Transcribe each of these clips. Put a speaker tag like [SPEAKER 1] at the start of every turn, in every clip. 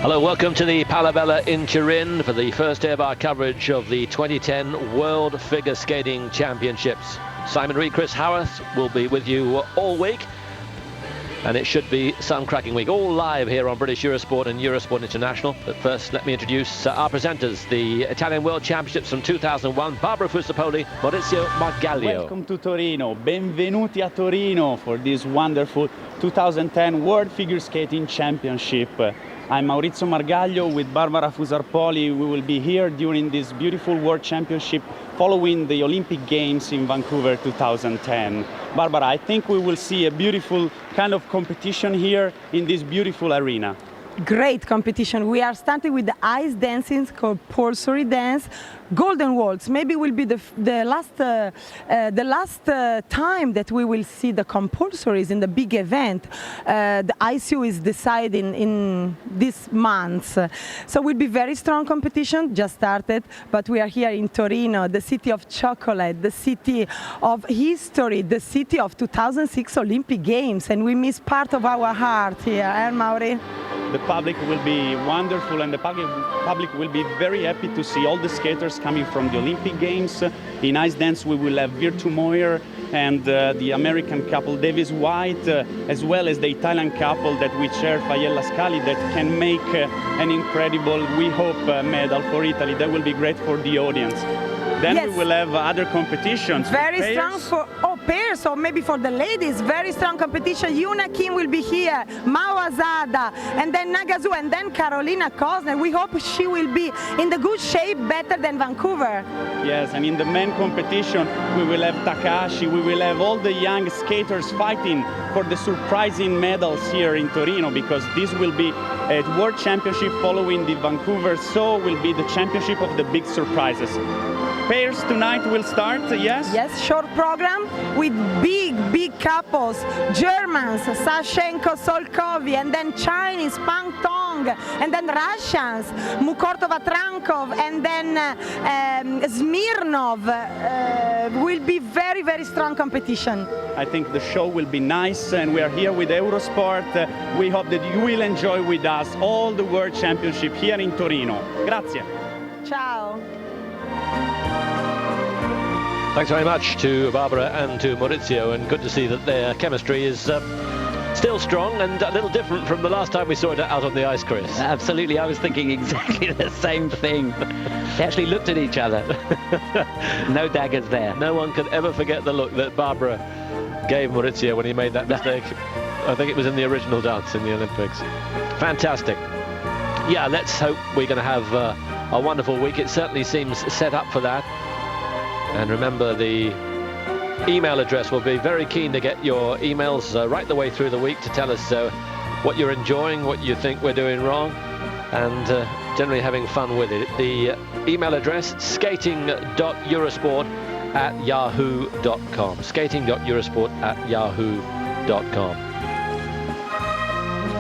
[SPEAKER 1] Hello, welcome to the Palavela in Turin for the first day of our coverage of the 2010 World Figure Skating Championships. Simon Reed, Chris Howarth will be with you all week, and it should be some cracking week. All live here on British Eurosport and Eurosport International. But first, let me introduce our presenters, the Italian World Championships from 2001, Barbara Fusapoli, Maurizio Margaglio.
[SPEAKER 2] Welcome to Torino. Benvenuti a Torino for this wonderful 2010 World Figure Skating Championship. I'm Maurizio Margaglio with Barbara Fusarpoli. We will be here during this beautiful World Championship following the Olympic Games in Vancouver 2010. Barbara, I think we will see a beautiful kind of competition here in this beautiful arena.
[SPEAKER 3] Great competition. We are starting with the ice dancing, compulsory dance, Golden Waltz. Maybe will be the last time that we will see the compulsories in the big event. The ICU is deciding in this month. So it will be very strong competition, just started, but we are here in Torino, the city of chocolate, the city of history, the city of 2006 Olympic Games, and we miss part of our heart here, Mauri?
[SPEAKER 2] The public will be wonderful, and the public will be very happy to see all the skaters coming from the Olympic Games. In ice dance we will have Moir and the American couple Davis White, as well as the Italian couple that we share, Faiella Scali, that can make an incredible, we hope, medal for Italy. That will be great for the audience. Then yes, we will have other competitions.
[SPEAKER 3] Very strong for pairs, or maybe for the ladies. Very strong competition. Yuna Kim will be here, Mao Azada, and then Nagazu, and then Carolina Kozner. We hope she will be in the good shape, better than Vancouver.
[SPEAKER 2] Yes, and in the men competition, we will have Takahashi. We will have all the young skaters fighting for the surprising medals here in Torino, because this will be a World Championship following the Vancouver, so will be the championship of the big surprises. Pairs tonight will start, yes?
[SPEAKER 3] Yes, short program with big couples. Germans, Sashenko, Solkovi, and then Chinese, Pang Tong, and then Russians, Mukortova, Trankov, and then Smirnov. Will be very, very strong competition.
[SPEAKER 2] I think the show will be nice, and we are here with Eurosport. We hope that you will enjoy with us all the World Championship here in Torino. Grazie.
[SPEAKER 3] Ciao.
[SPEAKER 1] Thanks very much to Barbara and to Maurizio, and good to see that their chemistry is still strong and a little different from the last time we saw it out on the ice, Chris.
[SPEAKER 4] Absolutely, I was thinking exactly the same thing. They actually looked at each other. No daggers there.
[SPEAKER 1] No one can ever forget the look that Barbara gave Maurizio when he made that mistake. I think it was in the original dance in the Olympics. Fantastic. Yeah, let's hope we're going to have a wonderful week. It certainly seems set up for that. And remember, the email address, will be very keen to get your emails right the way through the week to tell us what you're enjoying, what you think we're doing wrong, and generally having fun with it. The email address, skating.eurosport@yahoo.com. skating.eurosport@yahoo.com.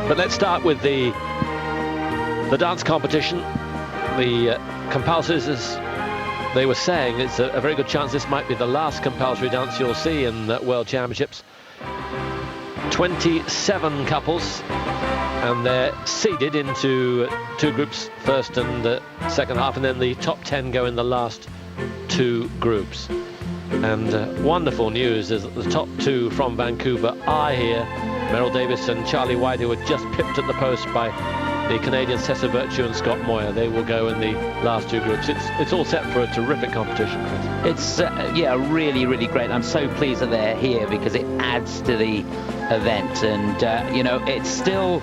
[SPEAKER 1] But let's start with the dance competition. The compulsories, as they were saying, it's a very good chance this might be the last compulsory dance you'll see in World Championships. 27 couples, and they're seeded into two groups, first and second half, and then the top 10 go in the last two groups. And wonderful news is that the top two from Vancouver are here. Merrill Davis and Charlie White, who were just pipped at the post by the Canadians Tessa Virtue and Scott Moir. They will go in the last two groups. It's all set for a terrific competition, Chris.
[SPEAKER 4] It's yeah, really, really great. I'm so pleased that they're here, because it adds to the event, and you know, it's still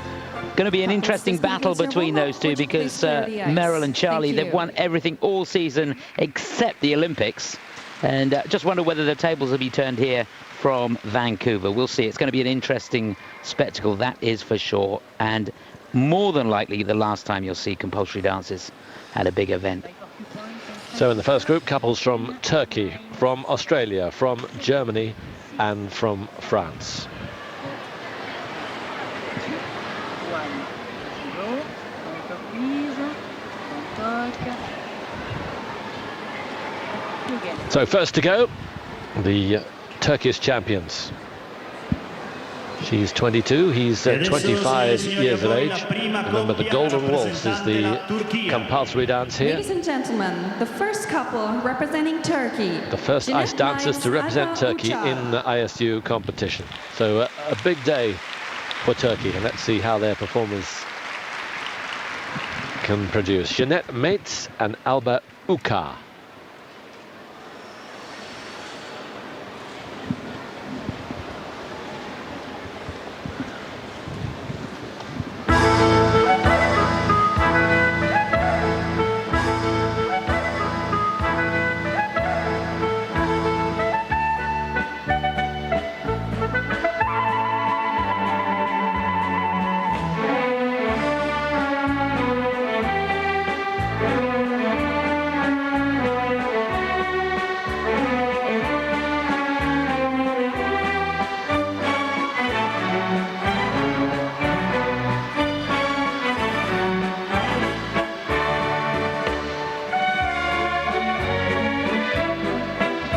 [SPEAKER 4] going to be an interesting battle between those two, because Merrill and Charlie, they've won everything all season except the Olympics, and just wonder whether the tables will be turned here from Vancouver. We'll see. It's going to be an interesting spectacle, that is for sure, and more than likely the last time you'll see compulsory dances at a big event.
[SPEAKER 1] So in the first group, couples from Turkey, from Australia, from Germany, and from France. So first to go, the Turkish champions. She's 22, he's 25 years of age. Remember, the Golden Waltz is the compulsory dance here.
[SPEAKER 5] Ladies and gentlemen, the first couple representing Turkey.
[SPEAKER 1] The first ice dancers to represent Turkey in the ISU competition. So a big day for Turkey, and let's see how their performers can produce. Jeanette Mates and Alba Uka.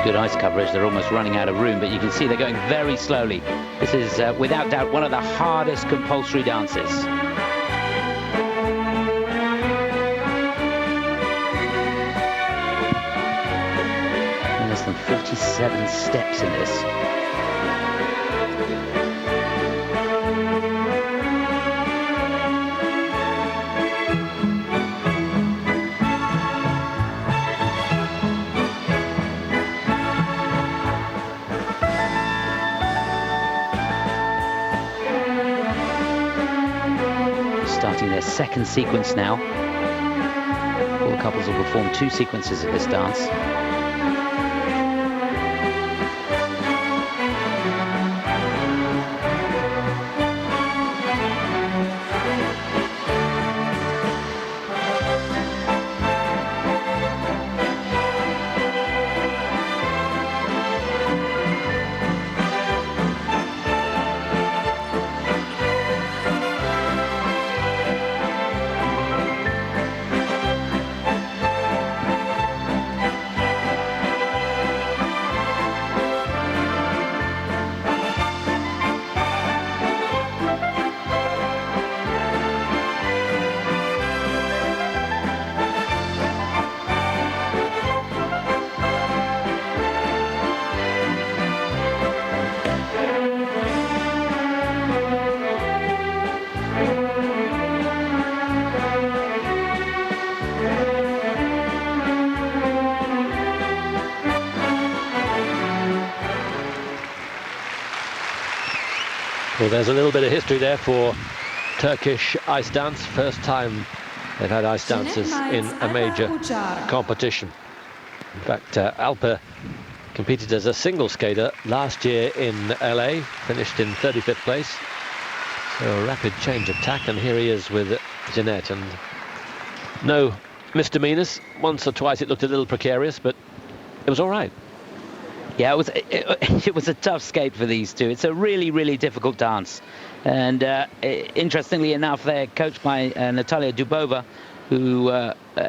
[SPEAKER 4] Good ice coverage. They're almost running out of room, but you can see they're going very slowly. This is without doubt one of the hardest compulsory dances. Less than 47 steps in this. Starting their second sequence now. All the couples will perform 2 sequences of this dance.
[SPEAKER 1] Well, there's a little bit of history there for Turkish ice dance. First time they've had ice dancers in a major competition. In fact, Alpa competed as a single skater last year in LA, finished in 35th place. So a rapid change of tack, and here he is with Jeanette. And no misdemeanors. Once or twice it looked a little precarious, but it was all right.
[SPEAKER 4] Yeah, it was a tough skate for these two. It's a really, really difficult dance. And interestingly enough, they're coached by Natalia Dubova, who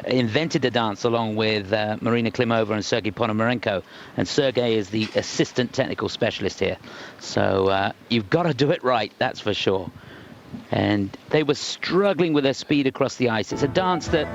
[SPEAKER 4] invented the dance along with Marina Klimova and Sergei Ponomarenko. And Sergei is the assistant technical specialist here. So you've got to do it right, that's for sure. And they were struggling with their speed across the ice. It's a dance that,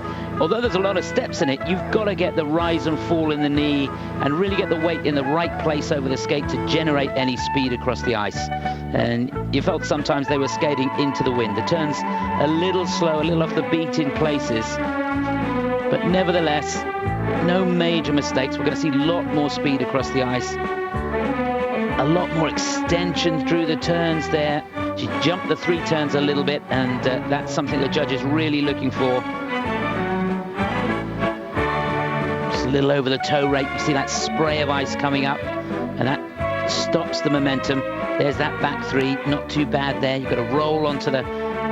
[SPEAKER 4] although there's a lot of steps in it, you've got to get the rise and fall in the knee and really get the weight in the right place over the skate to generate any speed across the ice. And you felt sometimes they were skating into the wind. The turns a little slow, a little off the beat in places, but nevertheless, no major mistakes. We're going to see a lot more speed across the ice, a lot more extension through the turns there. She jumped the 3 turns a little bit, and that's something the judge is really looking for. Just a little over the toe rate. You see that spray of ice coming up, and that stops the momentum. There's that back 3, not too bad there. You've got to roll onto the,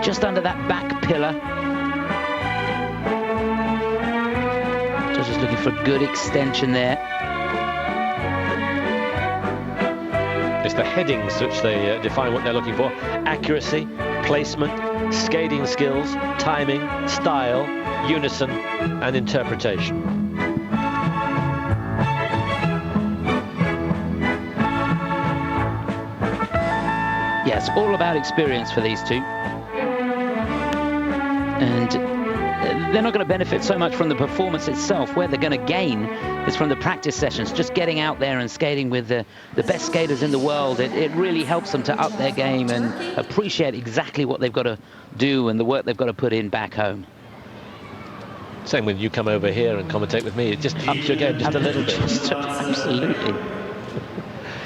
[SPEAKER 4] just under that back pillar. Judge is looking for good extension there.
[SPEAKER 1] It's the headings which they define what they're looking for. Accuracy, placement, skating skills, timing, style, unison, and interpretation.
[SPEAKER 4] Yeah, It's all about experience for these two. And they're not going to benefit so much from the performance itself. Where they're going to gain is from the practice sessions, just getting out there and skating with the best skaters in the world. It really helps them to up their game and appreciate exactly what they've got to do and the work they've got to put in back home.
[SPEAKER 1] Same when you come over here and commentate with me, it just ups your game just a little bit.
[SPEAKER 4] Absolutely.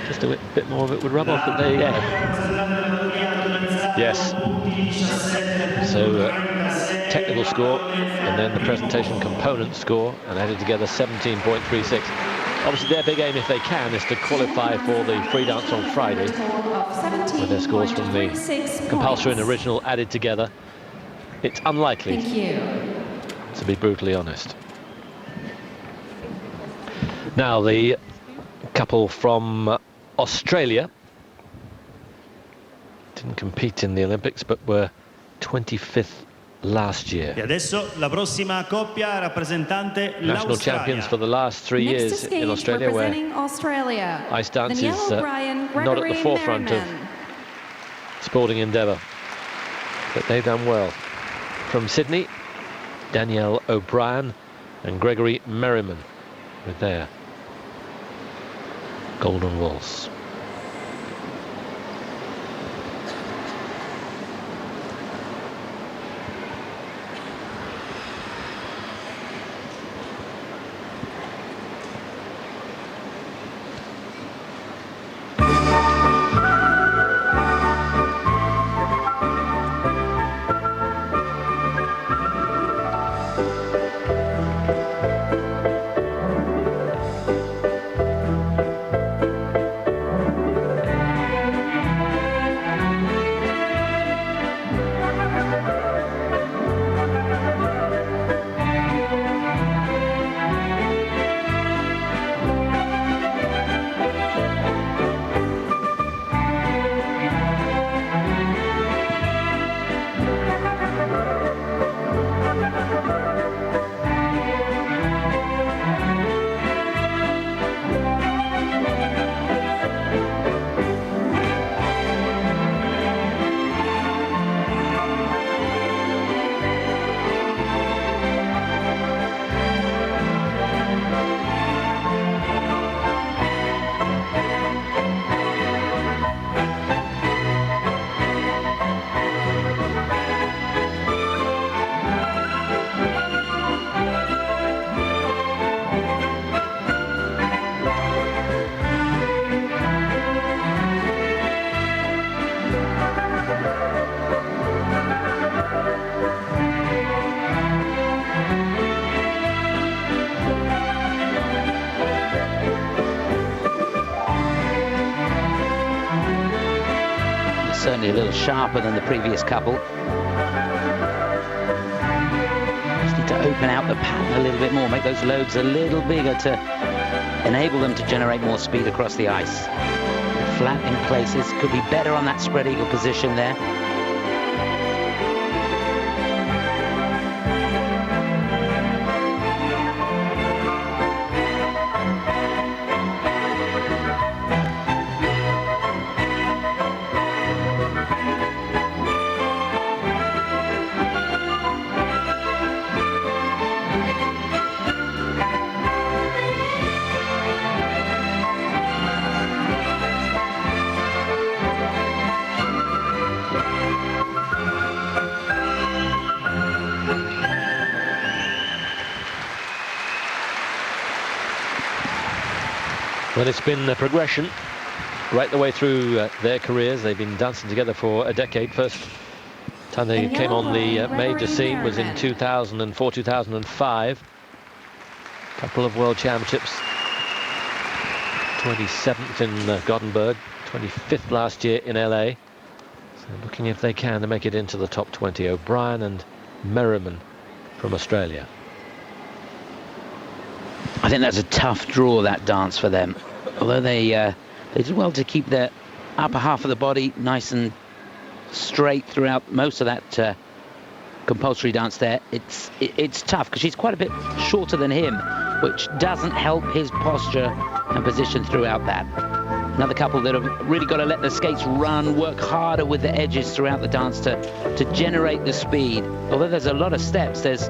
[SPEAKER 1] Just a bit more of it would rub off, but there you go. Yes. So technical score and then the presentation component score, and added together 17.36. Obviously their big aim, if they can, is to qualify for the free dance on Friday, with their scores from the compulsory and original added together. It's unlikely, to be brutally honest. Now the couple from Australia didn't compete in the Olympics but were 25th last year. National champions for the last 3 years in Australia, where ice dance is not at the forefront of sporting endeavour. But they've done well. From Sydney, Danielle O'Brien and Gregory Merriman with their Golden Waltz.
[SPEAKER 4] Certainly a little sharper than the previous couple. Just need to open out the pattern a little bit more, make those loads a little bigger to enable them to generate more speed across the ice. Flat in places, could be better on that spread eagle position there.
[SPEAKER 1] Well, it's been a progression right the way through their careers. They've been dancing together for a decade. First time they came on the major scene was in 2004, 2005. Couple of world championships. 27th in Gothenburg, 25th last year in LA. So looking if they can to make it into the top 20. O'Brien and Merriman from Australia.
[SPEAKER 4] I think that's a tough draw, that dance, for them. Although they did well to keep their upper half of the body nice and straight throughout most of that compulsory dance there. It's tough because she's quite a bit shorter than him, which doesn't help his posture and position throughout that. Another couple that have really got to let the skates run, work harder with the edges throughout the dance to generate the speed. Although there's a lot of steps, there's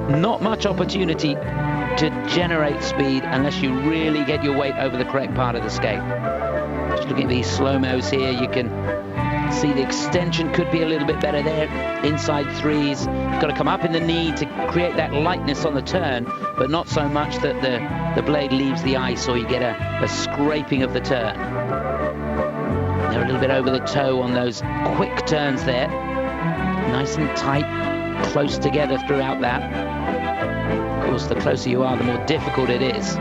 [SPEAKER 4] not much opportunity to generate speed unless you really get your weight over the correct part of the skate. Just looking at these slow-mos here, you can see the extension could be a little bit better there. Inside threes, you've got to come up in the knee to create that lightness on the turn, but not so much that the blade leaves the ice or you get a scraping of the turn. They're a little bit over the toe on those quick turns there. Nice and tight, close together throughout that. Of course, the closer you are, the more difficult it is.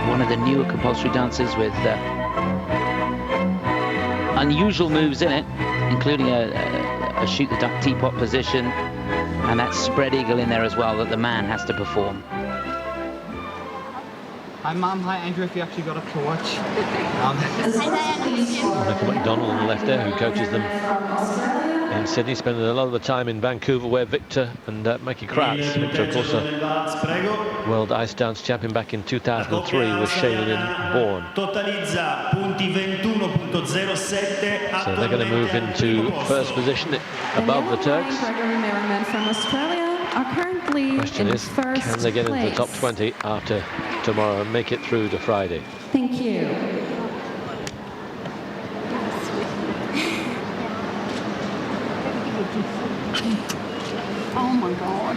[SPEAKER 4] One of the newer compulsory dances with unusual moves in it, including a shoot the duck teapot position and that spread eagle in there as well that the man has to perform.
[SPEAKER 6] Hi Mum, hi Andrew, if you actually got up to watch.
[SPEAKER 1] Michael McDonald on the left there, who coaches them in Sydney, spending a lot of the time in Vancouver where Victor and Mikey Kratz. Victor, of course, a world ice dance champion back in 2003 with Shailin and Bourne. So they're going to move into first position above the Turks.
[SPEAKER 5] From Australia are currently
[SPEAKER 1] Question
[SPEAKER 5] in
[SPEAKER 1] is,
[SPEAKER 5] first
[SPEAKER 1] can they get into the top 20 after tomorrow and make it through to Friday?
[SPEAKER 5] Thank you.
[SPEAKER 7] Oh my God.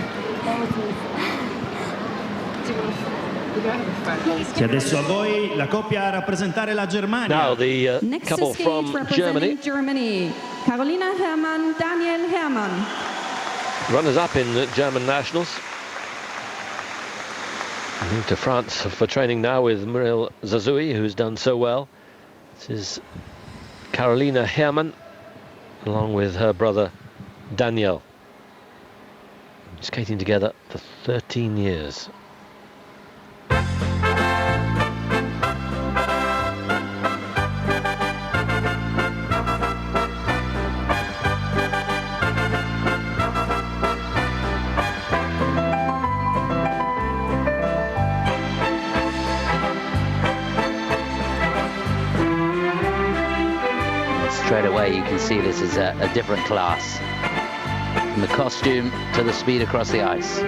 [SPEAKER 8] E adesso a voi la coppia a rappresentare la Germania.
[SPEAKER 1] Now the
[SPEAKER 5] Next
[SPEAKER 1] couple
[SPEAKER 5] to skate
[SPEAKER 1] from
[SPEAKER 5] representing Germany, Carolina Herrmann, Daniel Herrmann.
[SPEAKER 1] runners-up in the German nationals. To France for training now with Muriel Zazui, who's done so well. This is Carolina Herrmann, along with her brother Daniel, skating together for 13 years.
[SPEAKER 4] Straight away you can see this is a different class. From the costume to the speed across the ice.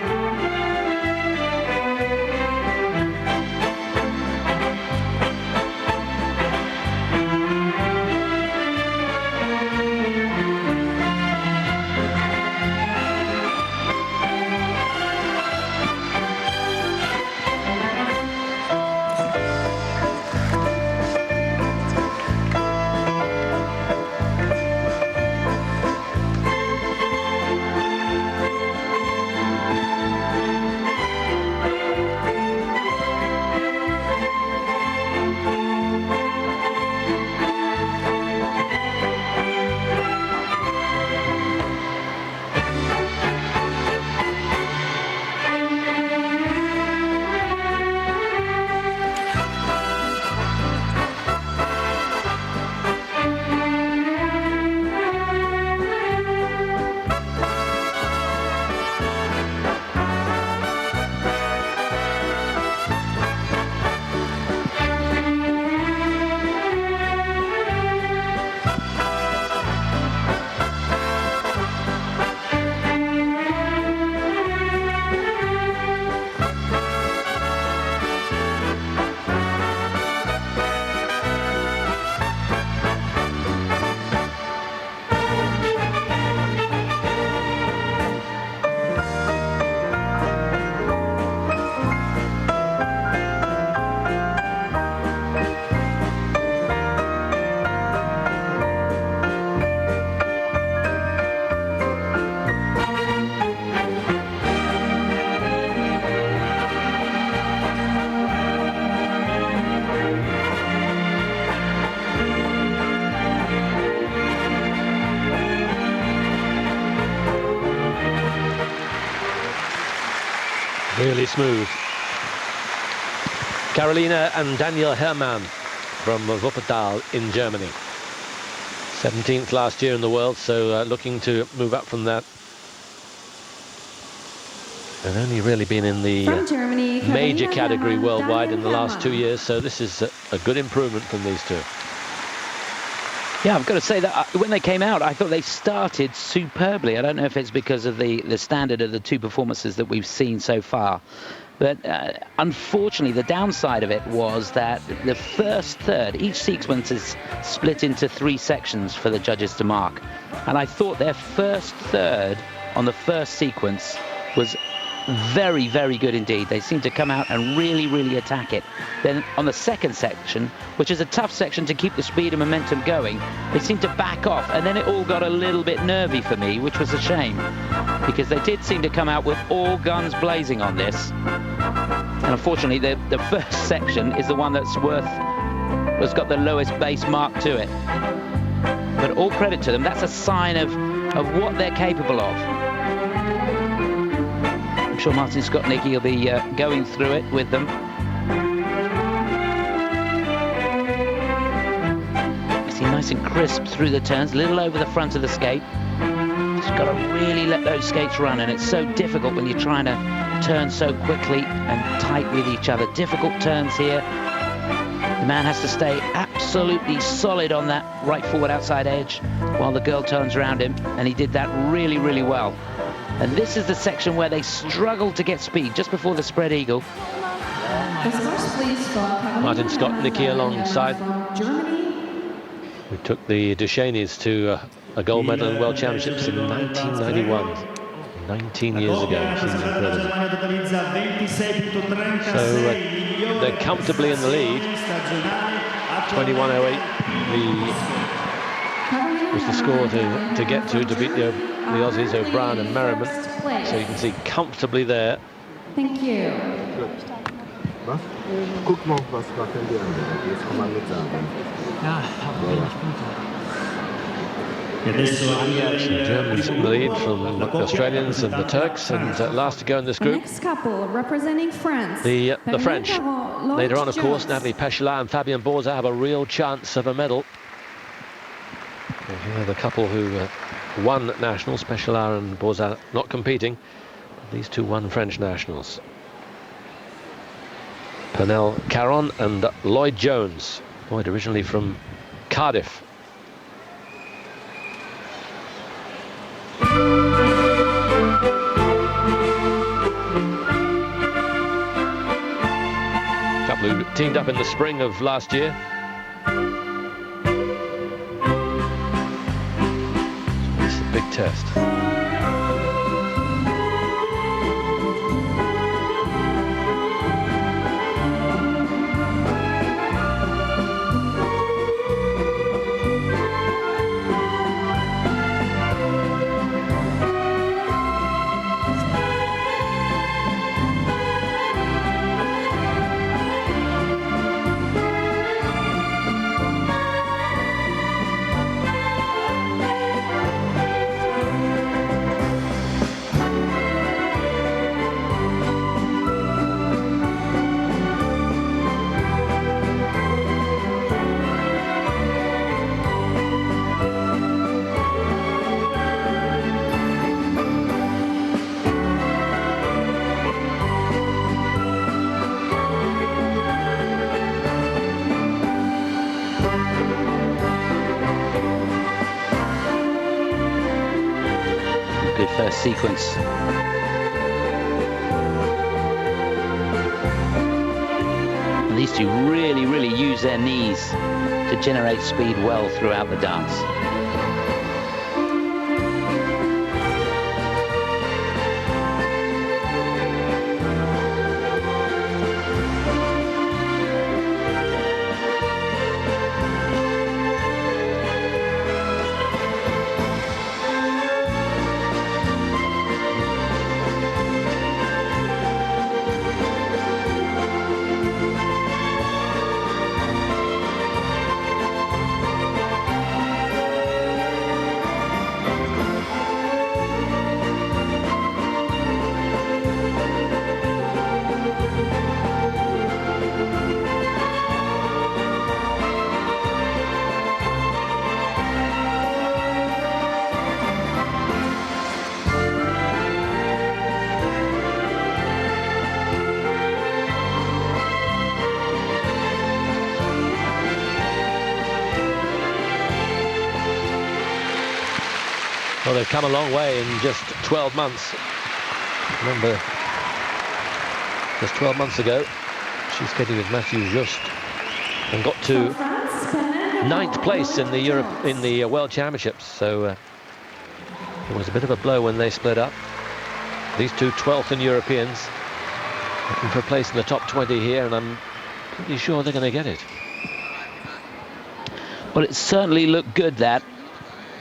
[SPEAKER 1] Really smooth. Carolina and Daniel Herrmann from Wuppertal in Germany. 17th last year in the world, so looking to move up from that They've only really been in the
[SPEAKER 5] From Germany,
[SPEAKER 1] major
[SPEAKER 5] Karolina
[SPEAKER 1] category
[SPEAKER 5] Herrmann,
[SPEAKER 1] worldwide in the
[SPEAKER 5] Daniel
[SPEAKER 1] last 2
[SPEAKER 5] Herrmann.
[SPEAKER 1] years, so this is a good improvement from these two.
[SPEAKER 4] Yeah, I've got to say that when they came out, I thought they started superbly. I don't know if it's because of the standard of the two performances that we've seen so far. But unfortunately, the downside of it was that the first third, each sequence is split into 3 sections for the judges to mark. And I thought their first third on the first sequence was very, very good indeed. They seemed to come out and really, really attack it. Then on the second section, which is a tough section to keep the speed and momentum going, they seemed to back off, and then it all got a little bit nervy for me, which was a shame, because they did seem to come out with all guns blazing on this. And unfortunately, the first section is the one that's got the lowest base mark to it. But all credit to them. That's a sign of what they're capable of. I'm sure Martin Skotnicki will be going through it with them. You see, nice and crisp through the turns, a little over the front of the skate. Just got to really let those skates run, and it's so difficult when you're trying to turn so quickly and tight with each other. Difficult turns here. The man has to stay absolutely solid on that right forward outside edge while the girl turns around him, and he did that really, really well. And this is the section where they struggled to get speed just before the spread eagle.
[SPEAKER 1] Martin Skotnicki alongside, who took the Duchenes to a gold medal in World Championships in 1991. 19 years ago. Seems incredible. So they're comfortably in the lead. 21.08 was the score to get to beat the Aussies O'Brien and Merriman. So you can see comfortably there.
[SPEAKER 5] Thank you.
[SPEAKER 1] The Germans in the lead from the Australians and the Turks, and last to go in this group.
[SPEAKER 5] Next couple representing France.
[SPEAKER 1] The French. Later on, of course, Natalie Pechelat and Fabien Borza have a real chance of a medal. Here are the couple who won nationals, Pechelat and Borza not competing. These two won French nationals. Pernell Caron and Lloyd Jones. Lloyd originally from Cardiff. Couple who teamed up in the spring of last year. So this is a big test.
[SPEAKER 4] First sequence. And these two really, really use their knees to generate speed well throughout the dance.
[SPEAKER 1] Well, they've come a long way in just 12 months. Remember, just 12 months ago, she skated with Matthew Just and got to 9th place in the World Championships. So it was a bit of a blow when they split up. These two 12th in Europeans looking for a place in the top 20 here, and I'm pretty sure they're going to get it.
[SPEAKER 4] Well, it certainly looked good, that.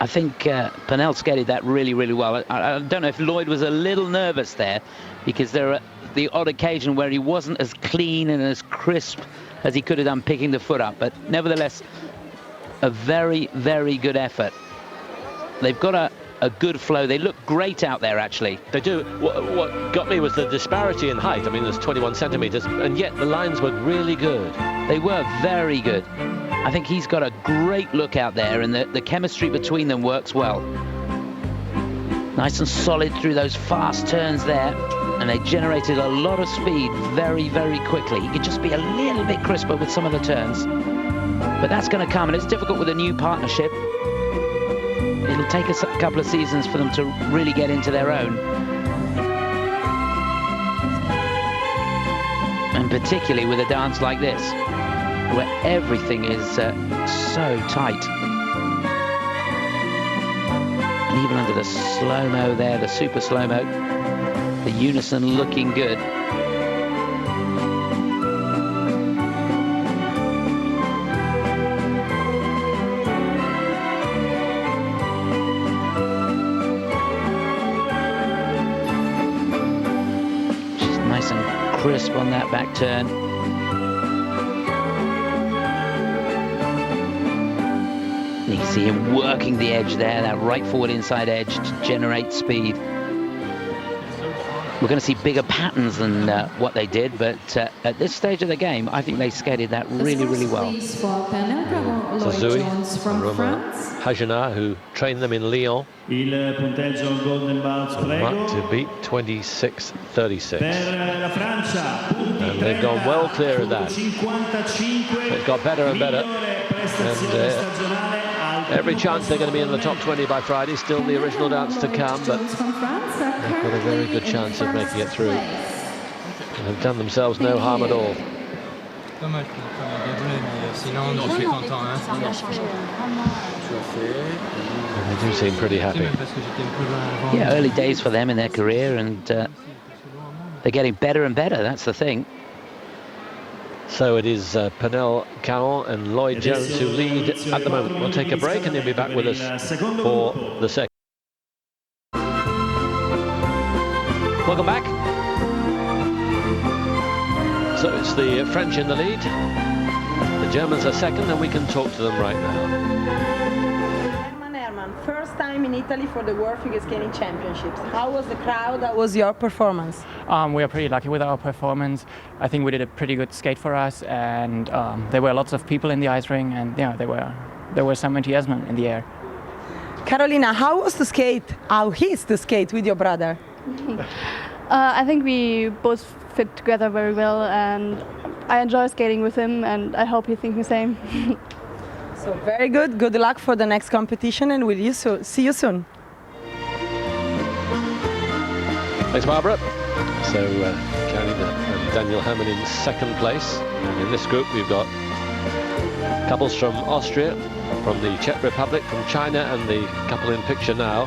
[SPEAKER 4] I think Penel skated that really, really well. I don't know if Lloyd was a little nervous there, because there are the odd occasion where he wasn't as clean and as crisp as he could have done picking the foot up. But nevertheless, a very, very good effort. They've got a good flow. They look great out there, actually.
[SPEAKER 1] They do. What got me was the disparity in height. I mean, there's 21 centimeters, and yet the lines were really good.
[SPEAKER 4] They were very good. I think he's got a great look out there, and the chemistry between them works well. Nice and solid through those fast turns there, and they generated a lot of speed very, very quickly. He could just be a little bit crisper with some of the turns, but that's going to come, and it's difficult with a new partnership. It'll take us a couple of seasons for them to really get into their own, and particularly with a dance like this, where everything is so tight. And even under the slow-mo there, the super slow-mo, the unison looking good. She's nice and crisp on that back turn. You see him working the edge there, that right forward inside edge to generate speed. We're going to see bigger patterns than what they did, but at this stage of the game, I think they skated that really, really well.
[SPEAKER 1] Zazui from Hajana, who trained them in Lyon, to beat 26-36. And they've gone well clear of that. It's got better and better. And every chance they're going to be in the top 20 by Friday. Still the original dance to come, but they've got a very good chance of making it through. And they've done themselves no harm at all. And they do seem pretty happy.
[SPEAKER 4] Yeah, early days for them in their career, and they're getting better and better, that's the thing.
[SPEAKER 1] So it is Penel Caron and Lloyd Jones who lead at the moment. We'll take a break and they'll be back with us for the second. Welcome back. So it's the French in the lead. The Germans are second, and we can talk to them right now.
[SPEAKER 3] First time in Italy for the World Figure Skating Championships. How was the crowd? How was your performance?
[SPEAKER 6] We are pretty lucky with our performance. I think we did a pretty good skate for us, and there were lots of people in the ice ring, and yeah, there were some enthusiasm in the air.
[SPEAKER 3] Carolina, how was the skate? How is the skate with your brother?
[SPEAKER 9] I think we both fit together very well, and I enjoy skating with him, and I hope he thinks the same.
[SPEAKER 3] So very good. Good luck for the next competition, and we'll see you soon.
[SPEAKER 1] Thanks, Barbara. So Carolina and Daniel Herman in second place. And in this group, we've got couples from Austria, from the Czech Republic, from China, and the couple in picture now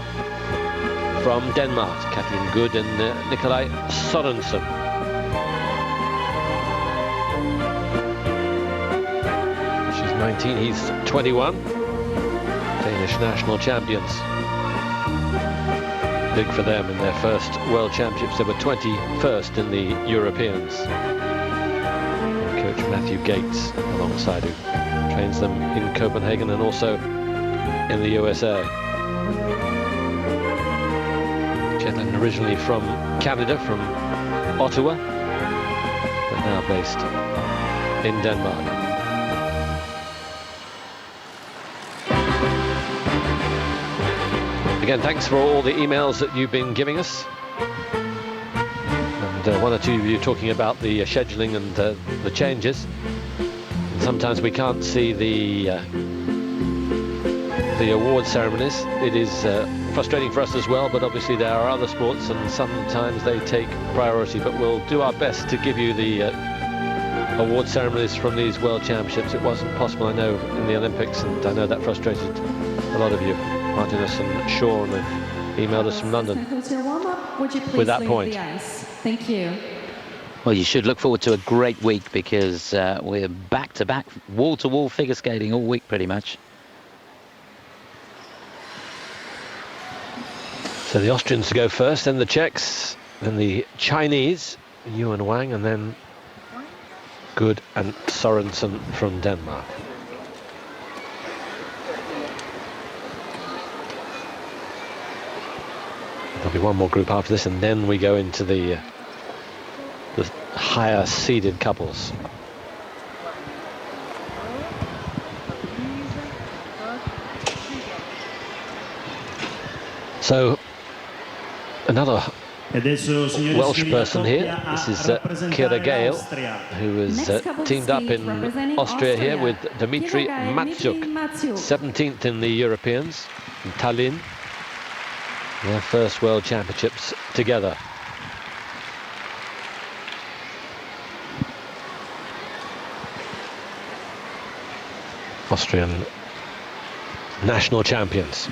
[SPEAKER 1] from Denmark, Kathleen Good and Nikolai Sorensen. She's 19, he's 21. Danish national champions. Big for them in their first World Championships. They were 21st in the Europeans. And coach Matthew Gates alongside, who trains them in Copenhagen and also in the USA. Gentleman originally from Canada, from Ottawa, but now based in Denmark. Again, thanks for all the emails that you've been giving us. And one or two of you talking about the scheduling and the changes. And sometimes we can't see the award ceremonies. It is frustrating for us as well, but obviously there are other sports and sometimes they take priority, but we'll do our best to give you the award ceremonies from these World Championships. It wasn't possible, I know, in the Olympics, and I know that frustrated a lot of you. Martinez and Sean have emailed us from London with that point.
[SPEAKER 5] Thank you.
[SPEAKER 4] Well, you should look forward to a great week because we're back-to-back, wall-to-wall figure skating all week pretty much.
[SPEAKER 1] So the Austrians go first, then the Czechs, then the Chinese, Yu and Wang, and then Good and Sorensen from Denmark. There'll be one more group after this, and then we go into the higher seeded couples. So another Welsh person here. This is Kira Gale, who is teamed up in Austria here with Dmitry Matsyuk, 17th in the Europeans in Tallinn. Their first World Championships together. Austrian national champions.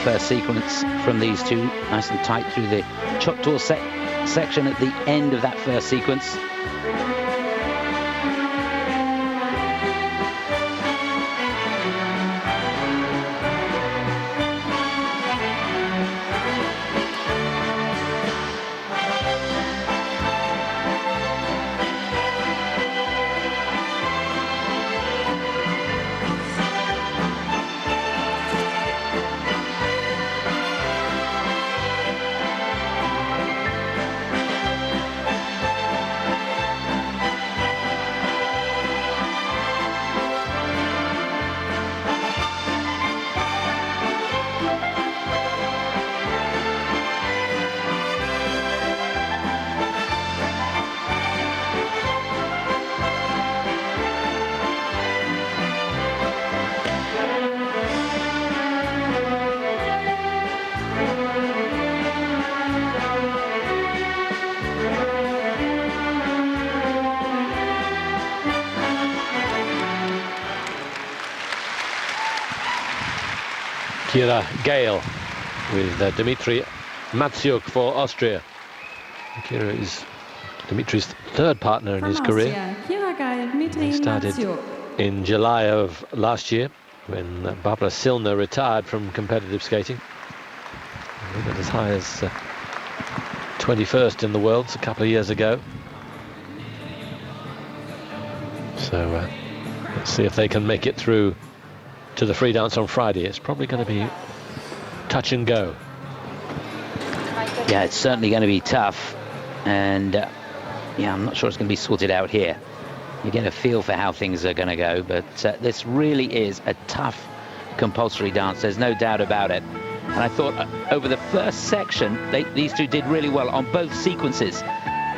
[SPEAKER 4] First sequence from these two, nice and tight through the chop-tour section at the end of that first sequence.
[SPEAKER 1] Kira Gale with Dmitry Matsyuk for Austria. Kira is Dmitry's third partner in his career. He started in July of last year when Barbara Silner retired from competitive skating. He got as high as 21st in the Worlds a couple of years ago. So let's see if they can make it through to the free dance on Friday. It's probably going to be touch and go.
[SPEAKER 4] Yeah, it's certainly going to be tough, and yeah, I'm not sure it's going to be sorted out here. You get a feel for how things are going to go, but this really is a tough compulsory dance, there's no doubt about it. And I thought over the first section these two did really well on both sequences.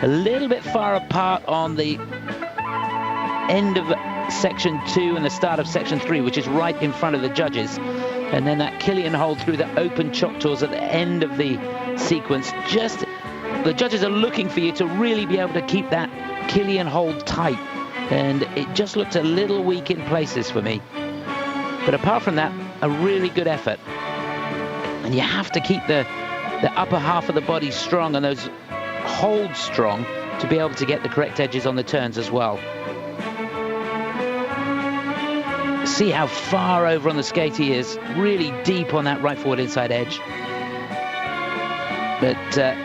[SPEAKER 4] A little bit far apart on the end of section 2 and the start of section 3, which is right in front of the judges. And then that Killian hold through the open choctaws at the end of the sequence. Just, the judges are looking for you to really be able to keep that Killian hold tight. And it just looked a little weak in places for me. But apart from that, a really good effort. And you have to keep the upper half of the body strong and those holds strong to be able to get the correct edges on the turns as well. See how far over on the skate he is, really deep on that right forward inside edge. But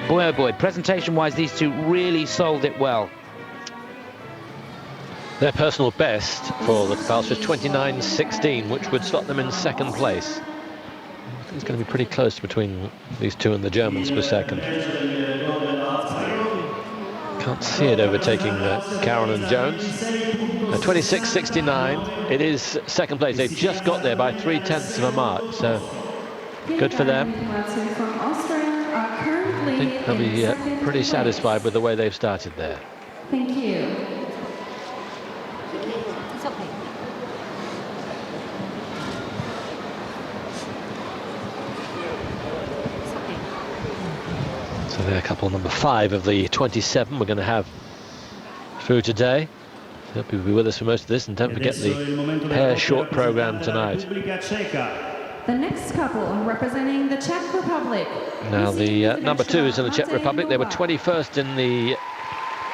[SPEAKER 4] boy oh boy, presentation-wise, these two really sold it well.
[SPEAKER 1] Their personal best for the compulsory is 29.16, which would slot them in second place. I think it's going to be pretty close between these two and the Germans for second. Can't see it overtaking Carroll and Jones. 26.69. It is second place. They just got there by 0.3 of a mark, so good for them. I think they'll be pretty satisfied with the way they've started there.
[SPEAKER 5] Thank you.
[SPEAKER 1] So they're couple number 5 of the 27 we're going to have through today. So hope you'll be with us for most of this, and don't forget the pair short program tonight.
[SPEAKER 5] The next couple representing the Czech Republic.
[SPEAKER 1] Now the number 2 is in the Czech Republic. They were 21st in the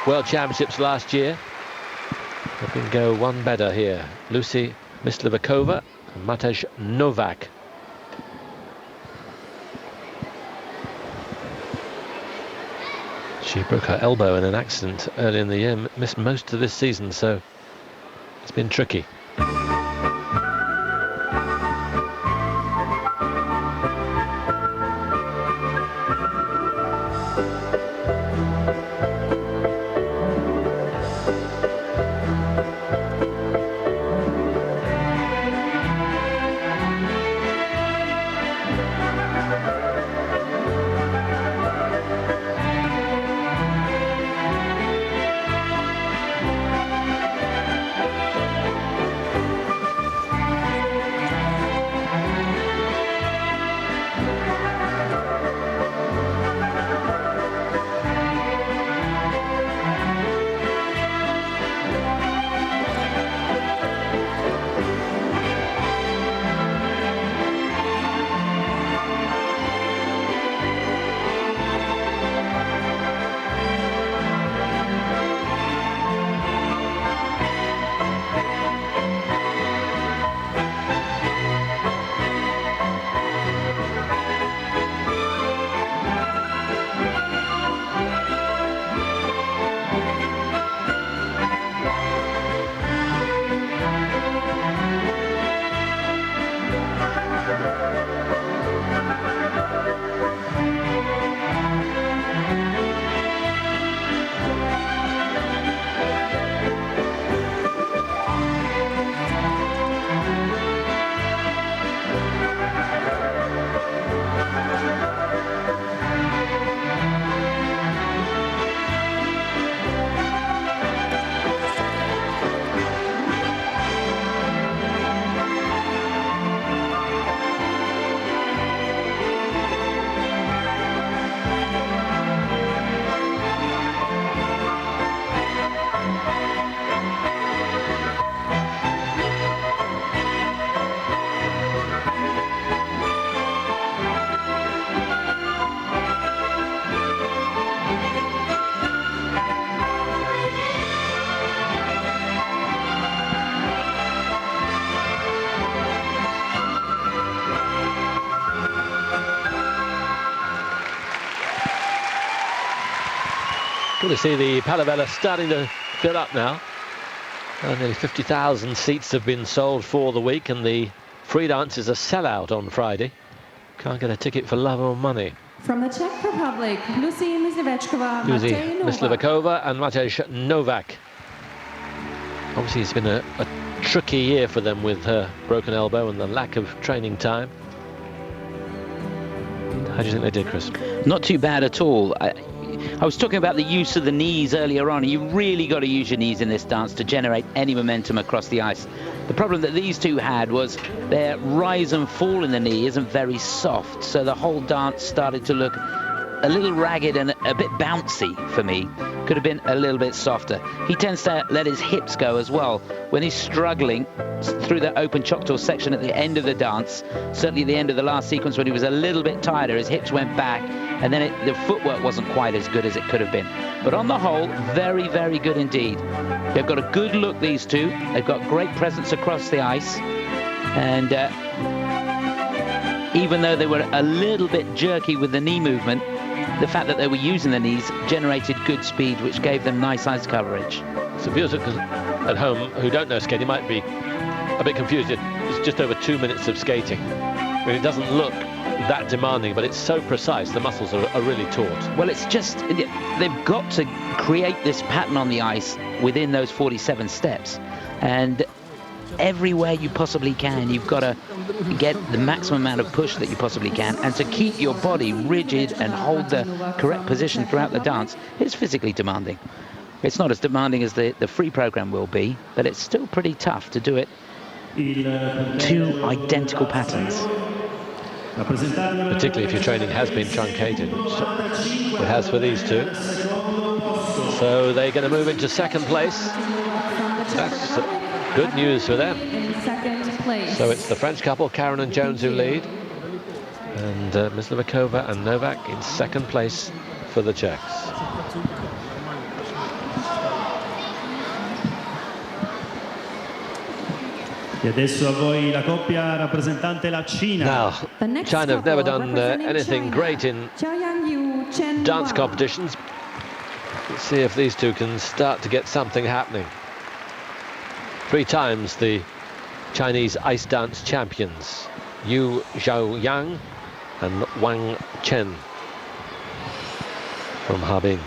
[SPEAKER 1] World Championships last year. They can go one better here. Lucy Myslivakova and Matej Novak. She broke her elbow in an accident early in the year, missed most of this season, so it's been tricky. Good to see the Palavela starting to fill up now. Nearly 50,000 seats have been sold for the week, and the free dance is a sellout on Friday. Can't get a ticket for love or money.
[SPEAKER 5] From the Czech Republic, Lucy
[SPEAKER 1] Myslivakova and Matej Novak. Obviously it's been a tricky year for them with her broken elbow and the lack of training time. How do you think they did, Chris?
[SPEAKER 4] Not too bad at all. I was talking about the use of the knees earlier on. You really got to use your knees in this dance to generate any momentum across the ice. The problem that these two had was their rise and fall in the knee isn't very soft, so the whole dance started to look a little ragged and a bit bouncy for me. Could have been a little bit softer. He tends to let his hips go as well when he's struggling through the open Choctaw section at the end of the dance. Certainly at the end of the last sequence when he was a little bit tighter, his hips went back, and then the footwork wasn't quite as good as it could have been. But on the whole, very, very good indeed. They've got a good look, these two. They've got great presence across the ice, and even though they were a little bit jerky with the knee movement, the fact that they were using the knees generated good speed, which gave them nice ice coverage.
[SPEAKER 1] So viewers at home who don't know skating might be a bit confused. It's just over 2 minutes of skating. I mean, it doesn't look that demanding, but it's so precise. The muscles are really taut.
[SPEAKER 4] Well, it's just, they've got to create this pattern on the ice within those 47 steps. And everywhere you possibly can, you've got to get the maximum amount of push that you possibly can, and to keep your body rigid and hold the correct position throughout the dance is physically demanding. It's not as demanding as the free program will be, but it's still pretty tough to do it. Two identical patterns.
[SPEAKER 1] Particularly if your training has been truncated, which it has for these two. So they're going to move into second place. That's good news for them.
[SPEAKER 5] In second place.
[SPEAKER 1] So it's the French couple, Karen and Jones, who lead. And Myslivikova and Novak in second place for the Czechs.
[SPEAKER 8] E adesso a voi la coppia rappresentante la Cina.
[SPEAKER 1] Now, China have never done anything great in dance competitions. Let's see if these two can start to get something happening. 3 times the Chinese ice dance champions, Yu Zhaoyang and Wang Chen from Harbin.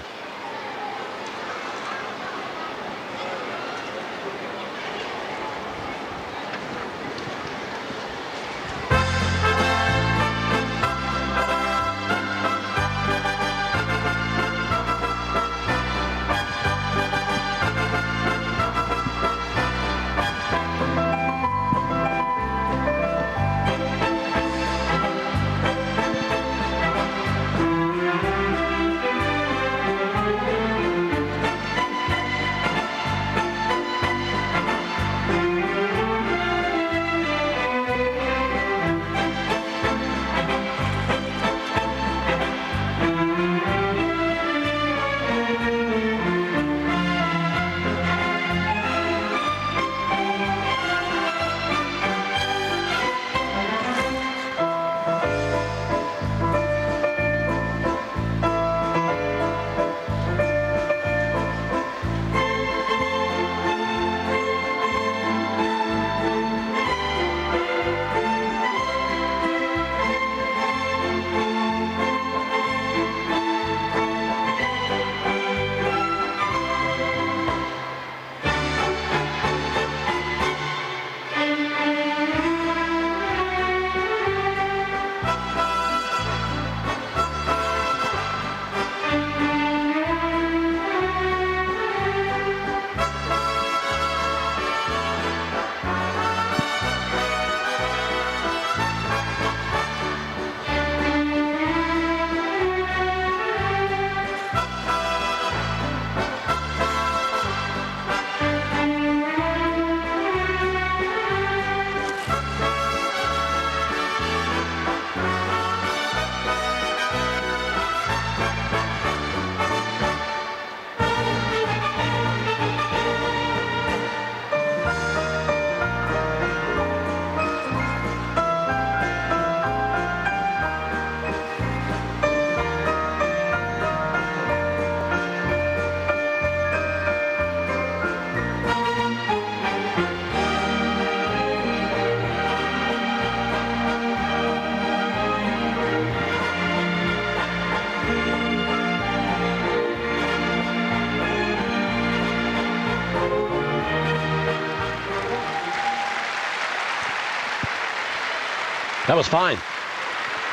[SPEAKER 1] That was fine.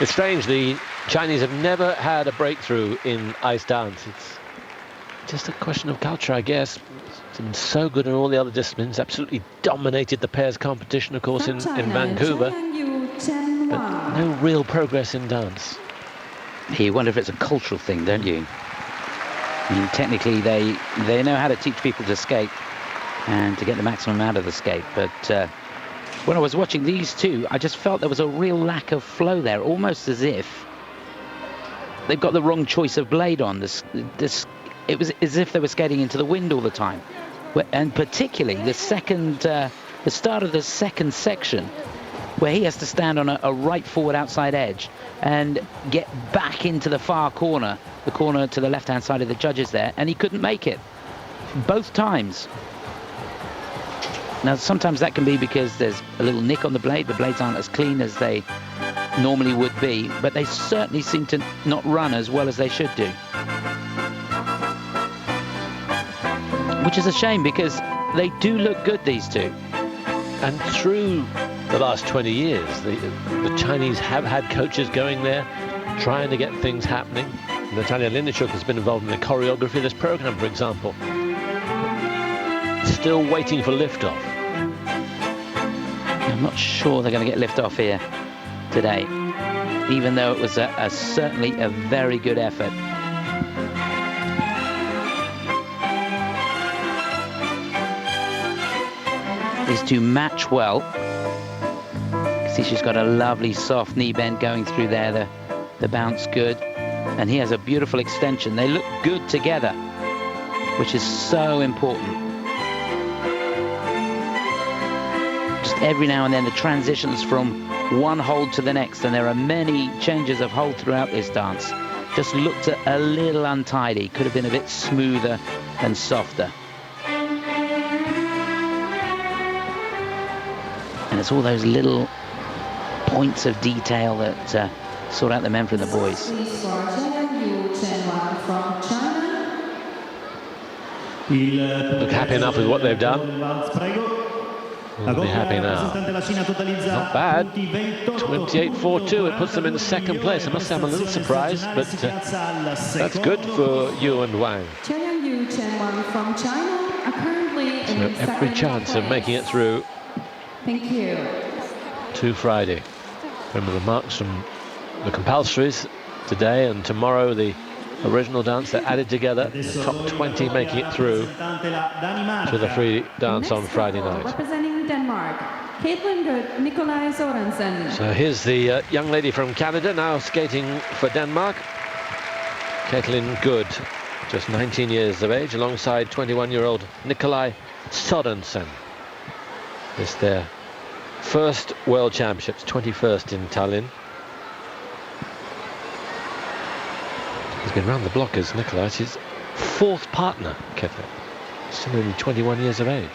[SPEAKER 1] It's strange, the Chinese have never had a breakthrough in ice dance. It's just a question of culture, I guess. It's been so good in all the other disciplines, absolutely dominated the pairs competition, of course, in Vancouver. But no real progress in dance.
[SPEAKER 4] You wonder if it's a cultural thing, don't you? I mean, technically, they know how to teach people to skate and to get the maximum out of the skate. But when I was watching these two, I just felt there was a real lack of flow there, almost as if they've got the wrong choice of blade on. It was as if they were skating into the wind all the time. And particularly the start of the second section, where he has to stand on a right forward outside edge and get back into the far corner, the corner to the left-hand side of the judges there, and he couldn't make it both times. Now, sometimes that can be because there's a little nick on the blades aren't as clean as they normally would be, but they certainly seem to not run as well as they should do. Which is a shame, because they do look good, these two.
[SPEAKER 1] And through the last 20 years, the Chinese have had coaches going there, trying to get things happening. Natalia Dubova has been involved in the choreography of this program, for example. Still waiting for liftoff.
[SPEAKER 4] I'm not sure they're going to get liftoff here today, even though it was certainly a very good effort. These two match well. See, she's got a lovely soft knee bend going through there, the bounce good, and he has a beautiful extension. They look good together, which is so important. Just every now and then the transitions from one hold to the next, and there are many changes of hold throughout this dance, just looked a little untidy, could have been a bit smoother and softer. And it's all those little points of detail that sort out the men from the boys.
[SPEAKER 1] Look happy enough with what they've done. We'll be happy now. Not bad. 28.42. It puts them in second place. I must say I'm a little surprised, but that's good for Yu and Wang. So every chance of making it through.
[SPEAKER 5] Thank you.
[SPEAKER 1] To Friday. Remember the marks from the compulsories today and tomorrow, the original dance. They're added together, the top 20 making it through to the free dance on Friday night.
[SPEAKER 5] Representing Denmark, Caitlin Good, Nikolai Sorensen.
[SPEAKER 1] So here's the young lady from Canada now skating for Denmark. Caitlin Good, just 19 years of age, alongside 21-year-old Nikolai Sorensen. It's their first World Championships, 21st in Tallinn. He's been round the block as Nikolai. It's his fourth partner, Caitlin. Still only 21 years of age.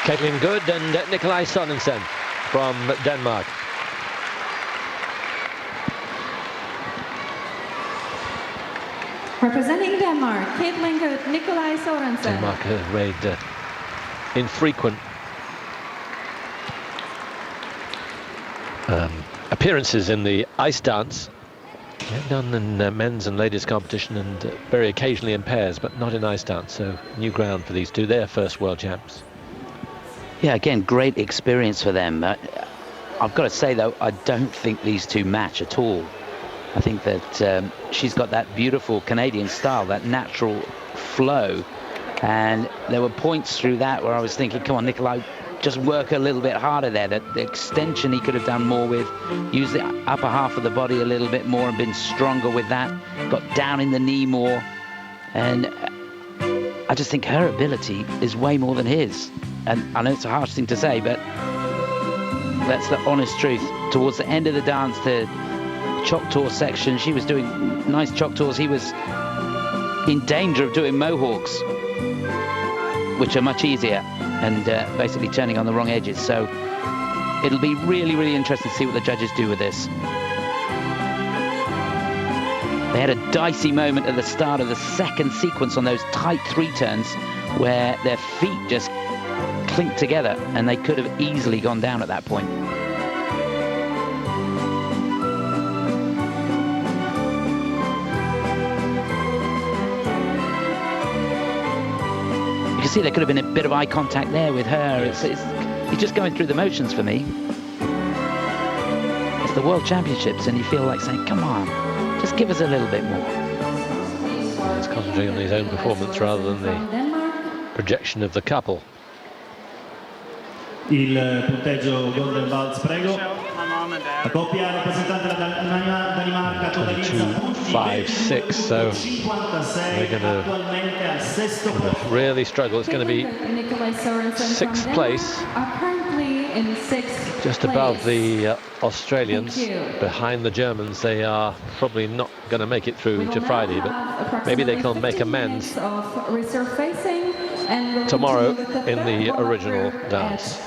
[SPEAKER 1] Caitlin Good and Nikolai Sorensen from Denmark.
[SPEAKER 5] Representing Denmark, Caitlin Good, Nikolai Sorensen.
[SPEAKER 1] Denmark have made infrequent appearances in the ice dance. They've done in men's and ladies competition and very occasionally in pairs, but not in ice dance, so new ground for these two. Their first world champs.
[SPEAKER 4] Yeah, again, great experience for them. I've got to say, though, I don't think these two match at all. I think that she's got that beautiful Canadian style, that natural flow, and there were points through that where I was thinking, come on, Nikolai, just work a little bit harder there. That the extension he could have done more with, use the upper half of the body a little bit more and been stronger with that, got down in the knee more, and I just think her ability is way more than his. And I know it's a harsh thing to say, but that's the honest truth. Towards the end of the dance, the Choctaw section, she was doing nice Choctaws. He was in danger of doing Mohawks, which are much easier, and basically turning on the wrong edges. So it'll be really, really interesting to see what the judges do with this. They had a dicey moment at the start of the second sequence on those tight 3 turns where their feet just clinked together, and they could have easily gone down at that point. You can see there could have been a bit of eye contact there with her. It's just going through the motions for me. It's the World Championships, and you feel like saying, come on, just give us a little bit more.
[SPEAKER 1] He's concentrating on his own performance rather than the projection of the couple.
[SPEAKER 8] Il punteggio Golden Waltz, prego. La coppia rappresentante della Danimarca totalizza
[SPEAKER 1] 2-5-6, so they're going to really struggle. It's going to be 6th place, just above the Australians, behind the Germans. They are probably not going to make it through to Friday, but maybe they can make amends tomorrow in the original dance.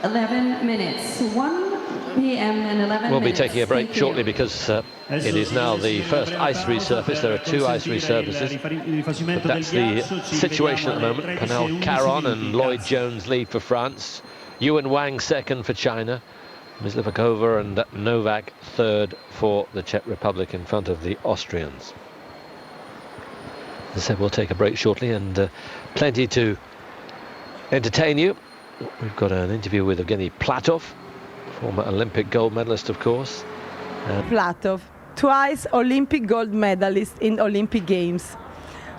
[SPEAKER 5] 11 minutes, 1 p.m. and 11
[SPEAKER 1] We'll be
[SPEAKER 5] minutes.
[SPEAKER 1] taking a break shortly because it is now the first ice resurface. There are 2 ice resurfaces, but that's the situation at the moment. Penel Caron and Lloyd Jones lead for France. Yuan Wang second for China. Myslivakova and Novak third for the Czech Republic in front of the Austrians. As I said, we'll take a break shortly, and plenty to entertain you. We've got an interview with Evgeni Platov, former Olympic gold medalist, of course.
[SPEAKER 3] Platov, twice Olympic gold medalist in Olympic Games.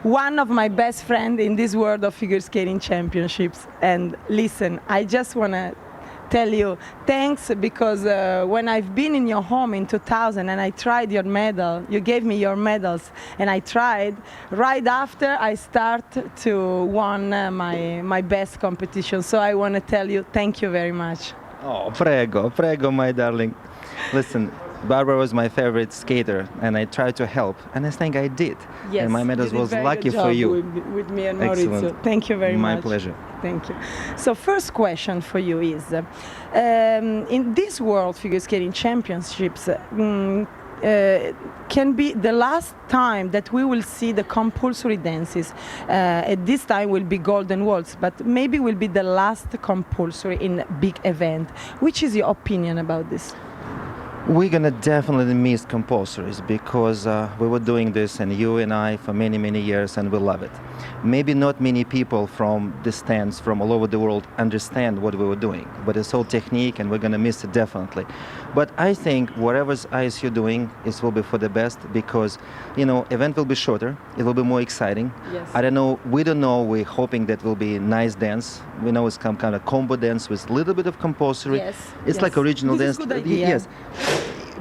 [SPEAKER 3] One of my best friends in this world of figure skating championships. And listen, I just want to tell you thanks, because when I've been in your home in 2000 and I tried your medal, you gave me your medals, and I tried. Right after I start to won my best competition. So I want to tell you thank you very much.
[SPEAKER 10] Oh, prego, my darling. Listen, Barbara was my favorite skater, and I tried to help, and I think I did.
[SPEAKER 3] Yes,
[SPEAKER 10] and my medals was lucky for you.
[SPEAKER 3] With me and Maurizio.
[SPEAKER 10] Excellent.
[SPEAKER 3] Thank you very much.
[SPEAKER 10] My pleasure.
[SPEAKER 3] Thank you. So first question for you is, in this World Figure Skating Championships, can be the last time that we will see the compulsory dances. At this time will be Golden Waltz, but maybe will be the last compulsory in a big event. Which is your opinion about this?
[SPEAKER 10] We're gonna definitely miss compulsories, because we were doing this, and you and I, for many, many years, and we love it. Maybe not many people from the stands from all over the world understand what we were doing, but it's all technique, and we're gonna miss it definitely. But I think whatever's ice you're doing, it will be for the best, because, you know, event will be shorter, it will be more exciting.
[SPEAKER 3] Yes.
[SPEAKER 10] I don't know, we don't know, we're hoping that will be a nice dance. We know it's some kind of combo dance with a little bit of compulsory.
[SPEAKER 3] Yes.
[SPEAKER 10] It's
[SPEAKER 3] yes.
[SPEAKER 10] like original
[SPEAKER 3] This
[SPEAKER 10] dance.
[SPEAKER 3] is good idea.
[SPEAKER 10] Yes.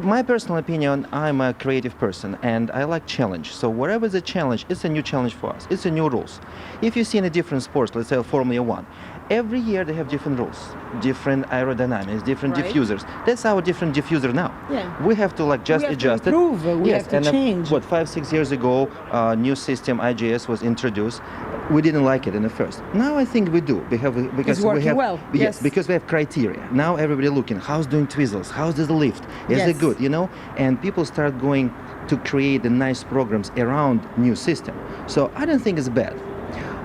[SPEAKER 10] My personal opinion, I'm a creative person, and I like challenge. So whatever is a challenge, it's a new challenge for us. It's a new rules. If you see in a different sports, let's say Formula 1, every year they have different rules, different aerodynamics, different
[SPEAKER 3] Right.
[SPEAKER 10] diffusers. That's our different diffuser now.
[SPEAKER 3] Yeah.
[SPEAKER 10] We have to like just
[SPEAKER 3] We have
[SPEAKER 10] adjust
[SPEAKER 3] to improve,
[SPEAKER 10] it.
[SPEAKER 3] we
[SPEAKER 10] Yes,
[SPEAKER 3] have to
[SPEAKER 10] and
[SPEAKER 3] change.
[SPEAKER 10] what 5-6 years ago, new system IGS was introduced. we didn't like it in the first. Now I think we do because
[SPEAKER 3] it's working
[SPEAKER 10] we have
[SPEAKER 3] well.
[SPEAKER 10] yes, because we have criteria. Now everybody looking how's doing twizzles, how's the lift, is
[SPEAKER 3] Yes.
[SPEAKER 10] it good, you know? And people start going to create the nice programs around new system. So I don't think it's bad.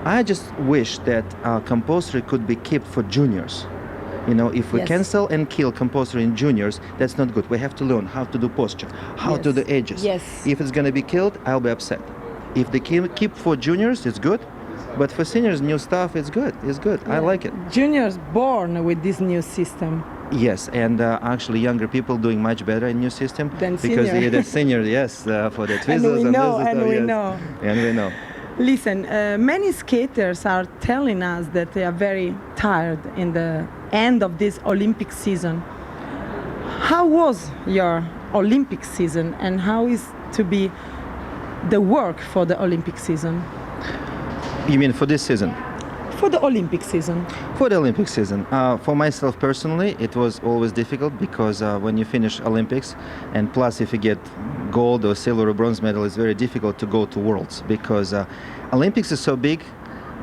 [SPEAKER 10] I just wish that compulsory could be kept for juniors. You know, if we
[SPEAKER 3] Yes.
[SPEAKER 10] cancel and kill compulsory in juniors, that's not good. We have to learn how to do posture, how to
[SPEAKER 3] Yes.
[SPEAKER 10] do edges.
[SPEAKER 3] Yes.
[SPEAKER 10] If it's going to be killed, I'll be upset. If they keep for juniors, it's good. But for seniors, new stuff, it's good. It's good. I like it.
[SPEAKER 3] Juniors born with this new system.
[SPEAKER 10] Yes, and actually younger people doing much better in new system.
[SPEAKER 3] Than
[SPEAKER 10] because
[SPEAKER 3] senior.
[SPEAKER 10] the senior, yes, for the twizzles
[SPEAKER 3] we know,
[SPEAKER 10] this
[SPEAKER 3] and
[SPEAKER 10] stuff,
[SPEAKER 3] we
[SPEAKER 10] yes.
[SPEAKER 3] know.
[SPEAKER 10] And we know.
[SPEAKER 3] Listen, many skaters are telling us that they are very tired in the end of this Olympic season. How was your Olympic season, and how is to be the work for the Olympic season?
[SPEAKER 10] You mean for this season?
[SPEAKER 3] For the Olympic season.
[SPEAKER 10] For the Olympic season, for myself personally, it was always difficult because when you finish Olympics, and plus if you get gold or silver or bronze medal, it's very difficult to go to Worlds because Olympics is so big.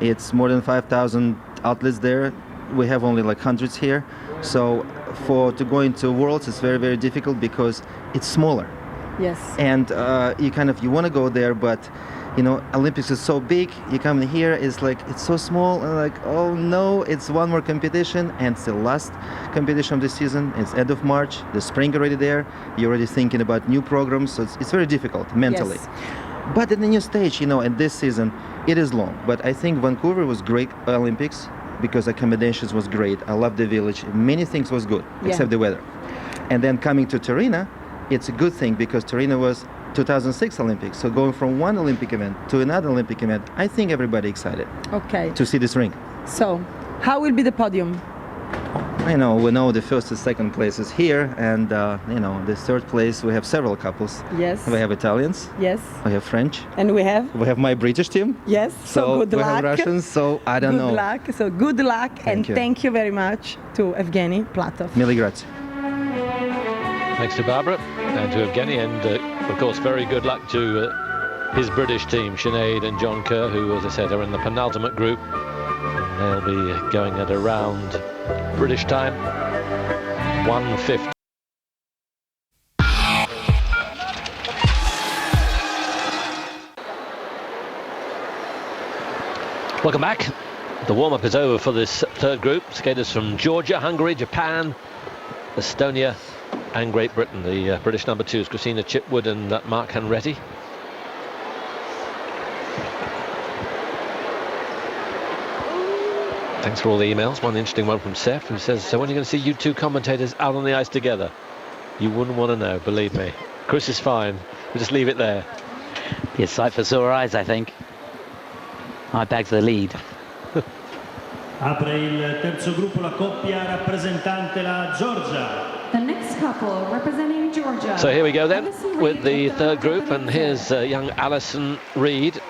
[SPEAKER 10] It's more than 5,000 outlets there. We have only like hundreds here. So to go into Worlds, it's very, very difficult because it's smaller.
[SPEAKER 3] Yes.
[SPEAKER 10] And you want to go there, but you know, Olympics is so big, you come in here, it's like, it's so small, and like, oh no, it's one more competition, and it's the last competition of the season. It's end of March, the spring already there, you're already thinking about new programs, so it's very difficult mentally.
[SPEAKER 3] Yes.
[SPEAKER 10] But at the new stage, you know, and this season, it is long. But I think Vancouver was great Olympics, because accommodations was great, I love the village, many things was good, except the weather. And then coming to Torino, it's a good thing, because Torino was 2006 Olympics. So going from one Olympic event to another Olympic event, I think everybody excited to see this ring.
[SPEAKER 3] So, how will be the podium?
[SPEAKER 10] I know, we know the first and second places here, and you know, the third place we have several couples.
[SPEAKER 3] Yes.
[SPEAKER 10] We have Italians.
[SPEAKER 3] Yes.
[SPEAKER 10] We have French.
[SPEAKER 3] And we have?
[SPEAKER 10] We have my British team.
[SPEAKER 3] Yes. So good
[SPEAKER 10] we
[SPEAKER 3] luck.
[SPEAKER 10] have Russians. So I don't know.
[SPEAKER 3] Good luck. So good luck, and
[SPEAKER 10] you.
[SPEAKER 3] thank you very much to Evgeni Platov.
[SPEAKER 10] Mille grazie.
[SPEAKER 1] Thanks to Barbara and to Evgeni, and of course very good luck to his British team, Sinead and John Kerr, who, as I said, are in the penultimate group. And they'll be going at around British time 1:50. Welcome back. The warm-up is over for this third group. Skaters from Georgia, Hungary, Japan, Estonia and Great Britain. The British number twos, Christina Chipwood and Mark Hanretti. Thanks for all the emails. One interesting one from Seth, who says, so when are you going to see you two commentators out on the ice together? You wouldn't want to know, believe me. Chris is fine. We'll just leave it there.
[SPEAKER 4] Be a sight for sore eyes, I think. I bags the lead.
[SPEAKER 8] Apre il terzo gruppo la coppia rappresentante la Georgia.
[SPEAKER 5] The next couple representing Georgia.
[SPEAKER 1] So here we go then with the third group, and here's young Alison Reed.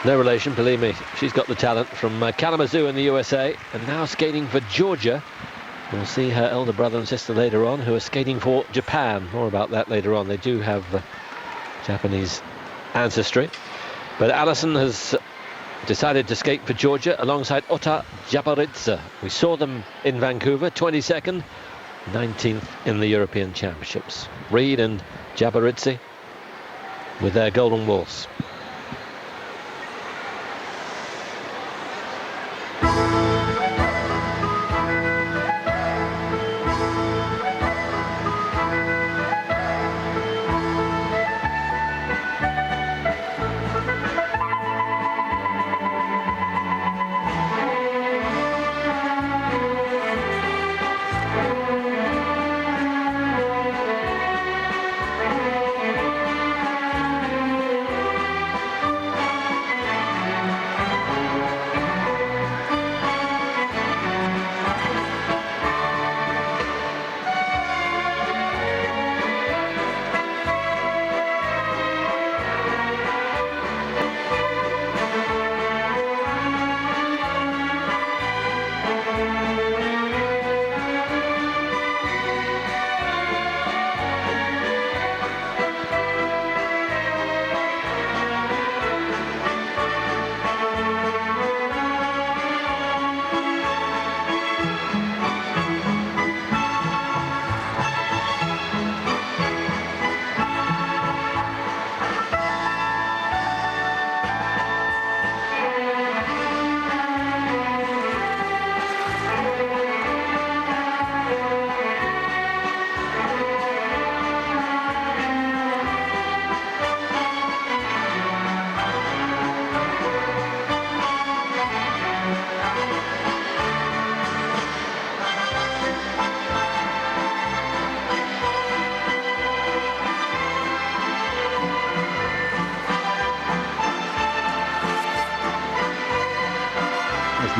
[SPEAKER 1] No relation, believe me. She's got the talent from Kalamazoo in the USA, and now skating for Georgia. We'll see her elder brother and sister later on, who are skating for Japan. More about that later on. They do have Japanese ancestry. But Alison has decided to skate for Georgia alongside Ota Jabaridze. We saw them in Vancouver, 22nd, 19th in the European Championships. Reed and Jabaridze with their Golden Waltz.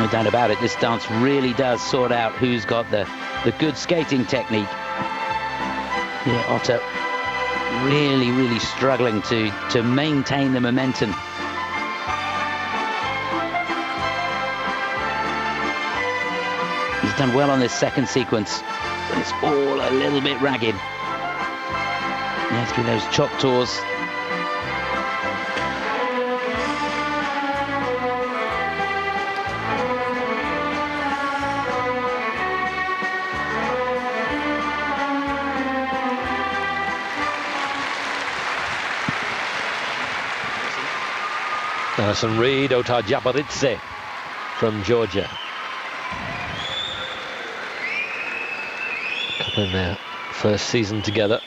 [SPEAKER 4] No doubt about it, this dance really does sort out who's got the good skating technique. Yeah, Otto really struggling to maintain the momentum. He's done well on this second sequence, but it's all a little bit ragged. Yeah, through those choctaws.
[SPEAKER 1] Alison Reed, Otar Jabaridze from Georgia. Couple in their first season together.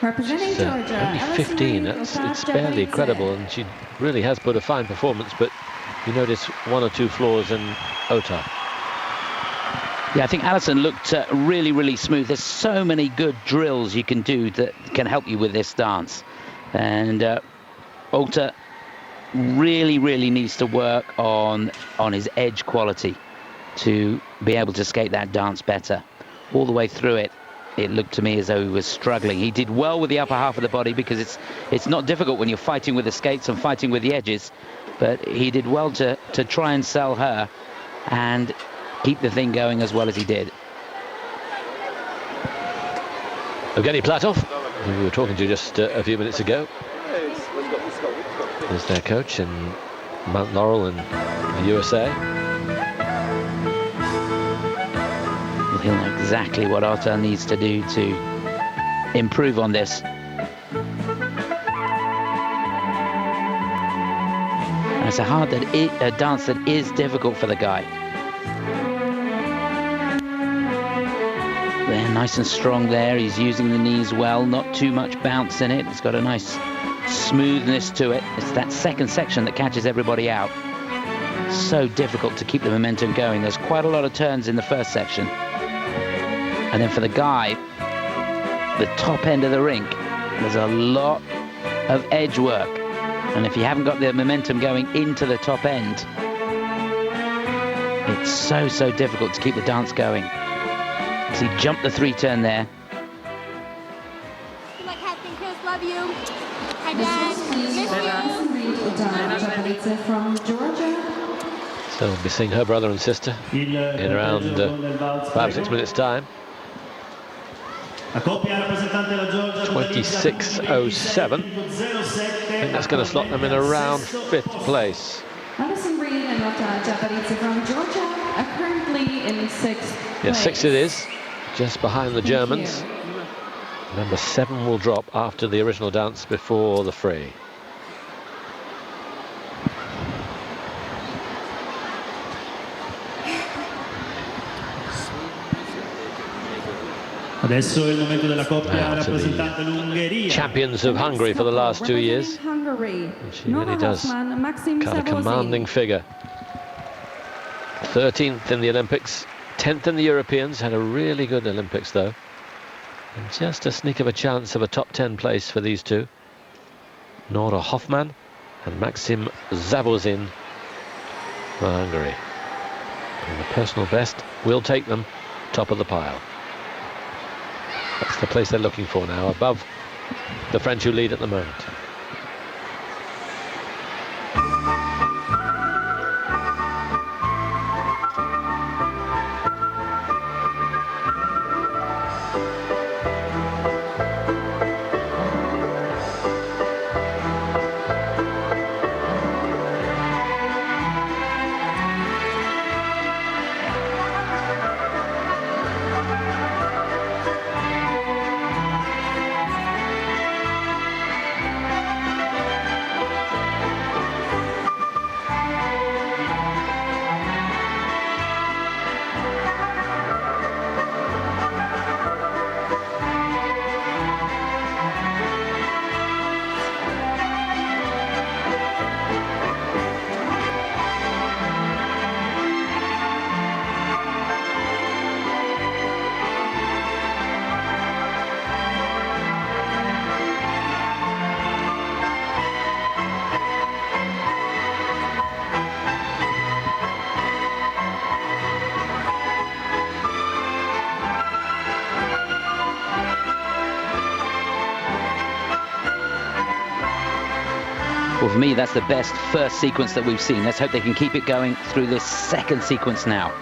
[SPEAKER 5] Representing Georgia,
[SPEAKER 1] only 15. It's barely credible, and she really has put a fine performance. But you notice one or two flaws in Otar.
[SPEAKER 4] Yeah, I think Alison looked really smooth. There's so many good drills you can do that can help you with this dance, and Otar really needs to work on his edge quality to be able to skate that dance better. All the way through it, it looked to me as though he was struggling. He did well with the upper half of the body because it's not difficult when you're fighting with the skates and fighting with the edges, but he did well to try and sell her and keep the thing going as well as he did.
[SPEAKER 1] Evgeni Platov, who we were talking to just a few minutes ago, is their coach in Mount Laurel in the USA.
[SPEAKER 4] Well, he'll know exactly what Otar needs to do to improve on this. And it's a dance that is difficult for the guy. They're nice and strong there. He's using the knees well, not too much bounce in it. It's got a nice smoothness to it. It's that second section that catches everybody out. So difficult to keep the momentum going. There's quite a lot of turns in the first section. And then for the guy, the top end of the rink, there's a lot of edge work. And if you haven't got the momentum going into the top end, it's so difficult to keep the dance going. So he jumped the 3-turn there.
[SPEAKER 11] Like having kids, love you. Hi, Dad.
[SPEAKER 5] From Georgia.
[SPEAKER 1] So we'll be seeing her brother and sister in around 5-6 minutes time. 26:07. I think that's going to slot them in around 5th place.
[SPEAKER 5] Alison Reed and Otar Jabaridze from Georgia are currently in 6th place.
[SPEAKER 1] Yeah, 6 it is, just behind the Germans. Number 7 will drop after the original dance before the free.
[SPEAKER 8] Adesso è il momento della coppia rappresentante l'Ungheria.
[SPEAKER 1] Champions of Hungary for the last 2 years. And she really does cut a commanding figure. 13th in the Olympics, 10th in the Europeans, had a really good Olympics though. And just a sneak of a chance of a top 10 place for these two. Nora Hoffman and Maxim Zabozin for Hungary. And the personal best will take them top of the pile. That's the place they're looking for now, above the French who lead at the moment.
[SPEAKER 4] Well, for me, that's the best first sequence that we've seen. Let's hope they can keep it going through this second sequence now.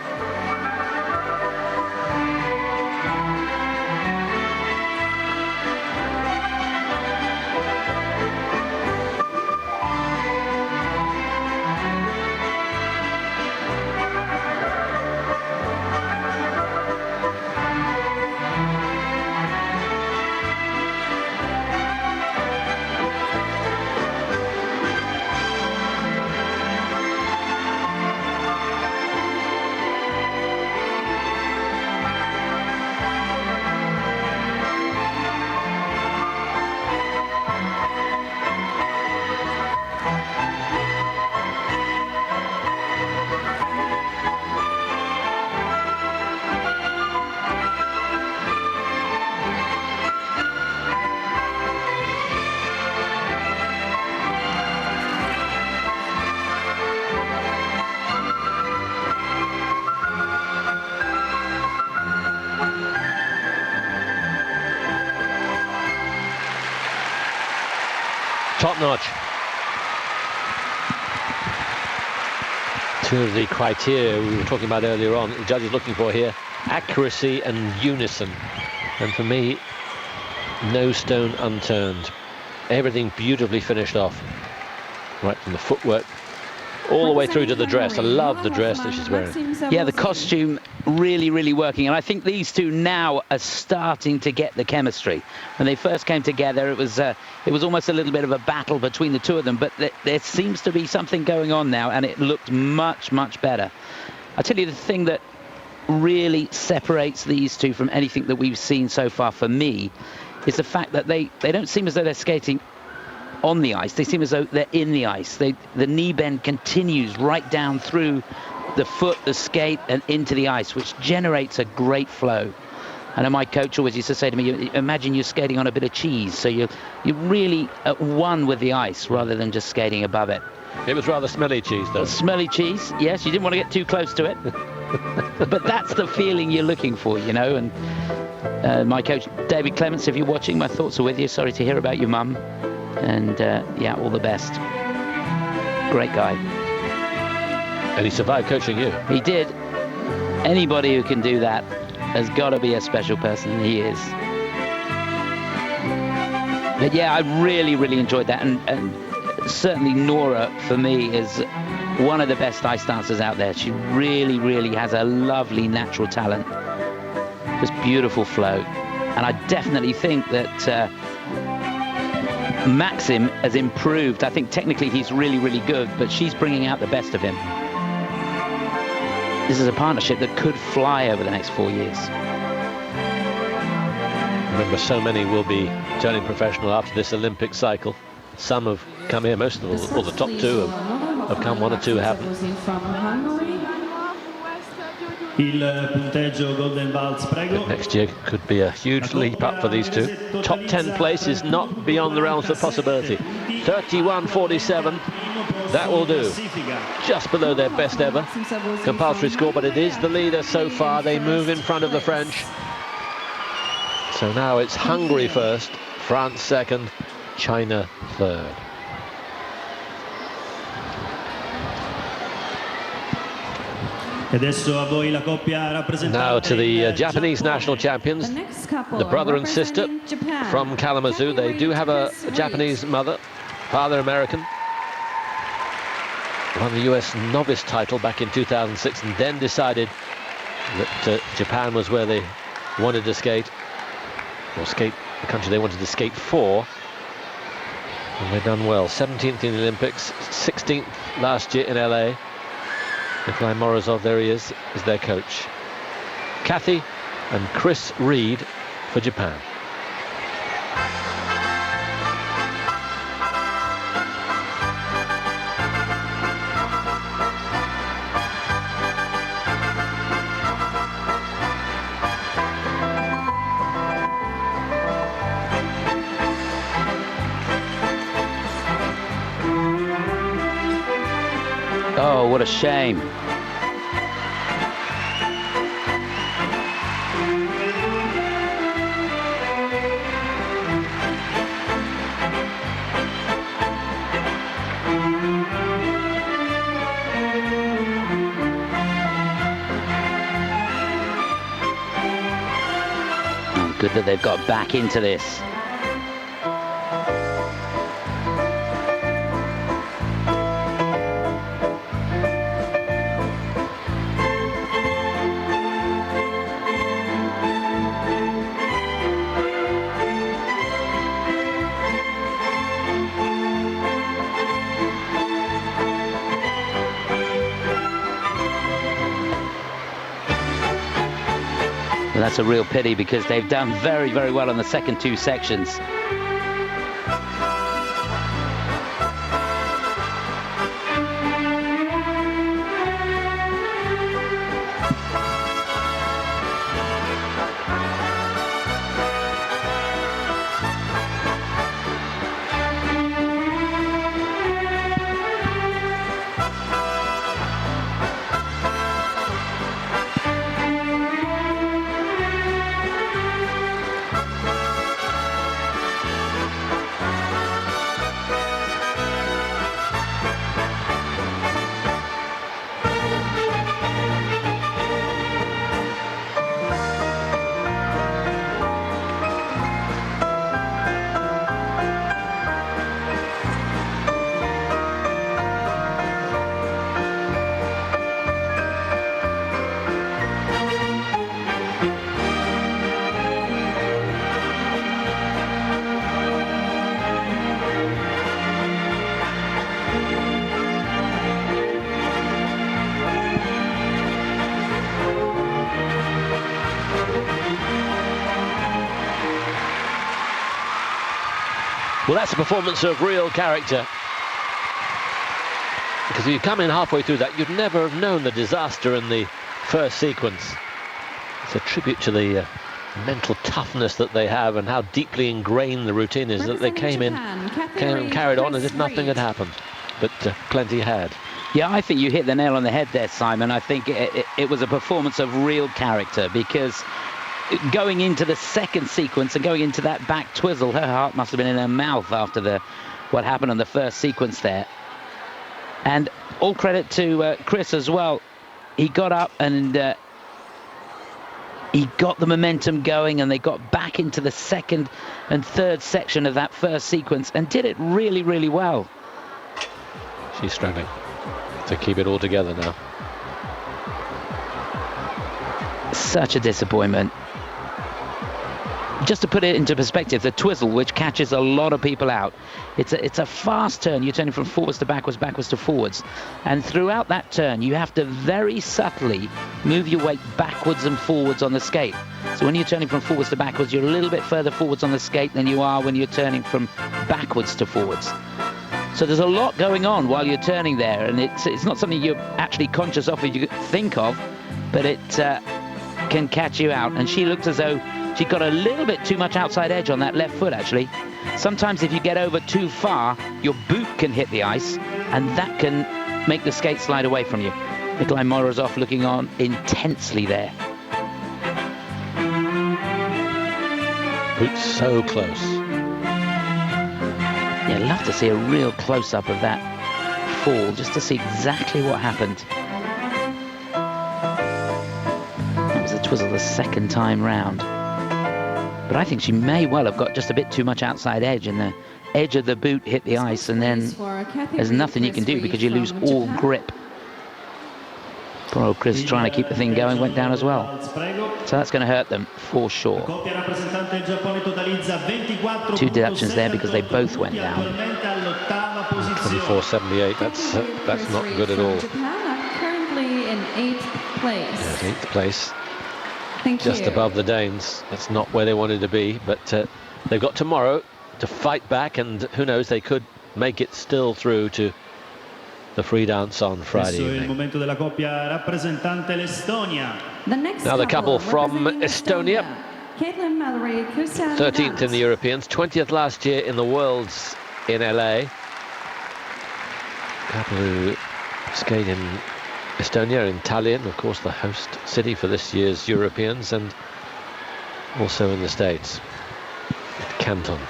[SPEAKER 1] Top notch. Two of the criteria we were talking about earlier on, the judges looking for here: accuracy and unison. And for me, no stone unturned. Everything beautifully finished off, right from the footwork all the way through to the dress. I love the dress that she's wearing.
[SPEAKER 4] Yeah, the costume really, really working. And I think these two now are starting to get the chemistry. When they first came together, it was almost a little bit of a battle between the two of them. But there seems to be something going on now, and it looked much, much better. I tell you, the thing that really separates these two from anything that we've seen so far for me is the fact that they don't seem as though they're skating on the ice. They seem as though they're in the ice. The knee bend continues right down through the foot, the skate, and into the ice, which generates a great flow. I know my coach always used to say to me, imagine you're skating on a bit of cheese, so you're really at one with the ice rather than just skating above it.
[SPEAKER 1] It was rather smelly cheese, though.
[SPEAKER 4] Smelly cheese, yes, you didn't want to get too close to it. But that's the feeling you're looking for, you know. And my coach, David Clements, if you're watching, my thoughts are with you. Sorry to hear about your mum. And yeah, all the best. Great guy.
[SPEAKER 1] And he survived coaching you.
[SPEAKER 4] He did. Anybody who can do that has got to be a special person, and he is. But yeah, I really, really enjoyed that. And certainly Nora, for me, is one of the best ice dancers out there. She really, really has a lovely natural talent. Just beautiful flow. And I definitely think that Maxim has improved. I think technically he's really, really good, but she's bringing out the best of him. This is a partnership that could fly over the next 4 years.
[SPEAKER 1] Remember, so many will be turning professional after this Olympic cycle. Some have come here, most of them, or the top two have come, one or two haven't.
[SPEAKER 8] Il punteggio Golden Waltz, prego.
[SPEAKER 1] Next year could be a huge leap up for these two. Top 10 place is not beyond the realms of possibility. 31.47, that will do. Just below their best ever compulsory score, but it is the leader so far. They move in front of the French. So now it's Hungary first, France second, China third.
[SPEAKER 8] Now
[SPEAKER 1] to the Japanese national champions, the brother and sister from Kalamazoo. They do have a Japanese mother, father American. Won the US novice title back in 2006 and then decided that Japan was where they wanted to skate, or skate the country they wanted to skate for. And they've done well. 17th in the Olympics, 16th last year in LA. Nikolai Morozov, there he is their coach. Kathy and Chris Reed for Japan.
[SPEAKER 4] Oh, what a shame. Good that they've got back into this. Well, that's a real pity because they've done very, very well on the second two sections.
[SPEAKER 1] Well, that's a performance of real character. Because if you come in halfway through that, you'd never have known the disaster in the first sequence. It's a tribute to the mental toughness that they have and how deeply ingrained the routine is that they came in and carried on as if nothing had happened. But plenty had.
[SPEAKER 4] Yeah, I think you hit the nail on the head there, Simon. I think it was a performance of real character because going into the second sequence and going into that back twizzle, her heart must have been in her mouth after what happened on the first sequence there. And all credit to Chris as well. He got up and he got the momentum going, and they got back into the second and third section of that first sequence and did it really, really well.
[SPEAKER 1] She's struggling to keep it all together now.
[SPEAKER 4] Such a disappointment. Just to put it into perspective, the twizzle, which catches a lot of people out, it's a fast turn. You're turning from forwards to backwards, backwards to forwards. And throughout that turn, you have to very subtly move your weight backwards and forwards on the skate. So when you're turning from forwards to backwards, you're a little bit further forwards on the skate than you are when you're turning from backwards to forwards. So there's a lot going on while you're turning there, and it's not something you're actually conscious of or you think of, but it can catch you out. And she looked as though she got a little bit too much outside edge on that left foot, actually. Sometimes if you get over too far, your boot can hit the ice, and that can make the skate slide away from you. Nikolai Morozov looking on intensely there.
[SPEAKER 1] Boot so close.
[SPEAKER 4] Yeah, I'd love to see a real close-up of that fall, just to see exactly what happened. That was the twizzle the second time round. But I think she may well have got just a bit too much outside edge, and the edge of the boot hit the ice, and then there's nothing you can do because you lose all grip. Poor old Chris trying to keep the thing going went down as well. So that's going to hurt them for sure. 2 deductions there because they both went down.
[SPEAKER 1] 24.78. That's not good at all.
[SPEAKER 5] Japan are currently in 8th place.
[SPEAKER 1] Yes, 8th place.
[SPEAKER 5] Just
[SPEAKER 1] above the Danes. That's not where they wanted to be, but they've got tomorrow to fight back, and who knows, they could make it still through to the free dance on Friday evening. Now the couple from Estonia, 13th in the Europeans, 20th last year in the Worlds in LA. Couple who skate in Estonia, in Tallinn, of course the host city for this year's Europeans, and also in the States, Canton.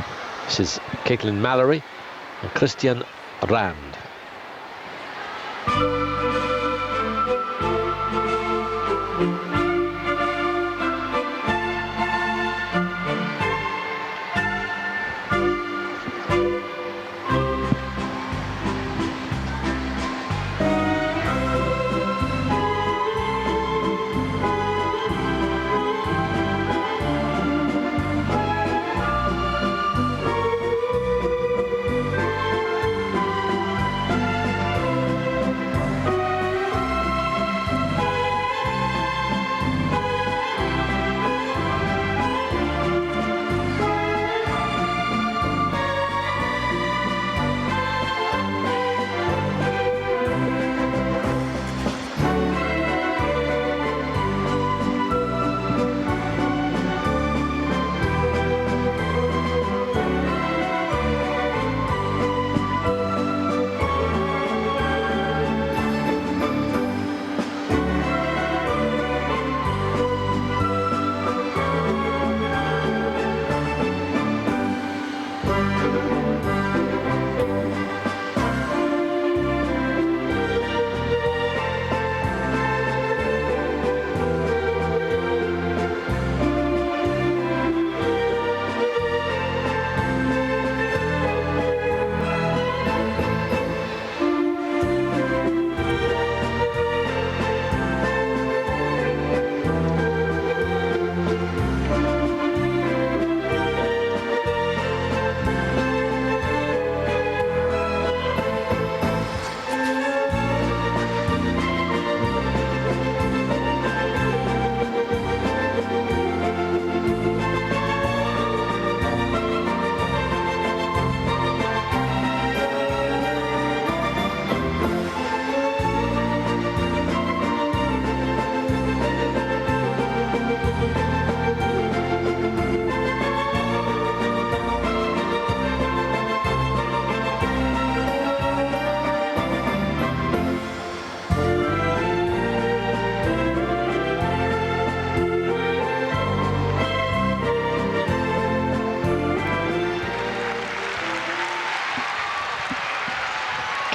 [SPEAKER 1] This is Caitlin Mallory and Christian Rand.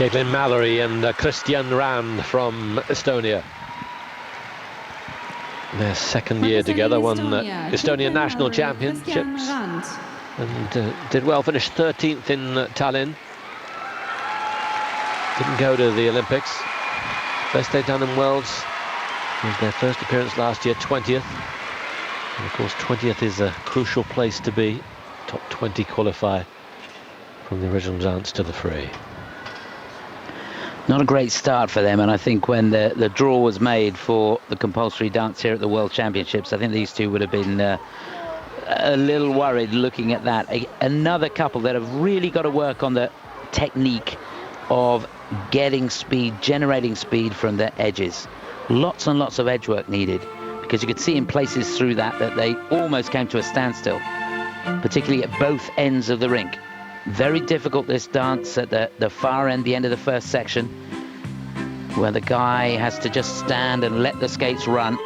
[SPEAKER 1] Caitlin Mallory and Christian Rand from Estonia. Their second year together, won Estonian national championships and did well, finished 13th in Tallinn. Didn't go to the Olympics. Best they've done in Worlds was their first appearance last year, 20th. And of course 20th is a crucial place to be. Top 20 qualify from the original dance to the free.
[SPEAKER 4] Not a great start for them, and I think when the draw was made for the compulsory dance here at the World Championships, I think these two would have been a little worried looking at that. Another couple that have really got to work on the technique of getting speed, generating speed from the edges. Lots and lots of edge work needed, because you could see in places through that they almost came to a standstill, particularly at both ends of the rink. Very difficult, this dance at the far end, the end of the first section, where the guy has to just stand and let the skates run.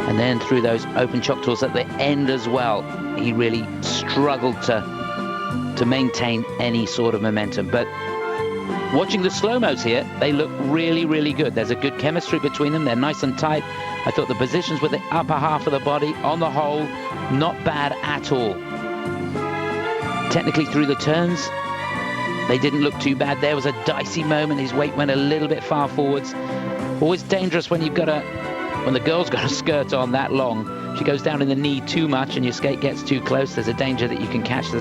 [SPEAKER 4] And then through those open chock tools at the end as well, he really struggled to maintain any sort of momentum. But watching the slow-mos here, they look really, really good. There's a good chemistry between them. They're nice and tight. I thought the positions with the upper half of the body, on the whole, not bad at all. Technically through the turns, they didn't look too bad. There was a dicey moment. His weight went a little bit far forwards. Always dangerous when you've got when the girl's got a skirt on that long. She goes down in the knee too much and your skate gets too close. There's a danger that you can catch the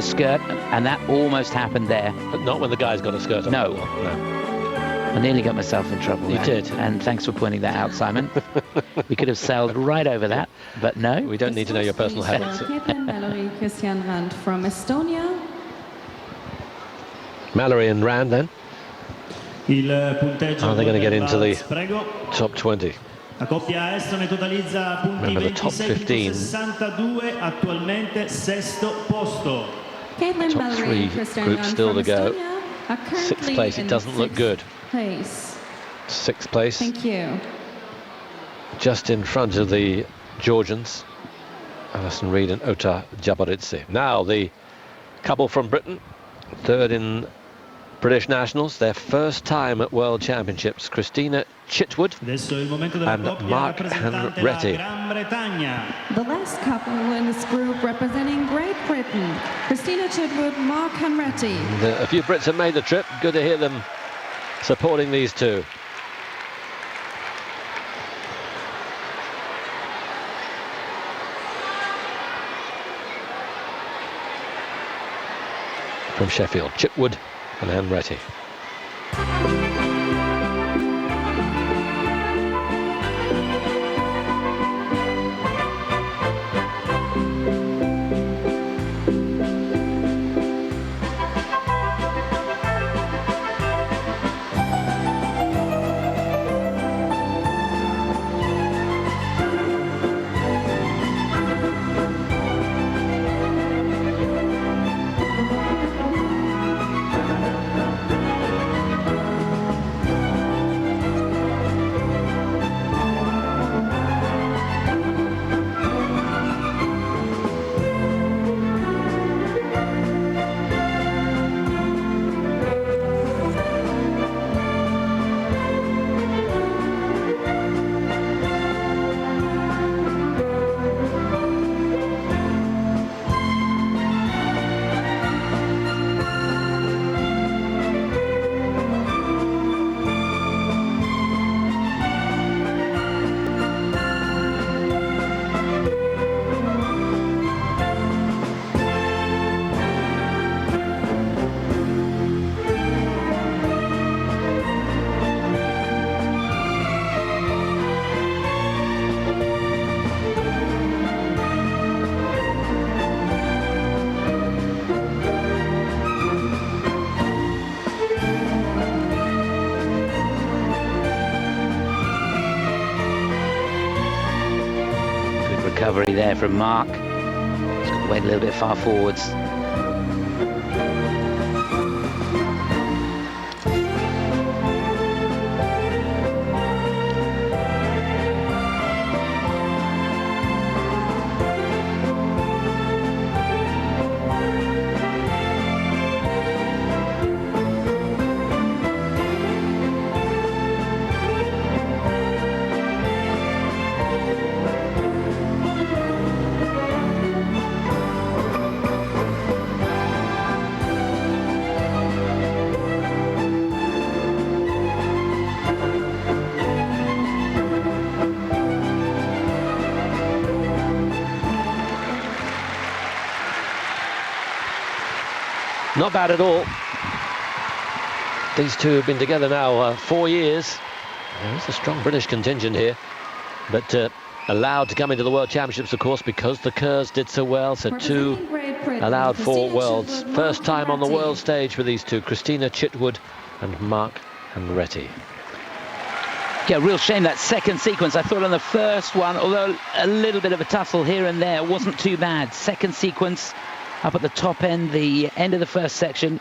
[SPEAKER 4] skirt, and that almost happened there.
[SPEAKER 1] But not when the guy's got a skirt on.
[SPEAKER 4] No. I nearly got myself in trouble.
[SPEAKER 1] You did.
[SPEAKER 4] And thanks for pointing that out, Simon. We could have sailed right over that, but no.
[SPEAKER 1] We don't need to know your personal habits.
[SPEAKER 5] Mallory, Christian Rand from Estonia.
[SPEAKER 1] Mallory and Rand then. Are they going to get into the top 20?
[SPEAKER 8] La coppia estone totalizza punti 26-62, attualmente sesto posto.
[SPEAKER 1] Top three groups still to go. Sixth place, it doesn't look good. Sixth place.
[SPEAKER 5] Thank you.
[SPEAKER 1] Just in front of the Georgians, Alison Reid and Ota Jabaridze. Now the couple from Britain, third in British Nationals, their first time at World Championships, Christina Chitwood and Mark Henretti.
[SPEAKER 5] The last couple in this group representing Great Britain, Christina Chitwood, Mark Henretti.
[SPEAKER 1] And, a few Brits have made the trip. Good to hear them supporting these two. From Sheffield, Chitwood and Henretti.
[SPEAKER 4] recovery there from Mark. He's got to wait a little bit far forwards.
[SPEAKER 1] Not bad at all. These two have been together now 4 years. There's a strong British contingent here, but allowed to come into the World Championships, of course, because the Kerrs did so well. So two allowed for Worlds. First time on the world stage for these two, Christina Chitwood and Mark Henretti.
[SPEAKER 4] Yeah, real shame that second sequence. I thought on the first one, although a little bit of a tussle here and there, wasn't too bad. Second sequence up at the top end, the end of the first section.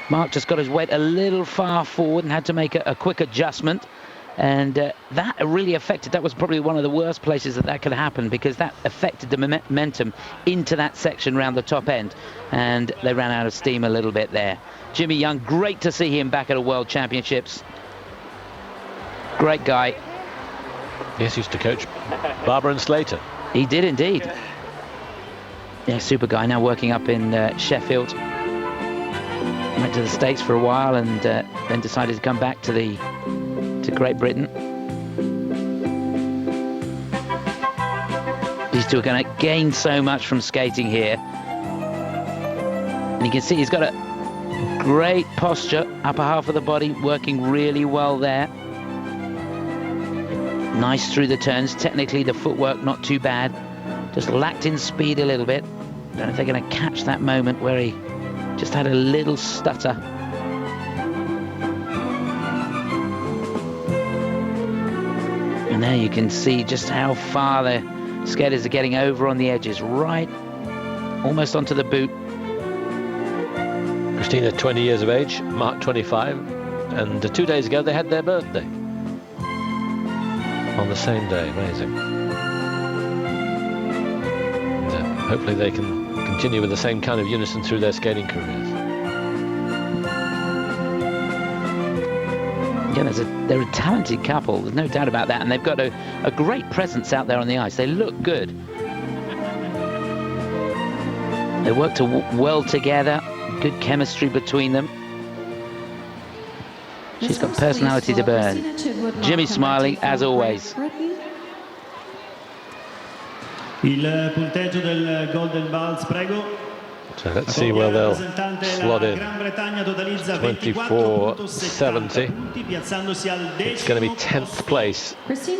[SPEAKER 4] Mark just got his weight a little far forward and had to make a quick adjustment. And that really affected, that was probably one of the worst places that could happen, because that affected the momentum into that section around the top end. And they ran out of steam a little bit there. Jimmy Young, great to see him back at a World Championships. Great guy.
[SPEAKER 1] Yes, used to coach Barbara and Slater.
[SPEAKER 4] He did indeed. Yeah, super guy, now working up in Sheffield. Went to the States for a while and then decided to come back to Great Britain. These two are going to gain so much from skating here. And you can see he's got a great posture, upper half of the body working really well there. Nice through the turns. Technically the footwork not too bad. Just lacked in speed a little bit. Don't know if they're going to catch that moment where he just had a little stutter. And there you can see just how far the skaters are getting over on the edges, right almost onto the boot.
[SPEAKER 1] Christina, 20 years of age, Mark 25, and 2 days ago they had their birthday. On the same day, amazing. And, hopefully they can continue with the same kind of unison through their skating careers.
[SPEAKER 4] Yeah, they're a talented couple, there's no doubt about that, and they've got a great presence out there on the ice. They look good. They work well together, good chemistry between them. She's got personality to burn. Jimmy smiling, as always.
[SPEAKER 8] Il punteggio del Golden Waltz, prego.
[SPEAKER 1] So let's see where they'll slot in. 24.70. It's going to be 10th place. So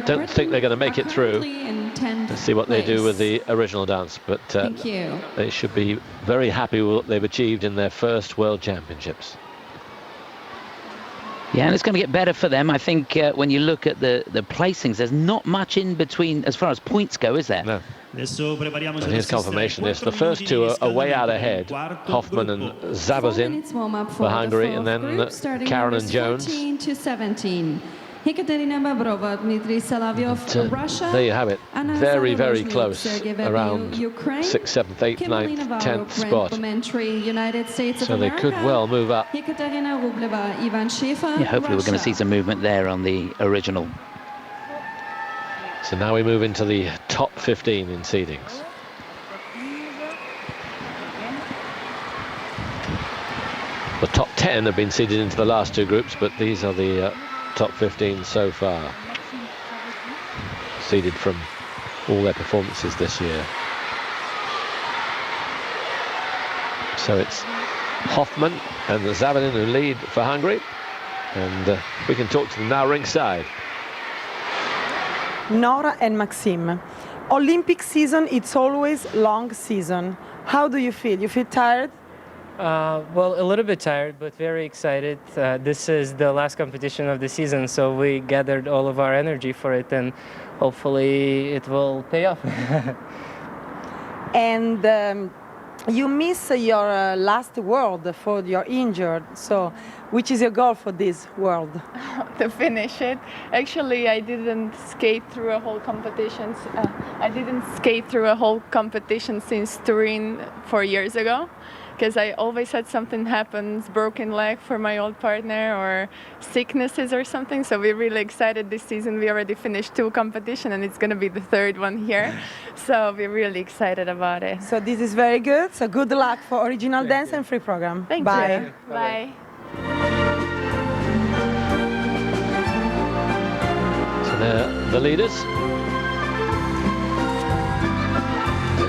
[SPEAKER 1] don't think they're going to make it through. Let's see what they do with the original dance. But they should be very happy with what they've achieved in their first World Championships.
[SPEAKER 4] Yeah, and it's going to get better for them. I think when you look at the placings, there's not much in between as far as points go, is there?
[SPEAKER 1] No. And here's confirmation. Yes, the first two are way out ahead. Hoffman and Zabazin for Hungary, and then Karen and Jones. There you have it. Very, very close. Around 6th, 7th, 8th, 9th, 10th spot. So they could well move up.
[SPEAKER 4] Yeah, hopefully we're going to see some movement there on the original.
[SPEAKER 1] So now we move into the top 15 in seedings. The top 10 have been seeded into the last two groups, but these are the top 15 so far, seeded from all their performances this year. So it's Hoffman and the Zabinin who lead for Hungary, and we can talk to them now ringside.
[SPEAKER 3] Nora and Maxime. Olympic season, it's always long season. How do you feel? You feel tired?
[SPEAKER 12] Well, a little bit tired, but very excited. This is the last competition of the season, so we gathered all of our energy for it, and hopefully it will pay off.
[SPEAKER 3] And you miss your last World for your injured. So, which is your goal for this World?
[SPEAKER 13] To finish it. Actually, I didn't skate through a whole competition. I didn't skate through a whole competition since Turin 4 years ago, because I always had something happen, broken leg for my old partner or sicknesses or something. So we're really excited this season. We already finished 2 competitions and it's going to be the 3rd one here. So we're really excited about it.
[SPEAKER 3] So this is very good. So good luck for original dance and free program.
[SPEAKER 13] Thank
[SPEAKER 3] Bye.
[SPEAKER 13] you. Bye.
[SPEAKER 1] So they're the leaders.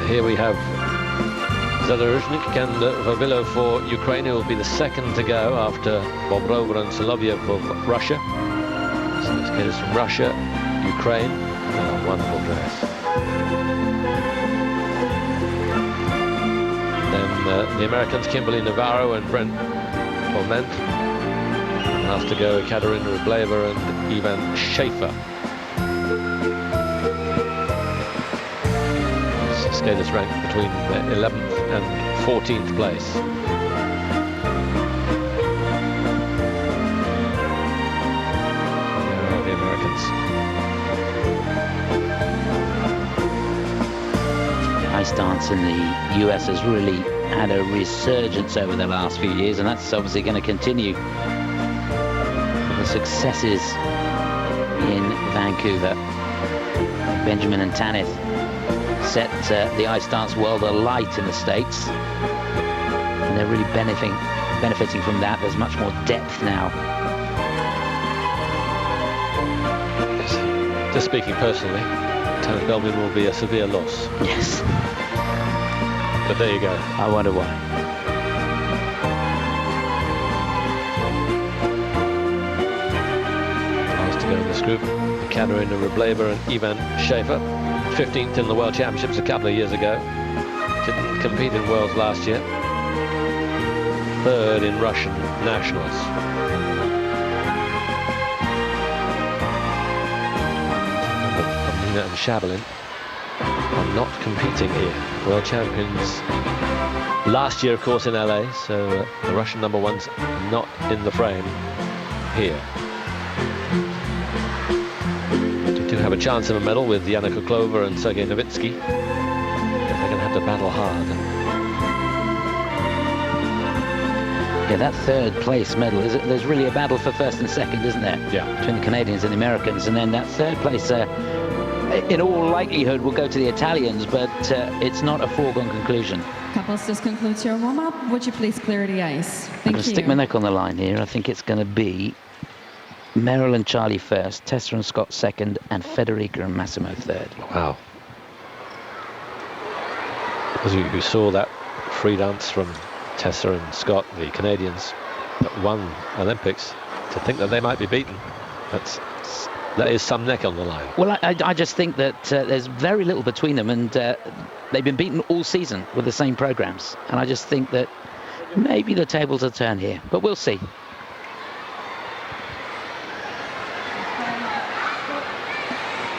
[SPEAKER 1] Here we have Zadorozhnik and Vavilov for Ukraine, who will be the second to go after Bobrova and Solovyev of Russia. So let's get us from Russia, Ukraine, and a wonderful dress. Then the Americans, Kimberly Navarro and Brent Clement. Last to go, Katerina Rubleva and Ivan Schaefer. Skaters ranked between 11th and 14th place. There are the Americans.
[SPEAKER 4] Ice dance in the US has really had a resurgence over the last few years, and that's obviously going to continue. The successes in Vancouver, Benjamin and Tanith set the ice dance world alight in the States, and they're really benefiting from that. There's much more depth now.
[SPEAKER 1] Just speaking personally, Tanith Belbin will be a severe loss.
[SPEAKER 4] Yes.
[SPEAKER 1] But there you go.
[SPEAKER 4] I wonder why.
[SPEAKER 1] Last to go in this group, Katerina Rubleva and Ivan Schaefer. 15th in the World Championships a couple of years ago. Didn't compete in Worlds last year. 3rd in Russian Nationals. Marina and Shabalin are not competing here. World champions last year, of course, in LA, so the Russian number one's not in the frame here. Do have a chance of a medal with Yana Kuklova and Sergei Novitsky. They're going to have to battle hard.
[SPEAKER 4] Yeah, that 3rd place medal, there's really a battle for 1st and 2nd, isn't there?
[SPEAKER 1] Yeah.
[SPEAKER 4] Between the Canadians and the Americans, and then that 3rd place, in all likelihood, will go to the Italians, but it's not a foregone conclusion.
[SPEAKER 5] Couples, this concludes your warm-up. Would you please clear the ice?
[SPEAKER 4] I'm
[SPEAKER 5] Thank
[SPEAKER 4] going
[SPEAKER 5] you.
[SPEAKER 4] to stick my neck on the line here. I think it's going to be Merrill and Charlie 1st, Tessa and Scott 2nd, and Federica and Massimo 3rd.
[SPEAKER 1] Wow. As you saw that free dance from Tessa and Scott, the Canadians that won Olympics, to think that they might be beaten, that is some neck on the line.
[SPEAKER 4] Well, I just think that there's very little between them, and they've been beaten all season with the same programs. And I just think that maybe the tables will turn here, but we'll see.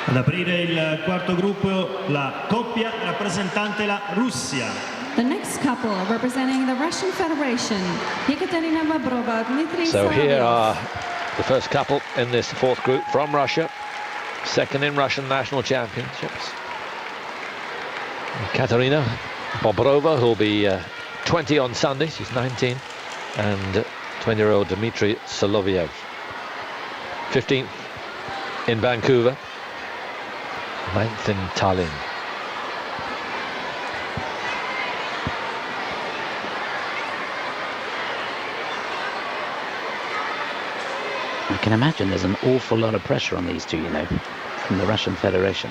[SPEAKER 8] Ad aprire il quarto gruppo, la coppia rappresentante la Russia.
[SPEAKER 5] The next couple representing the Russian Federation, Yekaterina Bobrova, Dmitry
[SPEAKER 1] So here
[SPEAKER 5] Solovyev.
[SPEAKER 1] are the first couple in this 4th group from Russia, 2nd in Russian National Championships. Katerina Bobrova, who'll be 20 on Sunday, she's 19, and 20-year-old Dmitry Solovyev. 15th in Vancouver, 9th in Tallinn.
[SPEAKER 4] I can imagine there's an awful lot of pressure on these two, you know, from the Russian Federation.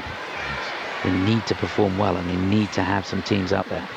[SPEAKER 4] They need to perform well, and they need to have some teams up there.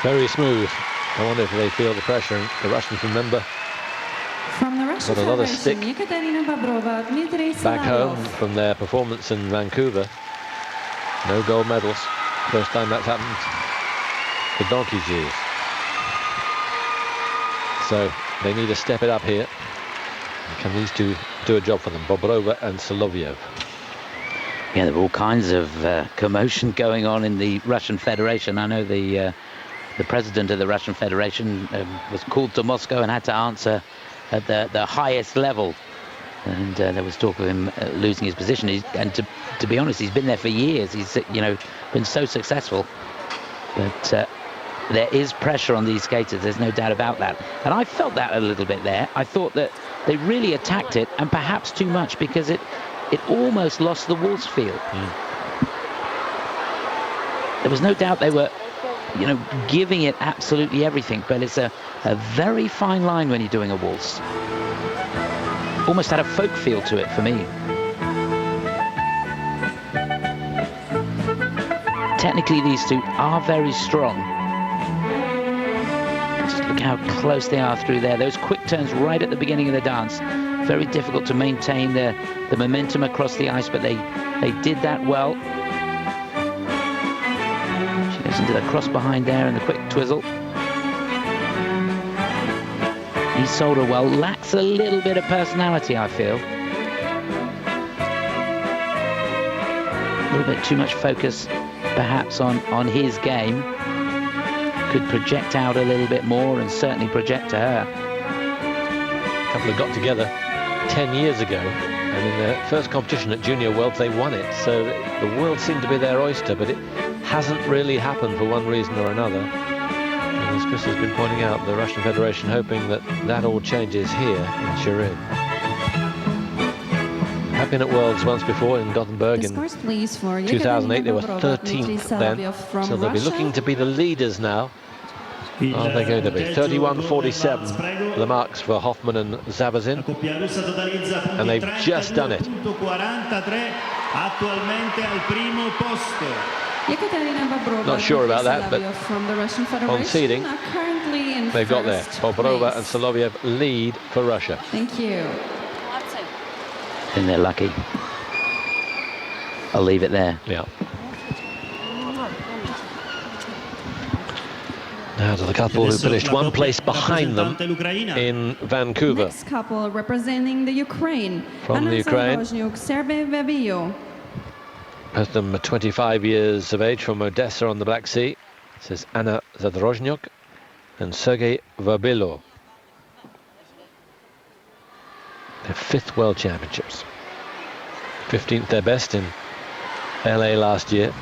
[SPEAKER 1] Very smooth. I wonder if they feel the pressure. The Russians, remember,
[SPEAKER 5] From the Russian
[SPEAKER 1] got a lot of stick back home from their performance in Vancouver. No gold medals. First time that's happened for donkey's years. So they need to step it up here. Can these two do a job for them? Bobrova and Solovyev.
[SPEAKER 4] Yeah, there are all kinds of commotion going on in the Russian Federation. I know the president of the Russian Federation was called to Moscow and had to answer at the highest level. And there was talk of him losing his position. And to be honest, he's been there for years. He's been so successful. But there is pressure on these skaters. There's no doubt about that. And I felt that a little bit there. I thought that they really attacked it, and perhaps too much, because it almost lost the waltz feel. There was no doubt they were, giving it absolutely everything. But it's a very fine line when you're doing a waltz. Almost had a folk feel to it for me. Technically, these two are very strong. Just look how close they are through there. Those quick turns right at the beginning of the dance. Very difficult to maintain the momentum across the ice, but they did that well. She goes into the cross behind there and the quick twizzle. He sold her well. Lacks a little bit of personality, I feel. A little bit too much focus, perhaps, on his game. Could project out a little bit more, and certainly project to her.
[SPEAKER 1] A couple have got together 10 years ago, and in their first competition at Junior Worlds they won it. So the world seemed to be their oyster, but it hasn't really happened for one reason or another. And as Chris has been pointing out, the Russian Federation hoping that all changes here in Turin. Have been at Worlds once before in Gothenburg in 2008. They were 13th then, so they'll be looking to be the leaders now. Are they going to be? 31-47, the marks for Hoffman and Zabazin, and they've just done it. Not sure about that, but on seeding, they've got there. Bobrova and Solovyev lead for Russia.
[SPEAKER 5] Thank you.
[SPEAKER 4] I think they're lucky. I'll leave it there.
[SPEAKER 1] Yeah. Now to the couple who finished one place behind them in Vancouver.
[SPEAKER 5] Next couple representing the Ukraine.
[SPEAKER 1] From the Ukraine.
[SPEAKER 5] Sergei.
[SPEAKER 1] Both of them are 25 years of age, from Odessa on the Black Sea. This is Anna Zadrozhnyuk and Sergei Verbilo. Their 5th World Championships. 15th their best in LA last year.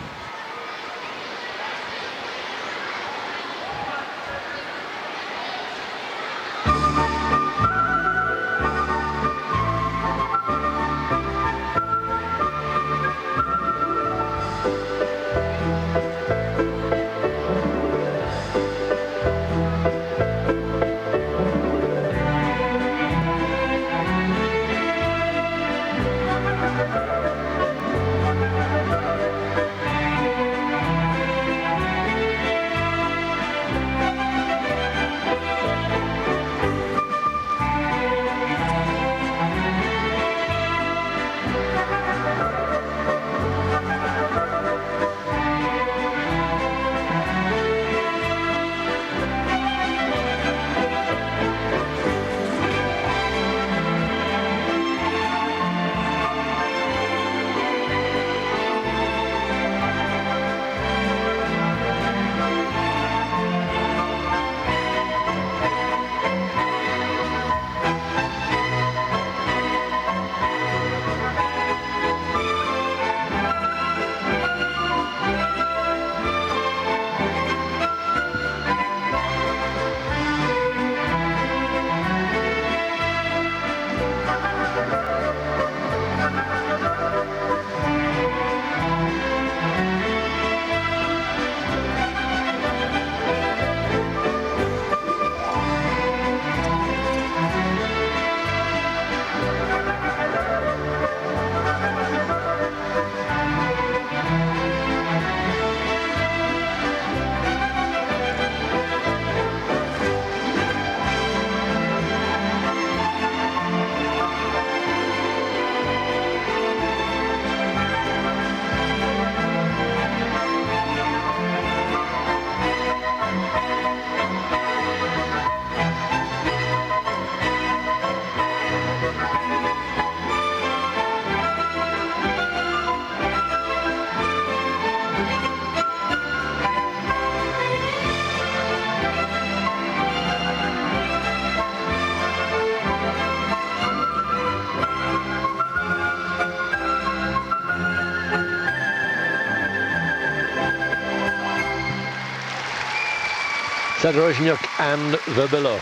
[SPEAKER 1] Zadorozhnyk and Verbilo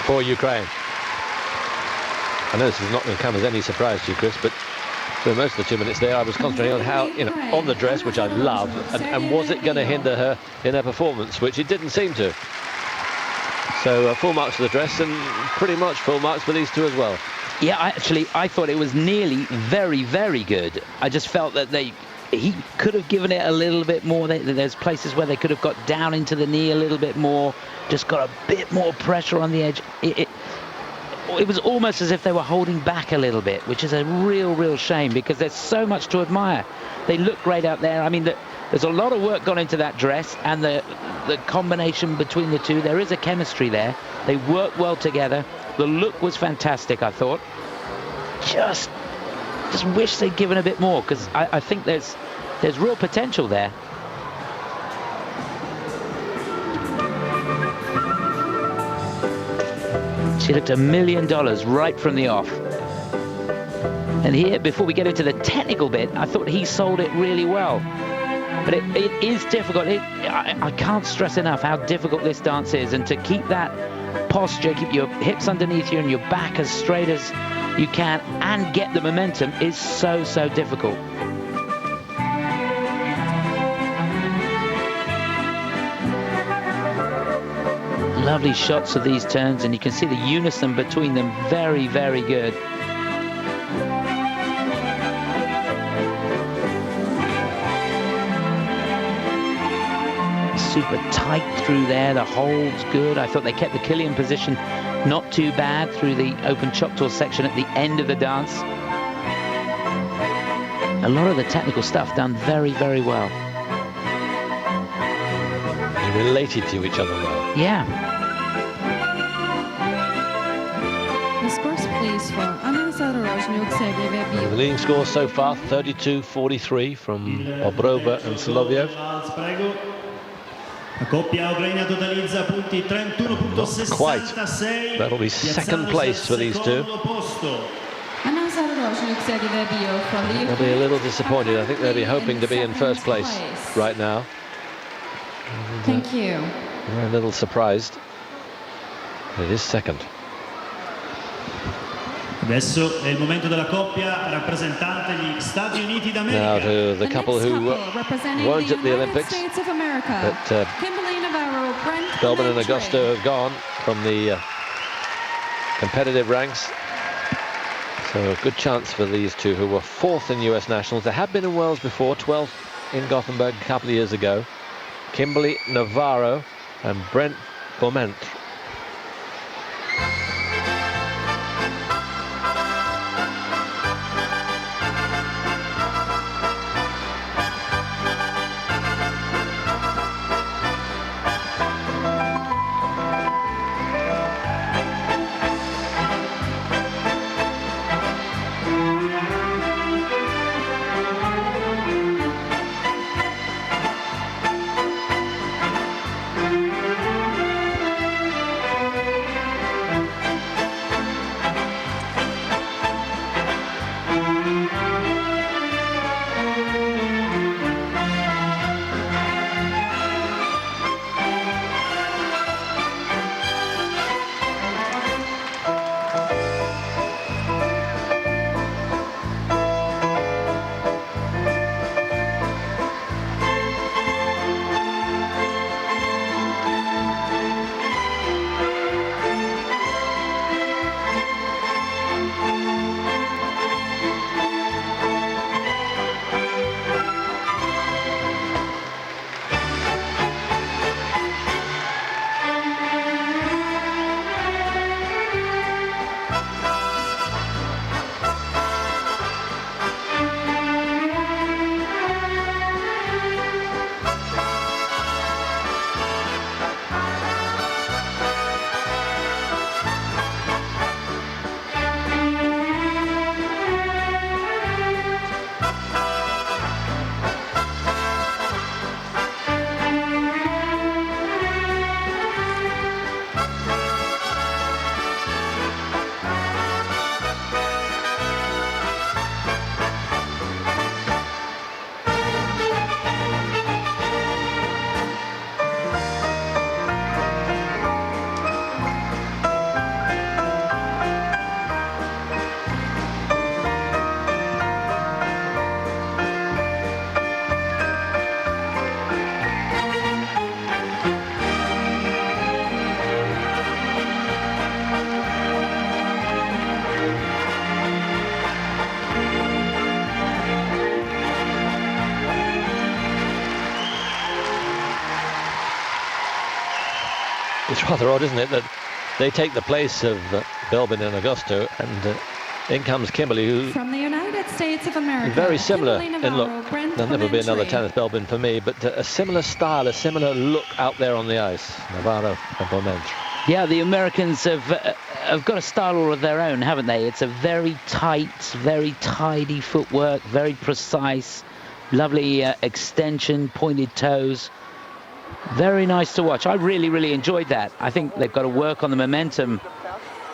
[SPEAKER 1] for Ukraine. I know this is not going to come as any surprise to you, Chris, but for most of the 2 minutes there, I was concentrating on how, on the dress, which I love, and was it going to hinder her in her performance, which it didn't seem to. So full marks for the dress, and pretty much full marks for these two as well.
[SPEAKER 4] Yeah, I thought it was nearly very, very good. I just felt that he could have given it a little bit more. There's places where they could have got down into the knee a little bit more, just got a bit more pressure on the edge. It was almost as if they were holding back a little bit, which is a real shame, because there's so much to admire. They look great out there. I mean, there's a lot of work gone into that dress, and the combination between the two, there is a chemistry there. They work well together. The look was fantastic, I thought. Just wish they'd given a bit more, because I think there's real potential there. She looked $1 million right from the off. And here, before we get into the technical bit, I thought he sold it really well. But it is difficult. I can't stress enough how difficult this dance is, and to keep that posture, keep your hips underneath you and your back as straight as you can, and get the momentum is so difficult. Lovely shots of these turns, and you can see the unison between them. Very good. Super tight through there. The hold's good. I thought they kept the Killian position not too bad through the open Choctaw section at the end of the dance. A lot of the technical stuff done very well.
[SPEAKER 1] They related to each other well.
[SPEAKER 4] Yeah.
[SPEAKER 5] The scores, please, for Anna Zadorozhnyk, Sergei Verbilo.
[SPEAKER 1] The leading score so far, 32-43 from Obrova and Soloviev.
[SPEAKER 8] La coppia ucraina totalizza punti 31.66.
[SPEAKER 1] That'll be second place for these two.
[SPEAKER 5] Anna Zadorozhnyk, Sergei Verbilo from the
[SPEAKER 1] They'll be a little disappointed. I think they'll be hoping to be in first place right now. And,
[SPEAKER 5] thank you.
[SPEAKER 1] They're a little surprised. It is second.
[SPEAKER 8] Adesso è il momento della coppia rappresentante gli Stati Uniti d'America.
[SPEAKER 1] Now to the couple who weren't at the Olympics, but Belbin and Augusto have gone from the competitive ranks. So a good chance for these two, who were 4th in US Nationals. They have been in Worlds before, 12th in Gothenburg a couple of years ago. Kimberly Navarro and Brent Beaument. It's rather odd, isn't it, that they take the place of Belbin and Augusto, and in comes Kimberly, who
[SPEAKER 5] From the United States of America,
[SPEAKER 1] very similar
[SPEAKER 5] Kimberly
[SPEAKER 1] in look.
[SPEAKER 5] Navarro, Brent
[SPEAKER 1] There'll never be another
[SPEAKER 5] Clementry.
[SPEAKER 1] tennis Belbin for me, but a similar style, a similar look out there on the ice. Navarro and Clementry.
[SPEAKER 4] Yeah, the Americans have got a style all of their own, haven't they? It's a very tight, very tidy footwork, very precise, lovely extension, pointed toes. Very nice to watch. I really enjoyed that. I think they've got to work on the momentum,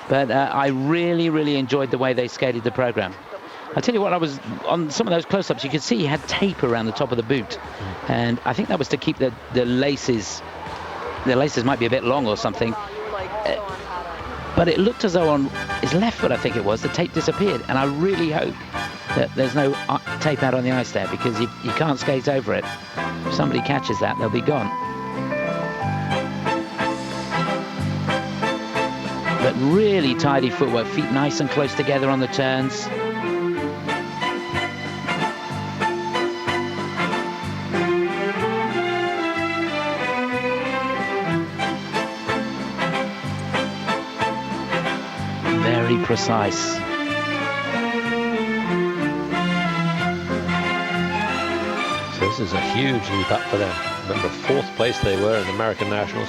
[SPEAKER 4] but I really enjoyed the way they skated the program. I tell you what, I was on some of those close-ups, you could see he had tape around the top of the boot, and I think that was to keep the laces. The laces might be a bit long or something, but it looked as though on his left foot, I think it was, the tape disappeared, and I really hope that there's no tape out on the ice there, because you can't skate over it. If somebody catches that, they'll be gone. But really tidy footwork, feet nice and close together on the turns. Very precise.
[SPEAKER 1] So this is a huge leap up for them. Remember, 4th place they were in American Nationals.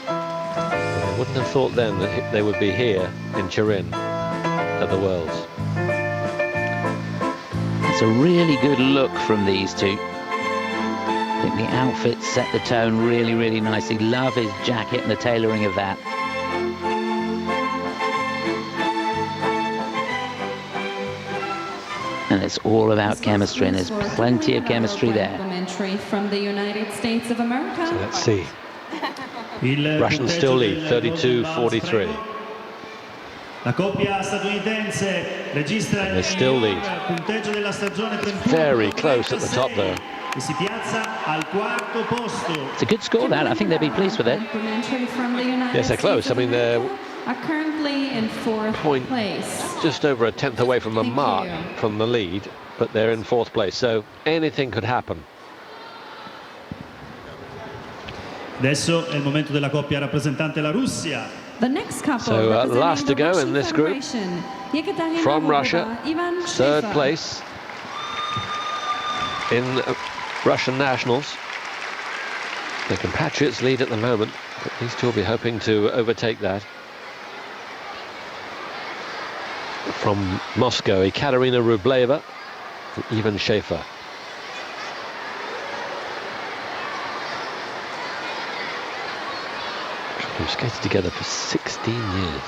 [SPEAKER 1] I wouldn't have thought then that they would be here in Turin at the Worlds.
[SPEAKER 4] It's a really good look from these two. I think the outfits set the tone really nicely. Love his jacket and the tailoring of that. And it's all about chemistry, and there's plenty of chemistry there.
[SPEAKER 5] From the United States of America.
[SPEAKER 1] So let's see. Russians still lead, 32-43.
[SPEAKER 8] La coppia statunitense registra
[SPEAKER 1] They still lead.
[SPEAKER 8] punteggio della stagione 31.
[SPEAKER 1] Very close at the top there.
[SPEAKER 8] E si piazza al quarto posto.
[SPEAKER 4] It's a good score, that. I think they'd be pleased with it.
[SPEAKER 1] Yes, they're close. I mean, they're
[SPEAKER 5] are currently in 4th place.
[SPEAKER 1] just over a tenth away from a mark from the lead, but they're in 4th place, so anything could happen.
[SPEAKER 8] Adesso è il momento della coppia rappresentante la Russia.
[SPEAKER 5] The next couple,
[SPEAKER 1] So last to go in this group
[SPEAKER 5] Federation,
[SPEAKER 1] from Russia,
[SPEAKER 5] Ivan
[SPEAKER 1] 3rd
[SPEAKER 5] Sheffer.
[SPEAKER 1] place in Russian Nationals. The compatriots lead at the moment, but these two will be hoping to overtake that. From Moscow, Ekaterina Rubleva and Ivan Sheffer. We've skated together for 16 years.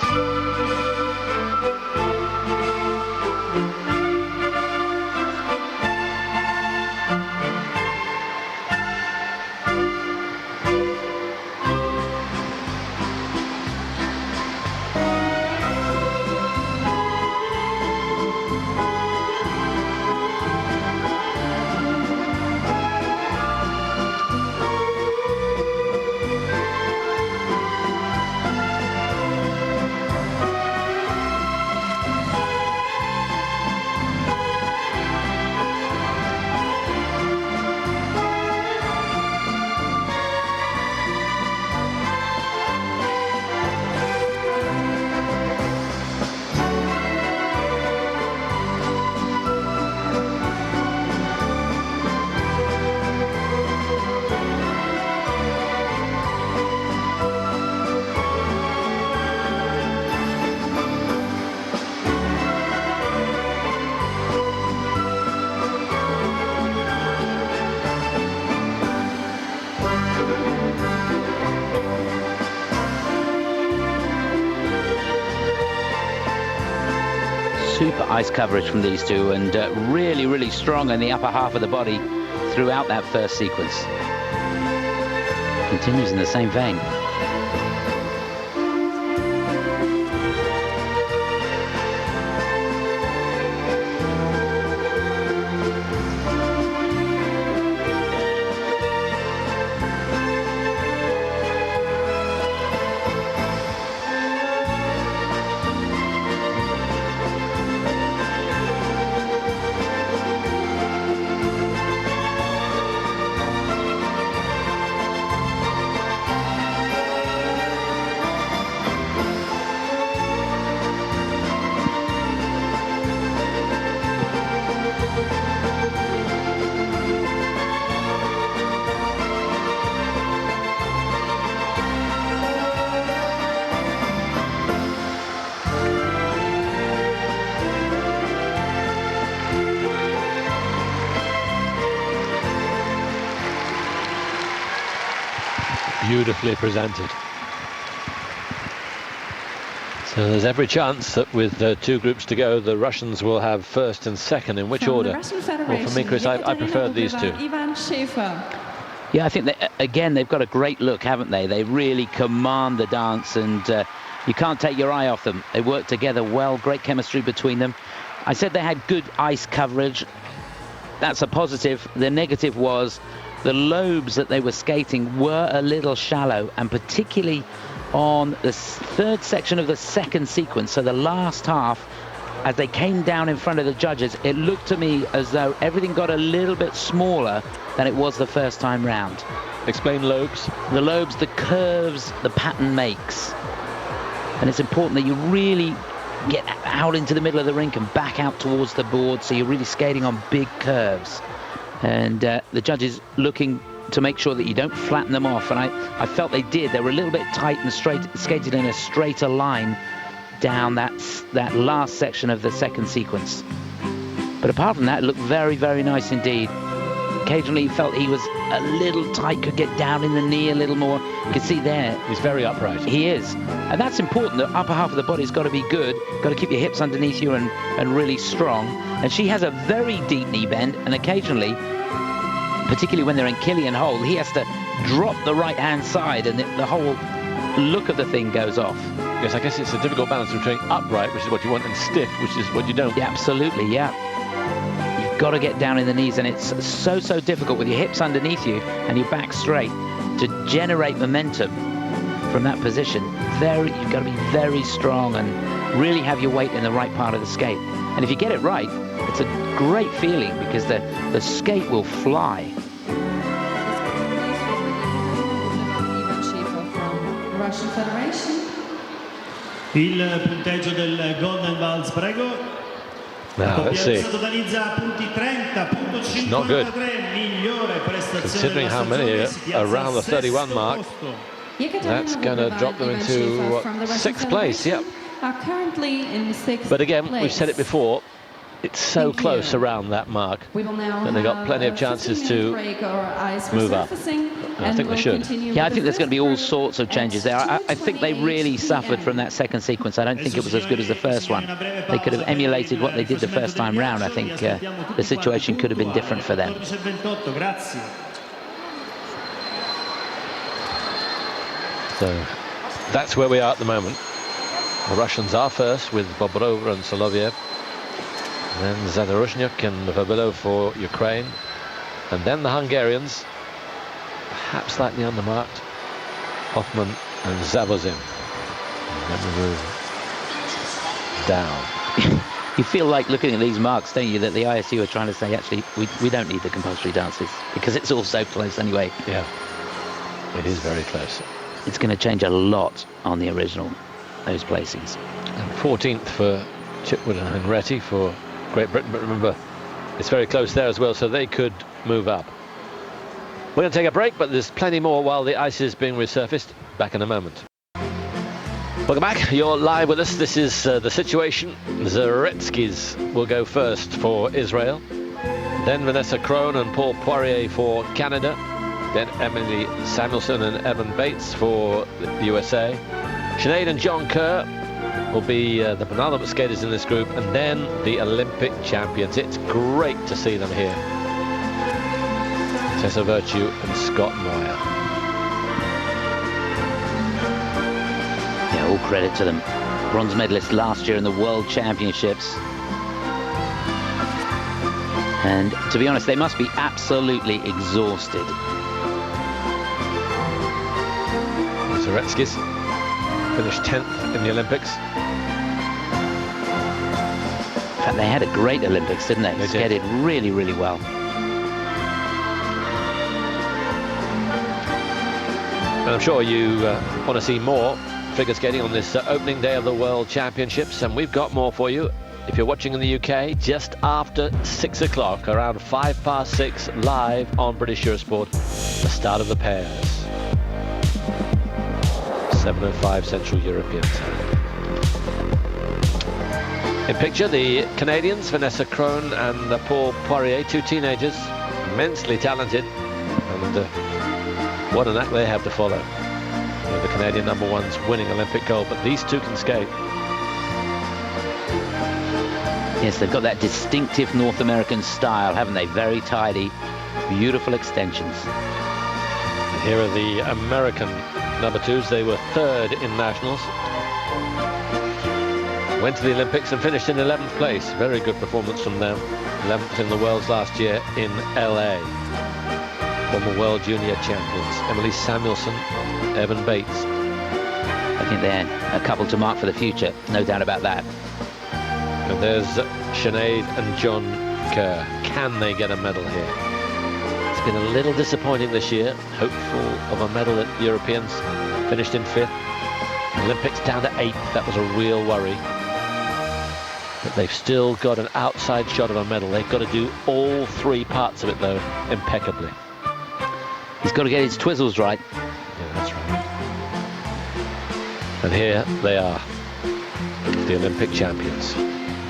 [SPEAKER 4] Super ice coverage from these two, and really strong in the upper half of the body throughout that first sequence. Continues in the same vein.
[SPEAKER 1] Beautifully presented. So there's every chance that with 2 groups to go, the Russians will have first and second. In which order? Well, for me, Chris, I prefer these two.
[SPEAKER 4] Yeah, I think that, again, they've got a great look, haven't they? They really command the dance, and you can't take your eye off them. They work together well, great chemistry between them. I said they had good ice coverage. That's a positive. The negative was the lobes that they were skating were a little shallow, and particularly on the 3rd section of the 2nd sequence, so the last half, as they came down in front of the judges, it looked to me as though everything got a little bit smaller than it was the first time round.
[SPEAKER 1] Explain lobes.
[SPEAKER 4] The lobes, the curves the pattern makes. And it's important that you really get out into the middle of the rink and back out towards the board, so you're really skating on big curves. And the judges looking to make sure that you don't flatten them off, and I felt they did. They were a little bit tight and straight, skated in a straighter line down that last section of the 2nd sequence. But apart from that, it looked very, very nice indeed. Occasionally felt he was a little tight, could get down in the knee a little more. You can see there.
[SPEAKER 1] He's very upright.
[SPEAKER 4] He is. And that's important. The upper half of the body's got to be good. Got to keep your hips underneath you and really strong. And she has a very deep knee bend, and occasionally, particularly when they're in Killian hold, he has to drop the right-hand side, and the whole look of the thing goes off.
[SPEAKER 1] Yes, I guess it's a difficult balance between upright, which is what you want, and stiff, which is what you don't.
[SPEAKER 4] Yeah, absolutely, yeah. You've got to get down in the knees, and it's so difficult with your hips underneath you and your back straight to generate momentum from that position. You've got to be very strong and really have your weight in the right part of the skate. And if you get it right, it's a great feeling, because the skate will fly.
[SPEAKER 5] Russian Federation.
[SPEAKER 8] Il punteggio del Golden Waltz, prego.
[SPEAKER 1] Now, let's see.
[SPEAKER 8] It's
[SPEAKER 1] not good. Considering how many are around the 31 mark, that's going to drop them into 6th place. Yep.
[SPEAKER 5] Are currently in 6th
[SPEAKER 1] But again,
[SPEAKER 5] place.
[SPEAKER 1] we've said it before, it's so close around that mark, and they've got plenty of chances to move up. And I think they should.
[SPEAKER 4] Yeah, I think there's going to be all sorts of changes there. I think they really suffered from that 2nd sequence. I don't think it was as good as the first one. They could have emulated what they did the first time round. I think the situation could have been different for them.
[SPEAKER 1] So that's where we are at the moment. The Russians are first with Bobrova and Soloviev. Then Zadorozhnyk and Palavela for Ukraine. And then the Hungarians, perhaps slightly undermarked, Hoffman and Zavozin. And then we move down.
[SPEAKER 4] You feel like looking at these marks, don't you, that the ISU are trying to say, actually, we don't need the compulsory dances, because it's all so close anyway.
[SPEAKER 1] Yeah, it is very close.
[SPEAKER 4] It's going to change a lot on the original, those placings.
[SPEAKER 1] And 14th for Chipwood and Henretti for Great Britain, but remember, it's very close there as well, so they could move up. We're going to take a break, but there's plenty more while the ice is being resurfaced. Back in a moment. Welcome back. You're live with us. This is the situation. Zaretsky's will go first for Israel. Then Vanessa Krohn and Paul Poirier for Canada. Then Emily Samuelson and Evan Bates for the USA. Sinead and John Kerr will be the penultimate skaters in this group, and then the Olympic champions. It's great to see them here. Tessa Virtue and Scott Moir.
[SPEAKER 4] Yeah, all credit to them. Bronze medalist last year in the World Championships. And to be honest, they must be absolutely exhausted.
[SPEAKER 1] Zaretsky's finished 10th in the Olympics.
[SPEAKER 4] In fact, they had a great Olympics, didn't they? They skated really, really well.
[SPEAKER 1] And I'm sure you want to see more figure skating on this opening day of the World Championships, and we've got more for you. If you're watching in the UK, just after 6 o'clock, around 6:05, live on British Eurosport, the start of the pairs. 7:05 Central European time. In picture, the Canadians, Vanessa Krohn and Paul Poirier, two teenagers, immensely talented, and What an act they have to follow. With the Canadian number ones winning Olympic gold, but these two can skate.
[SPEAKER 4] Yes, they've got that distinctive North American style, haven't they? Very tidy, beautiful extensions.
[SPEAKER 1] And here are the American number twos. They were third in nationals. Went to the Olympics and finished in 11th place. Very good performance from them. 11th in the Worlds last year in LA. Former World Junior champions Emily Samuelson, Evan Bates.
[SPEAKER 4] I think they're a couple to mark for the future, no doubt about that.
[SPEAKER 1] And there's Sinead and John Kerr. Can they get a medal here? It's been a little disappointing this year. Hopeful of a medal at the Europeans. Finished in 5th. Olympics down to 8th. That was a real worry. But they've still got an outside shot of a medal. They've got to do all 3 parts of it, though, impeccably.
[SPEAKER 4] He's got to get his twizzles right.
[SPEAKER 1] Yeah, that's right. And here they are, the Olympic champions.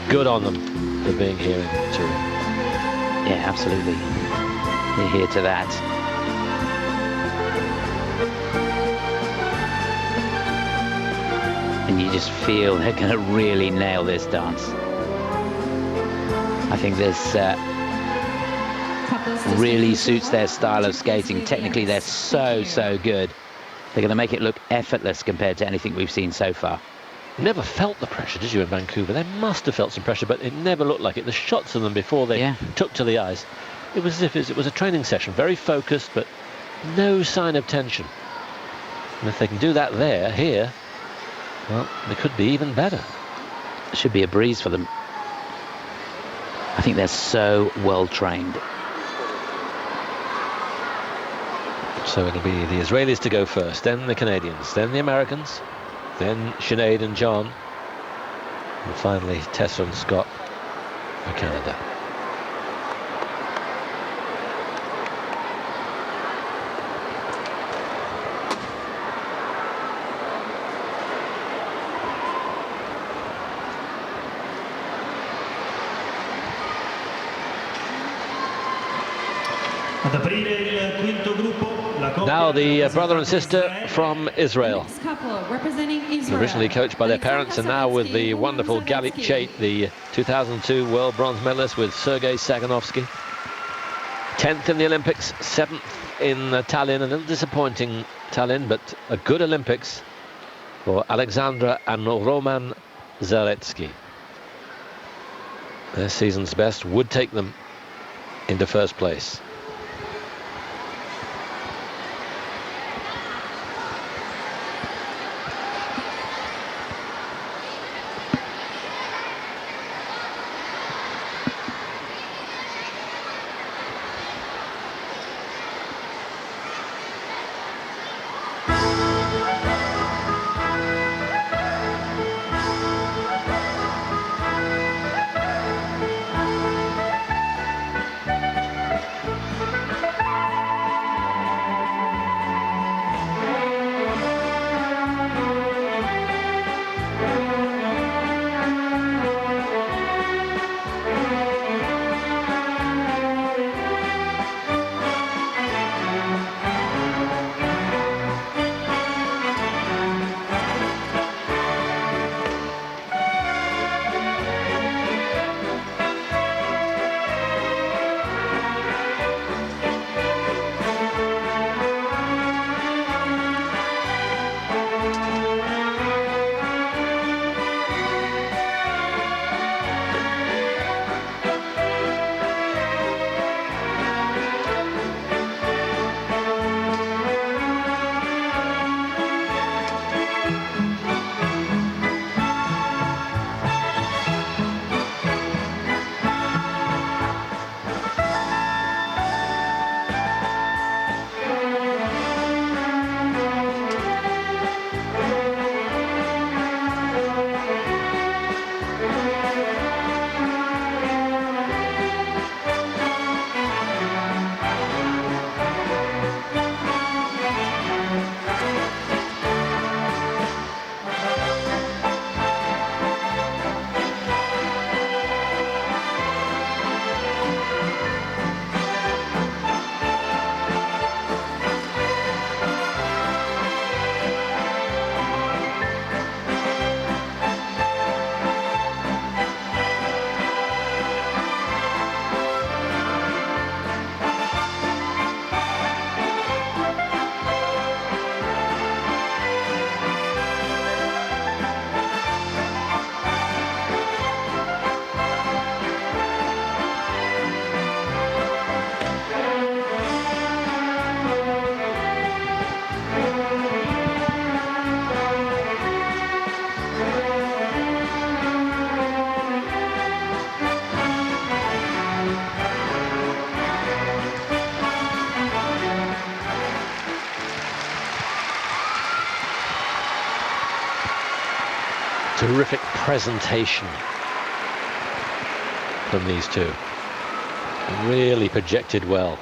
[SPEAKER 1] Good on them for being here in Turin.
[SPEAKER 4] Yeah, absolutely. You're here to that. And you just feel they're going to really nail this dance. I think this really suits their style of skating. Technically, they're so good. They're going to make it look effortless compared to anything we've seen so far.
[SPEAKER 1] Never felt the pressure, did you, in Vancouver? They must have felt some pressure, but it never looked like it. The shots of them before they took to the ice, it was as if it was a training session, very focused, but no sign of tension. And if they can do that here, well, they could be even better.
[SPEAKER 4] It should be a breeze for them. I think they're so well trained.
[SPEAKER 1] So it'll be the Israelis to go first, then the Canadians, then the Americans, then Sinead and John, and finally Tessa and Scott for Canada. Now the brother and sister from Israel. Originally coached by their parents, and now with the wonderful Galit Chait, the 2002 world bronze medalist with Sergei Saganovsky. 10th in the Olympics, 7th in Tallinn. A little disappointing Tallinn, but a good Olympics for Alexandra and Roman Zaretsky. Their season's best would take them into first place. Terrific presentation from these two. Really projected well.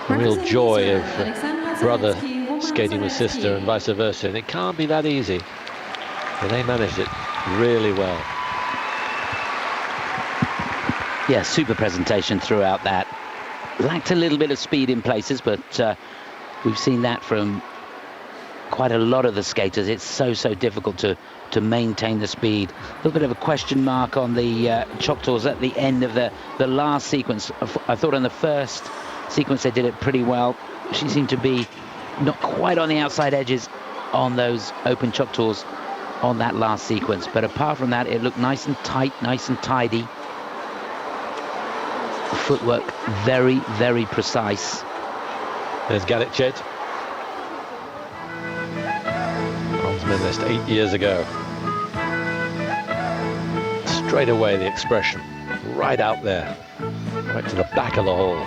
[SPEAKER 1] A real joy of brother skating with sister and vice versa, and it can't be that easy. But they managed it really well.
[SPEAKER 4] Yeah, super presentation throughout that. Lacked a little bit of speed in places, but we've seen that from quite a lot of the skaters. It's so difficult to maintain the speed. A little bit of a question mark on the Choctaws at the end of the last sequence. I thought in the first sequence they did it pretty well. She seemed to be not quite on the outside edges on those open Choctaws on that last sequence, but apart from that it looked nice and tight, nice and tidy. Footwork very precise.
[SPEAKER 1] There's Galicet. Bronze medalist 8 years ago. Straight away the expression, right out there, right to the back of the hall.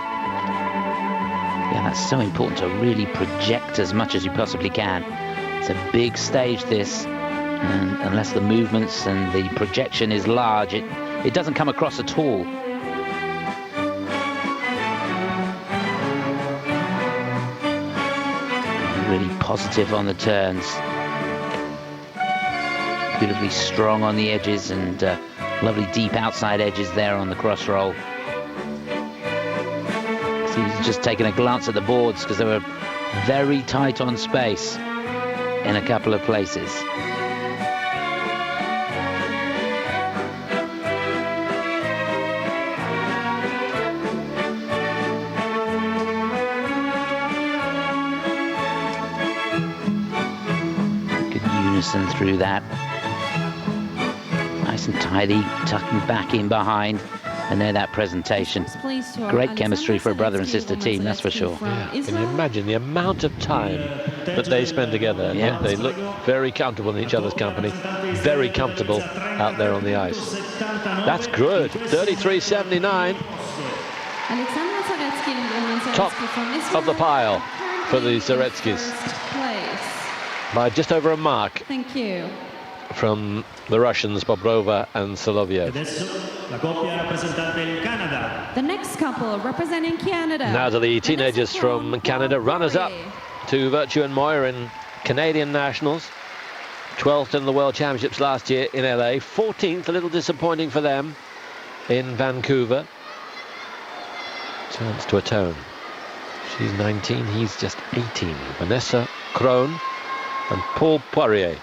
[SPEAKER 4] Yeah, that's so important to really project as much as you possibly can. It's a big stage, this, and unless the movements and the projection is large, it doesn't come across at all. Really positive on the turns. Beautifully strong on the edges, and lovely deep outside edges there on the cross roll. So he's just taking a glance at the boards because they were very tight on space in a couple of places. Through that, nice and tidy, tucking back in behind, and there that presentation. Great chemistry for a brother and sister team, that's for sure.
[SPEAKER 1] Yeah. Can you imagine the amount of time that they spend together? Yeah. They look very comfortable in each other's company, very comfortable out there on the ice. That's good. 33.79. Top of the pile for the Zaretsky's. By just over a mark.
[SPEAKER 5] Thank you.
[SPEAKER 1] From the Russians, Bobrova and Soloviev.
[SPEAKER 5] The next couple representing Canada.
[SPEAKER 1] Now to the teenagers from Canada, runners-up to Virtue and Moir in Canadian Nationals. 12th in the World Championships last year in LA. 14th, a little disappointing for them, in Vancouver. Turns to a tone. She's 19, he's just 18. Vanessa Krohn and Paul Poirier.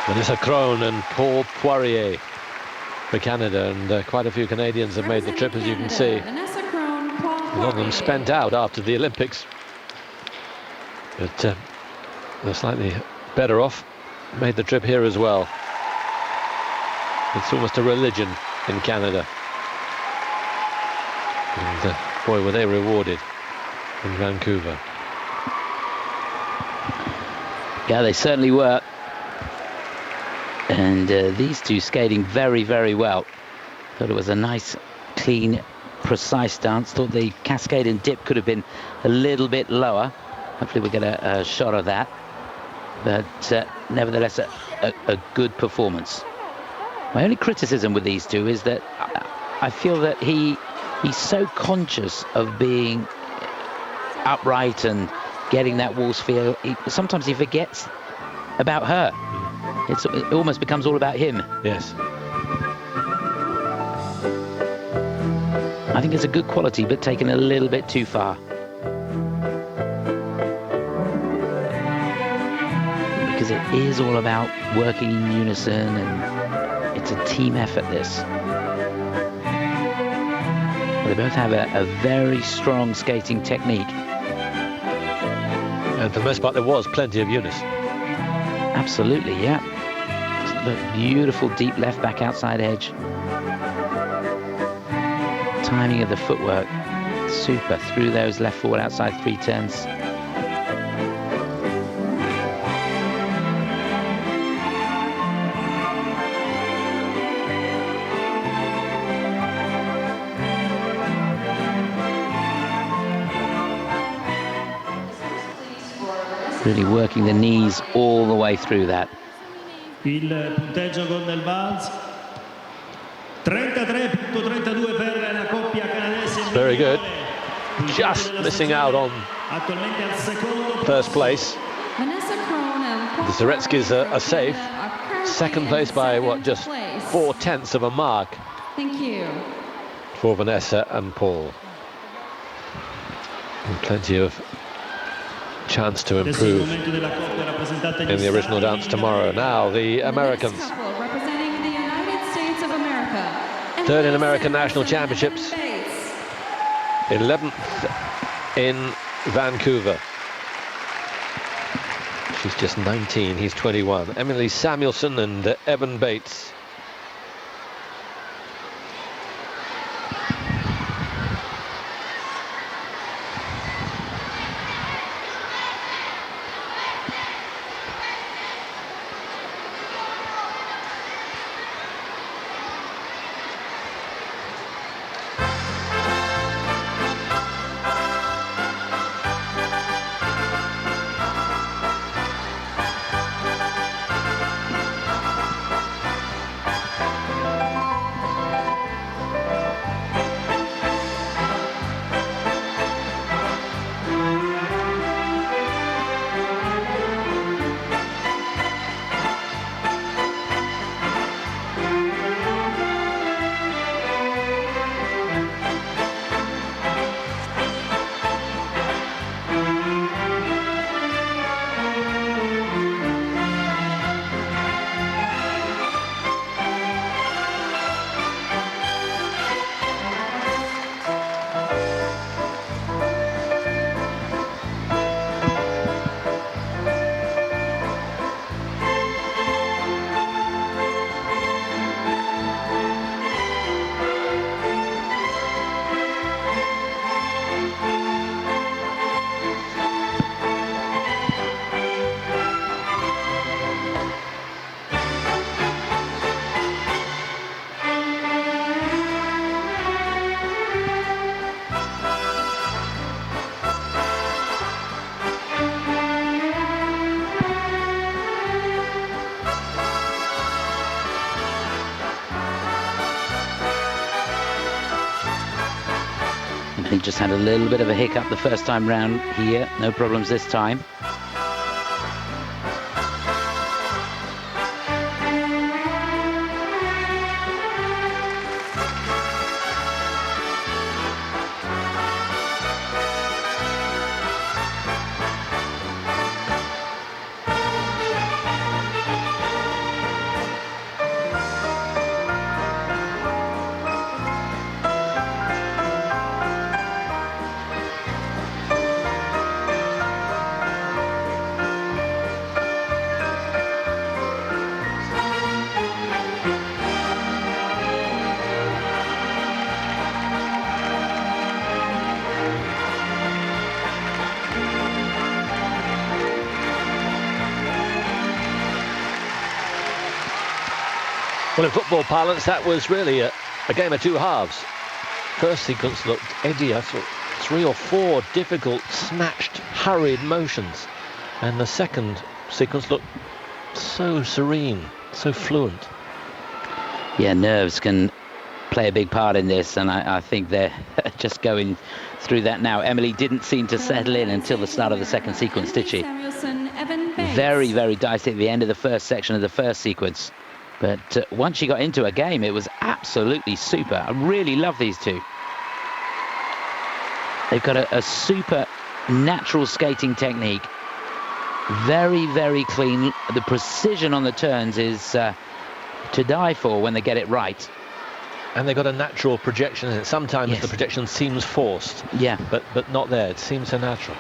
[SPEAKER 1] Vanessa Krohn and Paul Poirier for Canada, and quite a few Canadians have made the trip, as you can see. A lot of them spent out after the Olympics, but they're slightly better off, made the trip here as well. It's almost a religion in Canada, and boy, were they rewarded in Vancouver.
[SPEAKER 4] Yeah, they certainly were. And these two skating very, very well. Thought it was a nice, clean, precise dance. Thought the cascade and dip could have been a little bit lower. Hopefully we get a shot of that. But nevertheless, a good performance. My only criticism with these two is that I feel that he's so conscious of being upright and getting that waltz feel. Sometimes he forgets about her. It almost becomes all about him.
[SPEAKER 1] Yes.
[SPEAKER 4] I think it's a good quality, but taken a little bit too far. Because it is all about working in unison, and it's a team effort, this. They both have a very strong skating technique.
[SPEAKER 1] And for the most part, there was plenty of unison.
[SPEAKER 4] Absolutely, yeah. Look, beautiful deep left back outside edge. Timing of the footwork, super. Through those left forward outside 3 turns. Really working the knees all the way through that.
[SPEAKER 8] Il punteggio Golden Waltz 33.32 per la coppia canadese.
[SPEAKER 1] Very good. Just missing out on first place. The Zaretsky's are safe. Second place by what, just 0.4 of a mark.
[SPEAKER 5] Thank you.
[SPEAKER 1] For Vanessa and Paul. And plenty of chance to improve in the original dance tomorrow. Now the Americans,
[SPEAKER 5] Representing the United States of America.
[SPEAKER 1] third in American National Championships, 11th in Vancouver. She's just 19, he's 21. Emily Samuelson and Evan Bates.
[SPEAKER 4] He just had a little bit of a hiccup the first time round here. No problems this time.
[SPEAKER 1] Well, in football parlance, that was really a game of two halves. First sequence looked edgy. I thought 3 or 4 difficult, snatched, hurried motions. And the second sequence looked so serene, so fluent.
[SPEAKER 4] Yeah, nerves can play a big part in this, and I think they're just going through that now. Emily didn't seem to settle in until the start of the second sequence, did she? Very, very dicey at the end of the first section of the first sequence. But once she got into a game, it was absolutely super. I really love these two. They've got a super natural skating technique. Very, very clean. The precision on the turns is to die for when they get it right.
[SPEAKER 1] And they've got a natural projection in it. Sometimes
[SPEAKER 4] Yes.
[SPEAKER 1] the projection seems forced.
[SPEAKER 4] Yeah.
[SPEAKER 1] But not there. It seems so natural.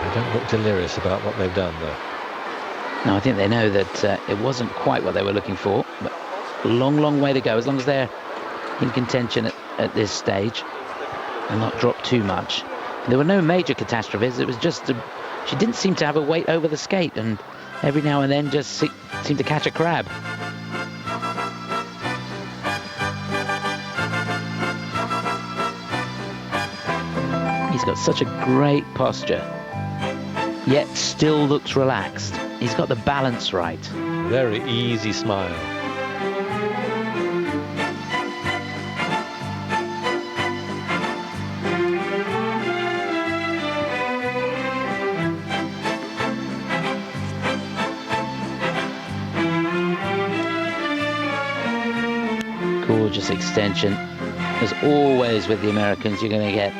[SPEAKER 1] They don't look delirious about what they've done, though.
[SPEAKER 4] No, I think they know that it wasn't quite what they were looking for, but a long, long way to go, as long as they're in contention at this stage and not drop too much. There were no major catastrophes. It was just she didn't seem to have a weight over the skate, and every now and then just seemed to catch a crab. He's got such a great posture, yet still looks relaxed. He's got the balance right.
[SPEAKER 1] Very easy smile.
[SPEAKER 4] Gorgeous extension. As always with the Americans, you're going to get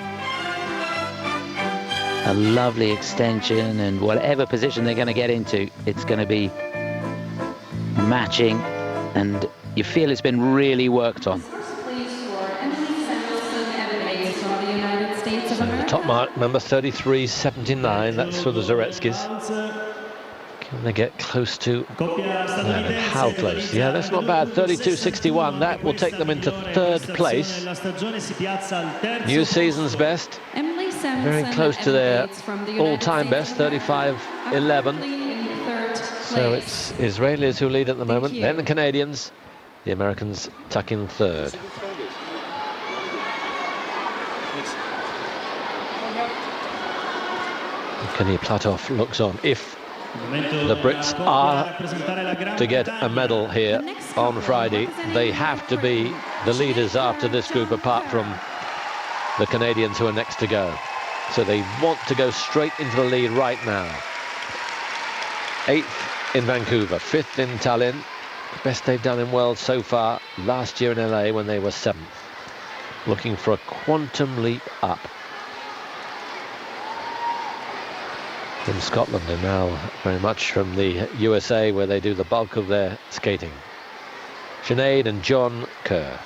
[SPEAKER 4] a lovely extension, and whatever position they're going to get into, it's going to be matching, and you feel it's been really worked on.
[SPEAKER 1] So the top mark, number 33.79, that's for the Zaretskis. Can they get close to how close? Yeah, that's not bad. 32.61. That will take them into third place. New season's best. Very close to their all-time best, 35.11. So it's Israelis who lead at the moment, then the Canadians, the Americans tuck in third. Evgeni Platov looks on. If the Brits are to get a medal here on Friday, they have to be the leaders after this group, apart from the Canadians who are next to go. So they want to go straight into the lead right now. 8th in Vancouver, 5th in Tallinn. The best they've done in Worlds so far, last year in LA when they were 7th. Looking for a quantum leap up. In Scotland, and now very much from the USA, where they do the bulk of their skating. Sinead and John Kerr.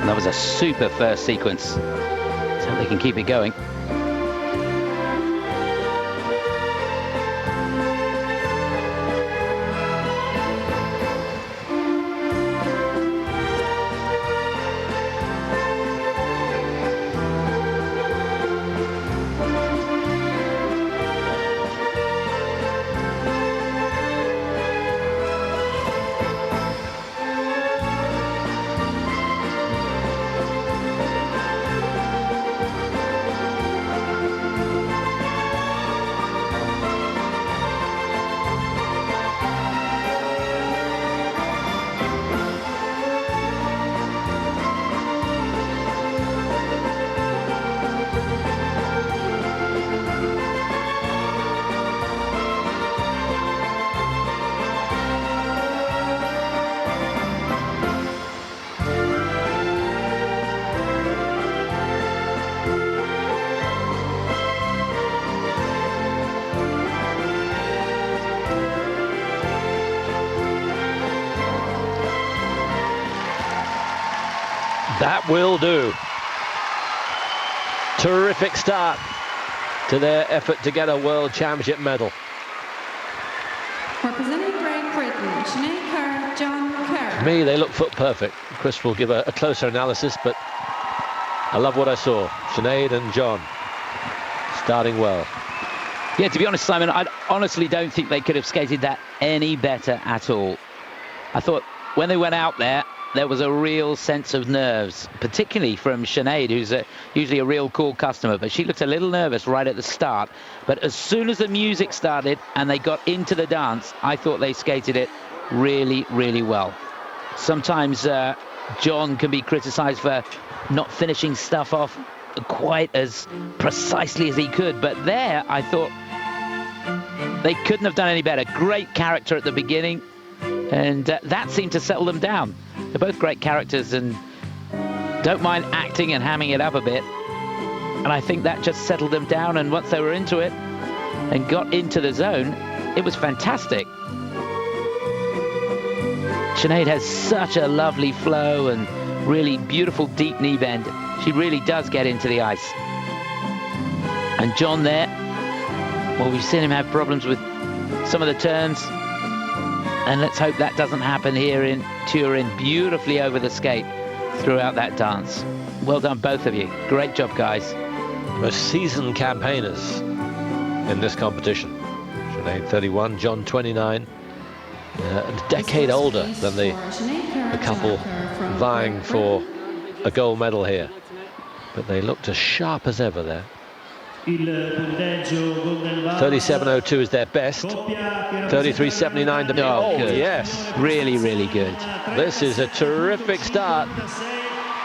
[SPEAKER 4] That was a super first sequence. Let's hope they can keep it going.
[SPEAKER 1] That will do. Terrific start to their effort to get a World Championship medal.
[SPEAKER 5] Representing Great Britain, Sinead Kerr, John Kerr.
[SPEAKER 1] To me, they look foot perfect. Chris will give a closer analysis, but I love what I saw. Sinead and John starting well.
[SPEAKER 4] Yeah, to be honest, Simon, I honestly don't think they could have skated that any better at all. I thought when they went out there, there was a real sense of nerves, particularly from Sinead, who's usually a real cool customer, but she looked a little nervous right at the start. But as soon as the music started and they got into the dance, I thought they skated it really, really well. Sometimes John can be criticised for not finishing stuff off quite as precisely as he could, but there I thought they couldn't have done any better. Great character at the beginning, and that seemed to settle them down. They're both great characters and don't mind acting and hamming it up a bit, and I think that just settled them down, and once they were into it and got into the zone, it was fantastic. Sinead has such a lovely flow and really beautiful deep knee bend. She really does get into the ice. And John there, well, we've seen him have problems with some of the turns, and let's hope that doesn't happen here in Turin. Beautifully over the skate throughout that dance. Well done, both of you. Great job, guys.
[SPEAKER 1] Most seasoned campaigners in this competition. Sinead 31, John 29. A decade older than the couple vying for a gold medal here. But they looked as sharp as ever there. 37.02 is their best. 33.79 to
[SPEAKER 4] oh, good.
[SPEAKER 1] Yes.
[SPEAKER 4] Really, really good.
[SPEAKER 1] This is a terrific start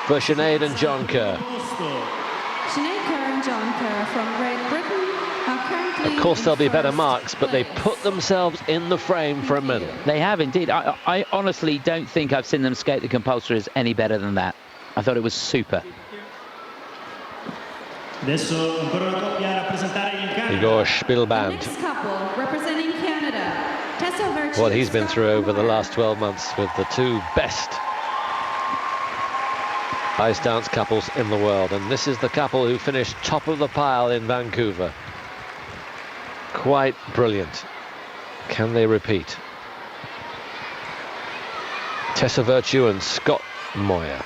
[SPEAKER 1] for Sinead and John Kerr.
[SPEAKER 5] Sinead Kerr and John Kerr from Great Britain are currently.
[SPEAKER 1] Of course, there'll be better marks, but they put themselves in the frame for a medal.
[SPEAKER 4] They have indeed. I honestly don't think I've seen them skate the compulsories any better than that. I thought it was super.
[SPEAKER 1] Igor Spielband.
[SPEAKER 5] Next couple representing Canada.
[SPEAKER 1] What he's been through over the last 12 months with the two best ice dance couples in the world, and this is the couple who finished top of the pile in Vancouver. Quite brilliant. Can they repeat? Tessa Virtue and Scott Moir.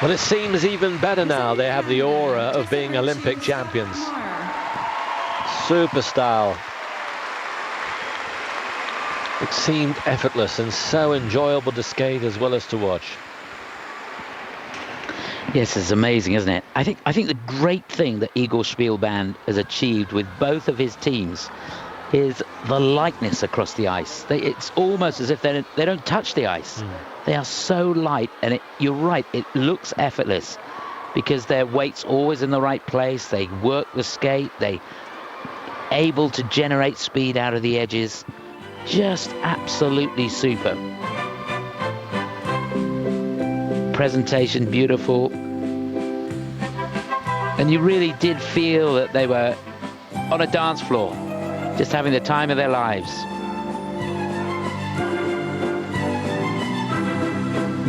[SPEAKER 1] Well, it seems even better now. They have the aura of being Olympic champions. Super style. It seemed effortless and so enjoyable to skate as well as to watch.
[SPEAKER 4] Yes, it's amazing, isn't it? I think the great thing that Igor Spielband has achieved with both of his teams is the lightness across the ice. It's almost as if they don't touch the ice. They are so light, and you're right, it looks effortless because their weight's always in the right place. They work the skate, they able to generate speed out of the edges. Just absolutely super. Presentation beautiful, and you really did feel that they were on a dance floor, just having the time of their lives.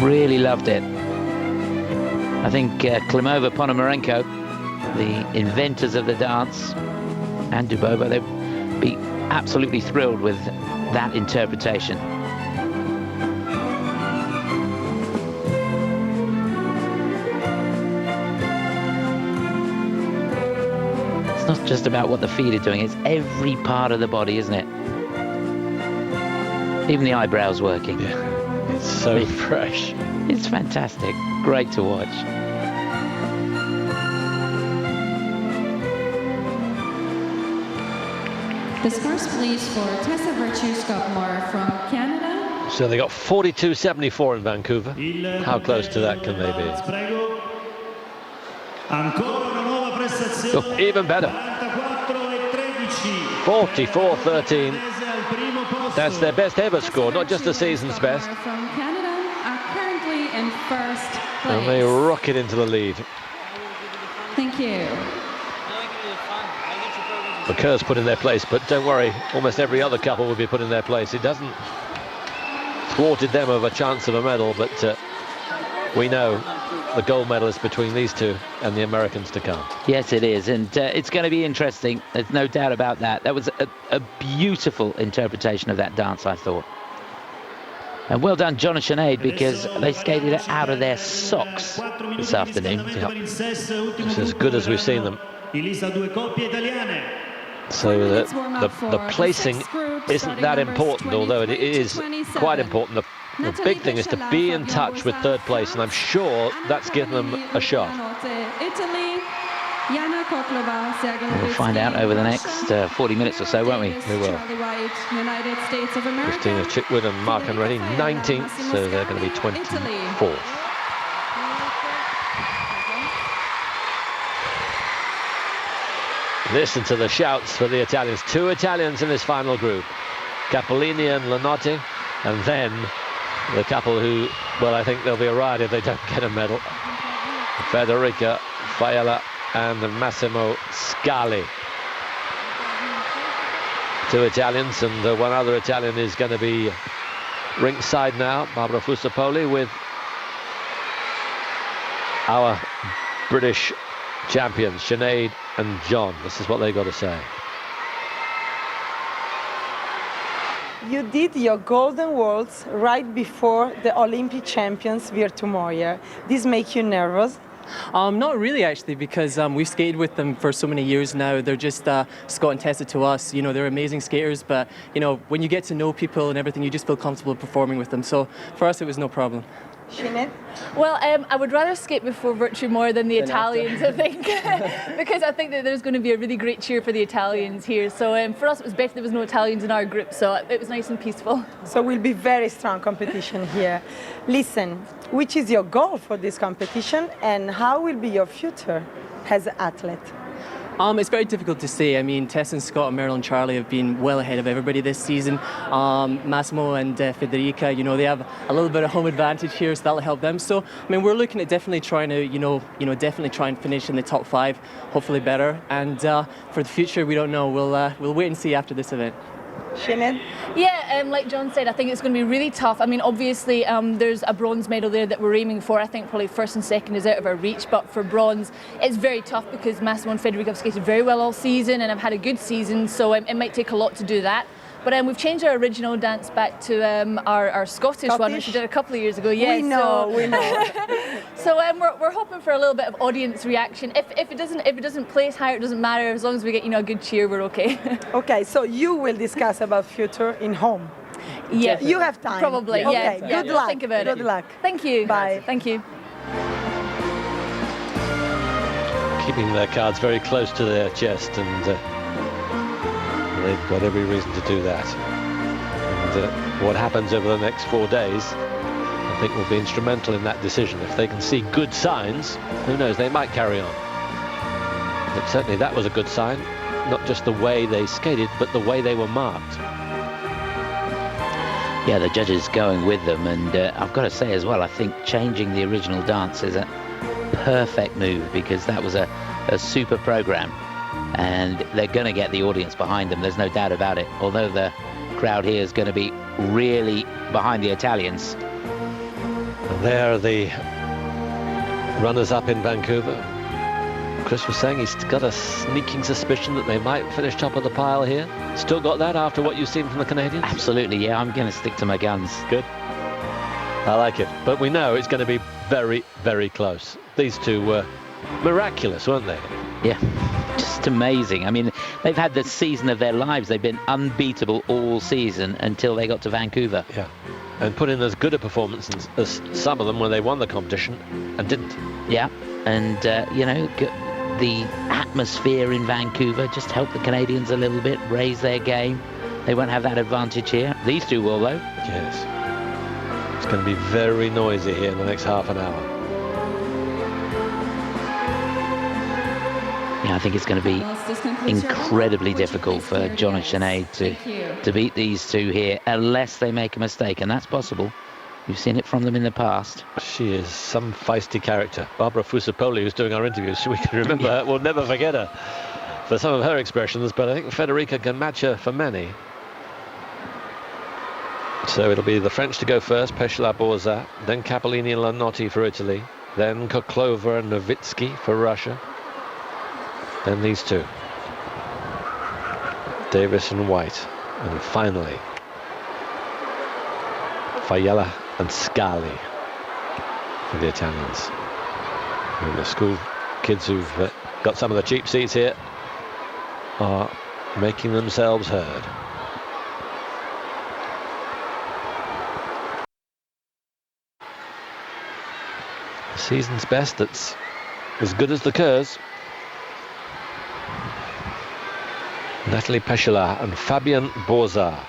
[SPEAKER 4] Really loved it. I think Klimova, Ponomarenko, the inventors of the dance, and Dubova, they'd be absolutely thrilled with that interpretation. It's not just about what the feet are doing, it's every part of the body, isn't it? Even the eyebrows working.
[SPEAKER 1] Yeah. It's so fresh.
[SPEAKER 4] It's fantastic. Great to watch.
[SPEAKER 5] The scores, please, for Tessa Moir from Canada.
[SPEAKER 1] So they got 42.74 in Vancouver. How close to that can they be? Oh, even better. 44.13. That's their best ever score, not just the season's best.
[SPEAKER 5] From Canada are currently in first place.
[SPEAKER 1] And they rocket into the lead.
[SPEAKER 5] Thank you.
[SPEAKER 1] McCur's put in their place, but don't worry, almost every other couple will be put in their place. It doesn't thwarted them of a chance of a medal, but we know the gold medal is between these two and the Americans to come.
[SPEAKER 4] Yes, it is, and it's going to be interesting. There's no doubt about that. That was a beautiful interpretation of that dance, I thought. And well done, John and Sinead, because they skated it out of their socks this afternoon.
[SPEAKER 1] Yep. It's as good as we've seen them. So the placing isn't that important, although it is quite important. The big thing is to be in touch with third place, and I'm sure that's given them a shot.
[SPEAKER 4] We'll find out over the next 40 minutes or so, won't we?
[SPEAKER 1] We will. Christina Chitwood and Mark Henretti, 19th, so they're going to be 24th. Listen to the shouts for the Italians. Two Italians in this final group, Capolini and Lanotti, and then the couple who, well, I think they'll be a riot if they don't get a medal. Federica Faella and Massimo Scali. Two Italians, and one other Italian is going to be ringside now, Barbara Fusapoli, with our British champions, Sinead and John. This is what they got to say.
[SPEAKER 3] You did your Golden Waltz right before the Olympic champions Moir. This make you nervous?
[SPEAKER 14] Not really, actually, because we've skated with them for so many years now. They're just Scott and Tessa to us. You know, they're amazing skaters, but you know, when you get to know people and everything, you just feel comfortable performing with them. So for us, it was no problem.
[SPEAKER 9] Well, I would rather skate before Moir than the Italians, I think, because I think that there's going to be a really great cheer for the Italians here. So for us, it was better there was no Italians in our group, so it was nice and peaceful.
[SPEAKER 3] So we'll be very strong competition here. Listen, which is your goal for this competition, and how will be your future as an athlete?
[SPEAKER 14] It's very difficult to say. I mean, Tess and Scott and Meryl and Charlie have been well ahead of everybody this season. Massimo and Federica, you know, they have a little bit of home advantage here, so that'll help them. So, I mean, we're looking at definitely trying to, definitely try and finish in the top 5, hopefully better. And for the future, we don't know. We'll wait and see after this event.
[SPEAKER 9] Yeah, like John said, I think it's going to be really tough. I mean, obviously, there's a bronze medal there that we're aiming for. I think probably first and second is out of our reach, but for bronze, it's very tough because Massimo and Federica have skated very well all season and have had a good season, so it might take a lot to do that. But we've changed our original dance back to our Scottish one, which we did a couple of years ago. Yeah,
[SPEAKER 3] we know.
[SPEAKER 9] So we're hoping for a little bit of audience reaction. If it doesn't place higher, it doesn't matter. As long as we get a good cheer, we're okay.
[SPEAKER 3] Okay, so you will discuss about future in home.
[SPEAKER 9] Yeah,
[SPEAKER 3] you have time.
[SPEAKER 9] Probably.
[SPEAKER 3] Yeah.
[SPEAKER 9] Yeah.
[SPEAKER 3] Okay.
[SPEAKER 9] Yeah.
[SPEAKER 3] Good luck.
[SPEAKER 9] Think about it.
[SPEAKER 3] Good luck.
[SPEAKER 9] Thank you.
[SPEAKER 3] Bye.
[SPEAKER 9] Thank you.
[SPEAKER 1] Keeping their cards very close to their chest, and they've got every reason to do that. And what happens over the next 4 days, I think, will be instrumental in that decision. If they can see good signs, who knows, they might carry on. But certainly that was a good sign, not just the way they skated, but the way they were marked.
[SPEAKER 4] Yeah, the judges going with them, and I've got to say as well, I think changing the original dance is a perfect move, because that was a super program, and they're going to get the audience behind them, there's no doubt about it, although the crowd here is going to be really behind the Italians.
[SPEAKER 1] And there are the runners-up in Vancouver. Chris was saying he's got a sneaking suspicion that they might finish top of the pile here. Still got that after what you've seen from the Canadians?
[SPEAKER 4] Absolutely, yeah, I'm going to stick to my guns.
[SPEAKER 1] Good. I like it. But we know it's going to be very, very close. These two were miraculous, weren't they?
[SPEAKER 4] Yeah, just amazing. I mean, they've had the season of their lives. They've been unbeatable all season until they got to Vancouver.
[SPEAKER 1] Yeah, and put in as good a performance as some of them when they won the competition and didn't.
[SPEAKER 4] Yeah, and, the atmosphere in Vancouver just helped the Canadians a little bit, raise their game. They won't have that advantage here. These two will, though.
[SPEAKER 1] Yes. It's going to be very noisy here in the next half an hour.
[SPEAKER 4] Yeah, I think it's going to be incredibly difficult for John and Sinead to beat these two here, unless they make a mistake, and that's possible. You've seen it from them in the past.
[SPEAKER 1] She is some feisty character. Barbara Fusipoli, who's doing our interviews, we can remember her. We'll never forget her for some of her expressions, but I think Federica can match her for many. So it'll be the French to go first, Pesce Borza, then Capolini and Lanotti for Italy, then Koklova and Novitsky for Russia, then these two, Davis and White, and finally Faiella and Scali for the Italians. And the school kids who've got some of the cheap seats here are making themselves heard. The season's best, that's as good as the Kerrs. Natalie Pesce and Fabian Borza.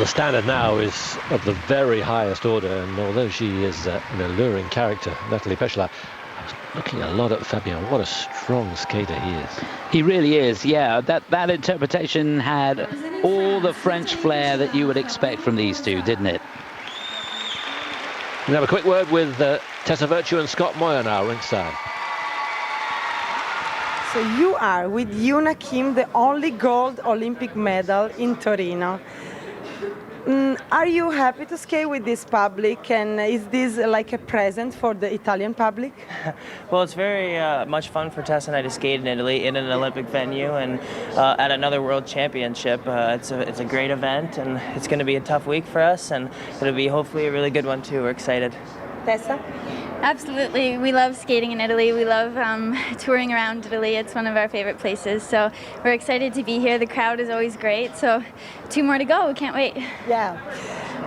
[SPEAKER 1] the standard now is of the very highest order, and although she is an alluring character, Natalie Peshala, I was looking a lot at Fabien. What a strong skater he is.
[SPEAKER 4] He really is, yeah. That interpretation had all the French flair that you would expect from these two, didn't it?
[SPEAKER 1] We have a quick word with Tessa Virtue and Scott Moir now, ringside.
[SPEAKER 3] So you are, with Yuna Kim, the only gold Olympic medal in Torino. Are you happy to skate with this public, and is this like a present for the Italian public?
[SPEAKER 15] Well, it's very much fun for Tess and I to skate in Italy in an Olympic venue and at another World Championship. It's a great event, and it's going to be a tough week for us, and it'll be hopefully a really good one too. We're excited.
[SPEAKER 3] Tessa?
[SPEAKER 16] Absolutely. We love skating in Italy. We love touring around Italy. It's one of our favorite places. So we're excited to be here. The crowd is always great. So 2 more to go. We can't wait.
[SPEAKER 3] Yeah.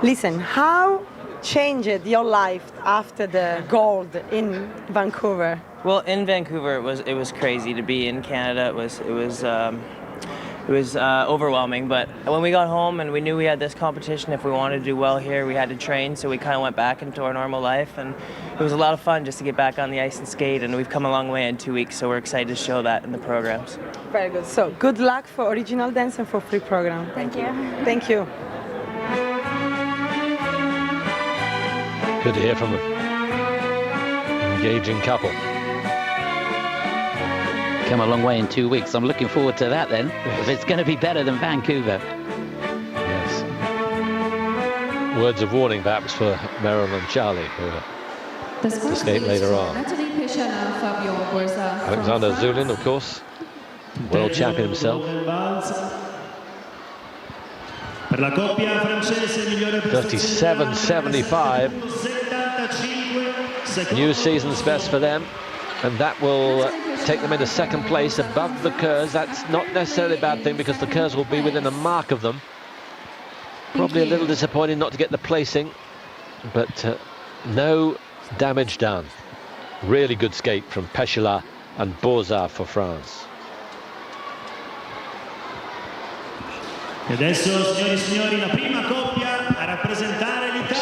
[SPEAKER 3] Listen, how changed your life after the gold in Vancouver?
[SPEAKER 15] Well, in Vancouver, it was crazy to be in Canada. It was overwhelming, but when we got home and we knew we had this competition, if we wanted to do well here, we had to train, so we kind of went back into our normal life, and it was a lot of fun just to get back on the ice and skate, and we've come a long way in 2 weeks, so we're excited to show that in the programs.
[SPEAKER 3] Very good. So good luck for original dance and for free program.
[SPEAKER 16] Thank you.
[SPEAKER 3] Thank you.
[SPEAKER 1] Good to hear from an engaging couple.
[SPEAKER 4] Come a long way in 2 weeks. I'm looking forward to that then, if it's going to be better than Vancouver.
[SPEAKER 1] Yes. Words of warning perhaps for Meryl and Charlie, who are to skate later on. Alexander Zulin, of course, world champion himself. 37.75. New season's best for them, and that will take them into second place above the Kerrs. That's not necessarily a bad thing, because the Kerrs will be within a mark of them. Probably a little disappointing not to get the placing, but no damage done. Really good skate from Peshala and Boza for France.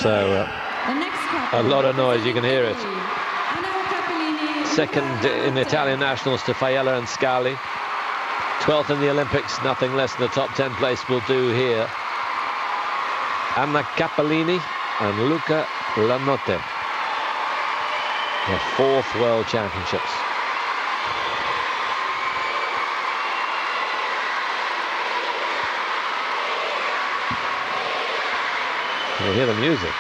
[SPEAKER 1] So a lot of noise, you can hear it. Second in the Italian nationals to Faiella and Scali. 12th in the Olympics, nothing less than the top 10 place will do here. Anna Cappellini and Luca Lanotte. Their 4th World Championships. You hear the music.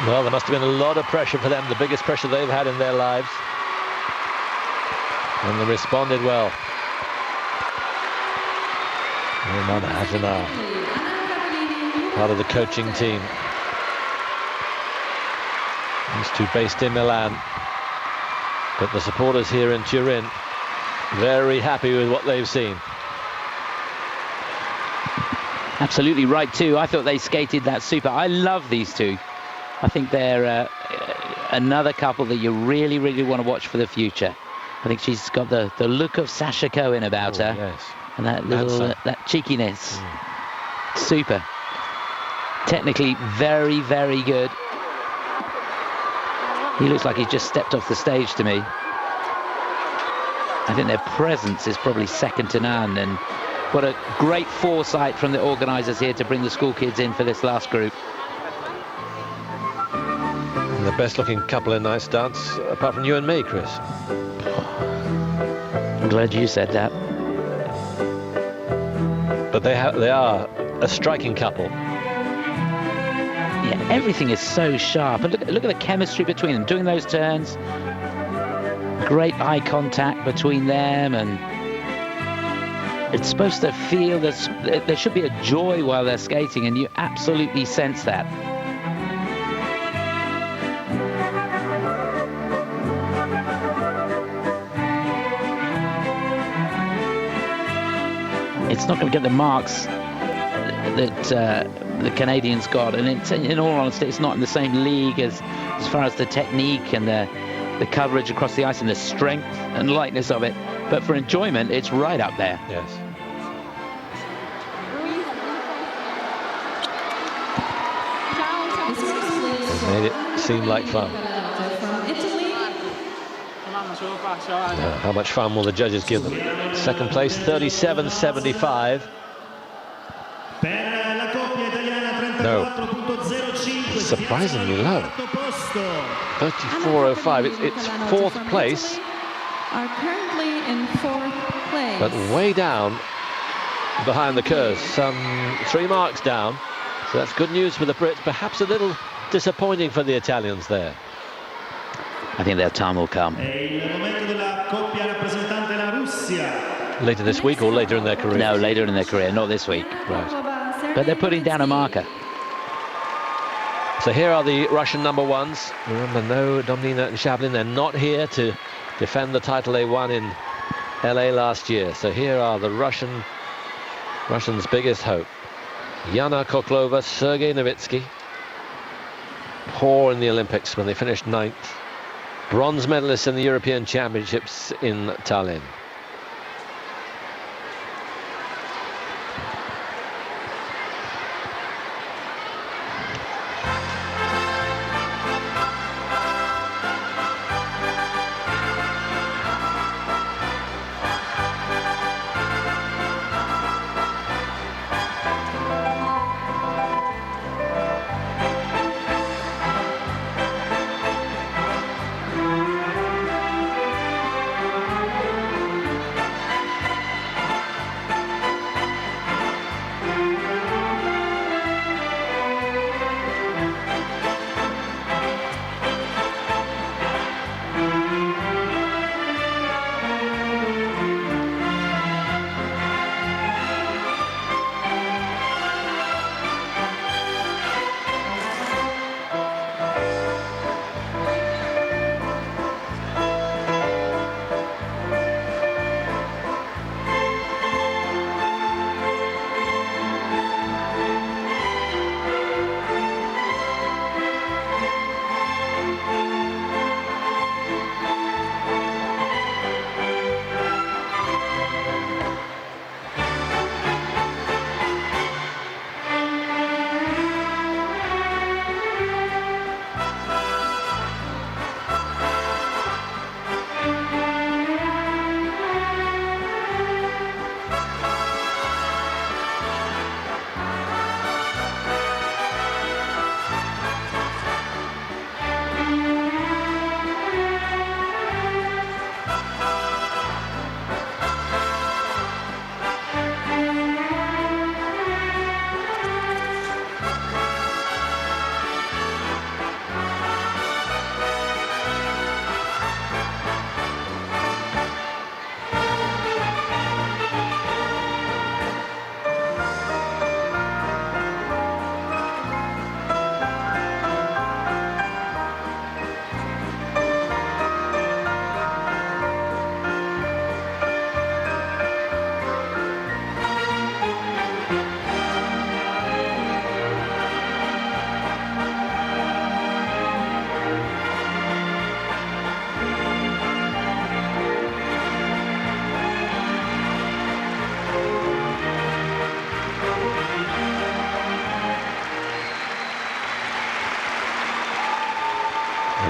[SPEAKER 1] Well, there must have been a lot of pressure for them, the biggest pressure they've had in their lives. And they responded well. Romana Hajanar, part of the coaching team. These two based in Milan. But the supporters here in Turin, very happy with what they've seen.
[SPEAKER 4] Absolutely right too. I thought they skated that super. I love these two. I think they're another couple that you really, really want to watch for the future. I think she's got the look of Sasha Cohen about her.
[SPEAKER 1] Yes.
[SPEAKER 4] And that little that cheekiness. Super. Technically very, very good. He looks like he's just stepped off the stage to me. I think their presence is probably second to none, and what a great foresight from the organisers here to bring the school kids in for this last group.
[SPEAKER 1] And the best looking couple in Ice Dance, apart from you and me, Chris.
[SPEAKER 4] I'm glad you said that.
[SPEAKER 1] But they are a striking couple.
[SPEAKER 4] Yeah, everything is so sharp. And look at the chemistry between them, doing those turns. Great eye contact between them, and it's supposed to feel there should be a joy while they're skating, and you absolutely sense that. It's not going to get the marks that the Canadians got, and in all honesty, it's not in the same league as far as the technique and the coverage across the ice and the strength and lightness of it. But for enjoyment, it's right up there.
[SPEAKER 1] Yes. It made it seem like fun. How much fun will the judges give them? Second place, 37.75. No, surprisingly low. 34.05. It's fourth place.
[SPEAKER 5] Are currently in fourth place.
[SPEAKER 1] But way down behind the curves, some 3 marks down. So that's good news for the Brits. Perhaps a little disappointing for the Italians there.
[SPEAKER 4] I think their time will come.
[SPEAKER 1] Later this week or later in their career?
[SPEAKER 4] No, later in their career, not this week.
[SPEAKER 1] Right.
[SPEAKER 4] But they're putting down a marker.
[SPEAKER 1] So here are the Russian number ones. Remember, no Domnina and Shablin. They're not here to defend the title they won in LA last year. So here are the Russians' biggest hope. Yana Koklova, Sergei Nowitzki. Poor in the Olympics when they finished 9th. Bronze medalists in the European Championships in Tallinn.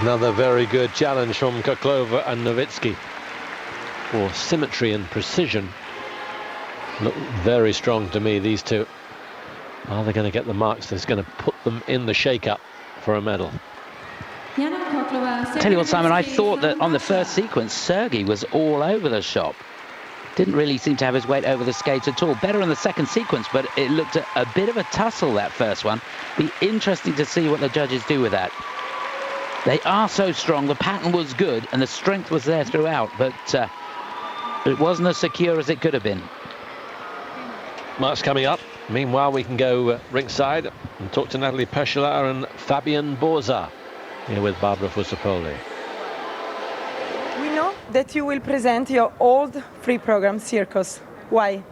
[SPEAKER 1] Another very good challenge from Klimova and Nowitzki for symmetry and precision. Look very strong to me, these two. Are they going to get the marks that's going to put them in the shake-up for a medal?
[SPEAKER 4] Tell you what, Simon, I thought that on the first sequence, Sergei was all over the shop. Didn't really seem to have his weight over the skates at all. Better in the second sequence, but it looked a bit of a tussle, that first one. Be interesting to see what the judges do with that. They are so strong, the pattern was good, and the strength was there throughout, but it wasn't as secure as it could have been.
[SPEAKER 1] Marks coming up. Meanwhile, we can go ringside and talk to Natalie Pescela and Fabian Borza here with Barbara Fusopoli.
[SPEAKER 3] We know that you will present your old free program, Circus. Why?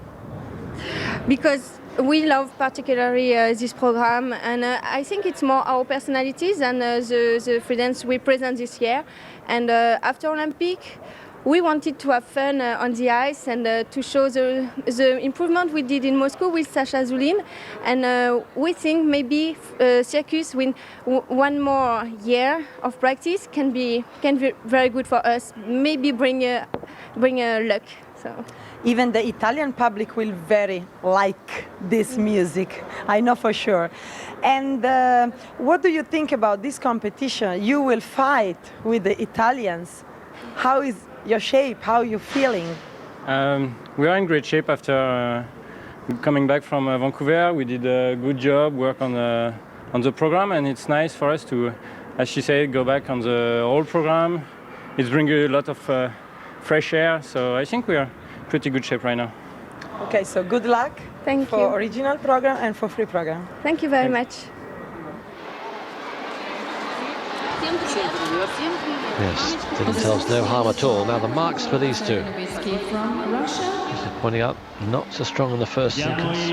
[SPEAKER 17] Because we love particularly this program, and I think it's more our personalities than the free dance we present this year. And after Olympic, we wanted to have fun on the ice and to show the improvement we did in Moscow with Sasha Zulin. And we think maybe Circus with one more year of practice can be very good for us. Maybe bring luck. So.
[SPEAKER 3] Even the Italian public will very like this music, I know for sure. And what do you think about this competition? You will fight with the Italians. How is your shape? How are you feeling?
[SPEAKER 6] We are in great shape after coming back from Vancouver. We did a good job, work on the program, and it's nice for us to, as she said, go back on the whole program. It's bringing a lot of fresh air, so I think we are pretty good shape right now.
[SPEAKER 3] Okay, so good luck.
[SPEAKER 17] Thank you.
[SPEAKER 3] For original program and for free program.
[SPEAKER 17] Thank you very much.
[SPEAKER 1] Yes, didn't tell us no harm at all. Now the marks for these two. Pointing out, not so strong in the first sequence.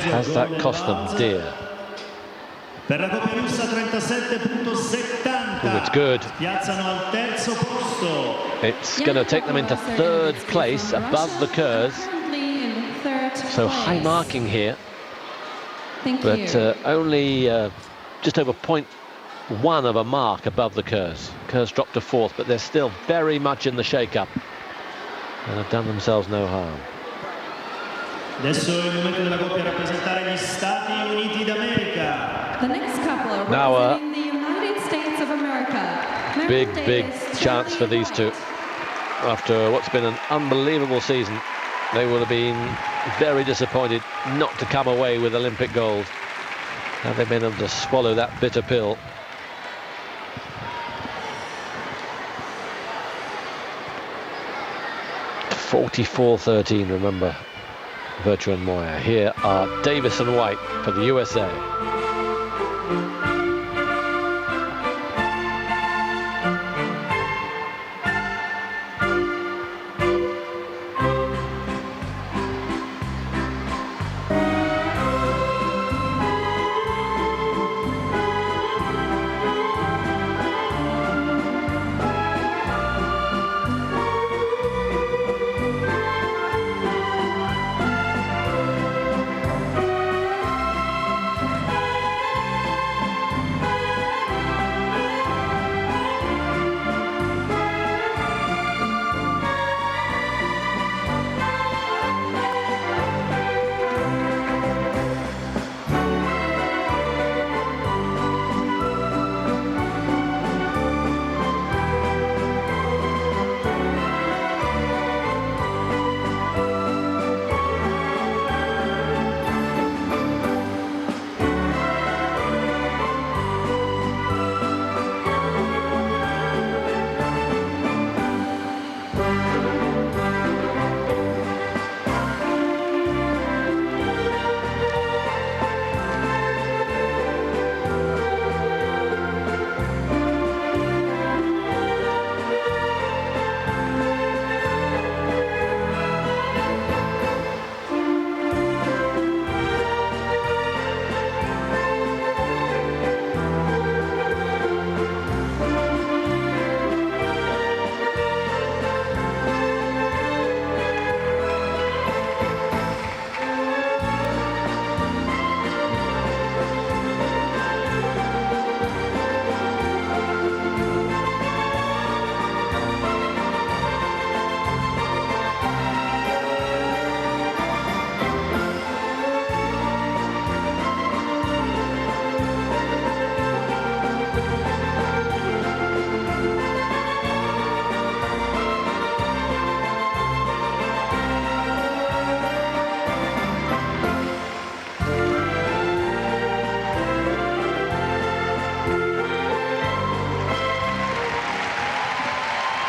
[SPEAKER 1] Has that cost them dear? Oh, it's good. It's going to take them into third place above the Kerrs. So high marking here, but only just over 0.1 of a mark above the Kerrs. Kerrs dropped to fourth, but they're still very much in the shake-up and have done themselves no harm.
[SPEAKER 8] Adesso è il momento della coppia a rappresentare gli Stati Uniti d'America.
[SPEAKER 5] The next couple are
[SPEAKER 1] Now,
[SPEAKER 5] representing the United States of America.
[SPEAKER 1] Big chance for these two. After what's been an unbelievable season, they would have been very disappointed not to come away with Olympic gold. Have they been able to swallow that bitter pill? (44-13), remember, Virtue and Moir. Here are Davis and White for the USA.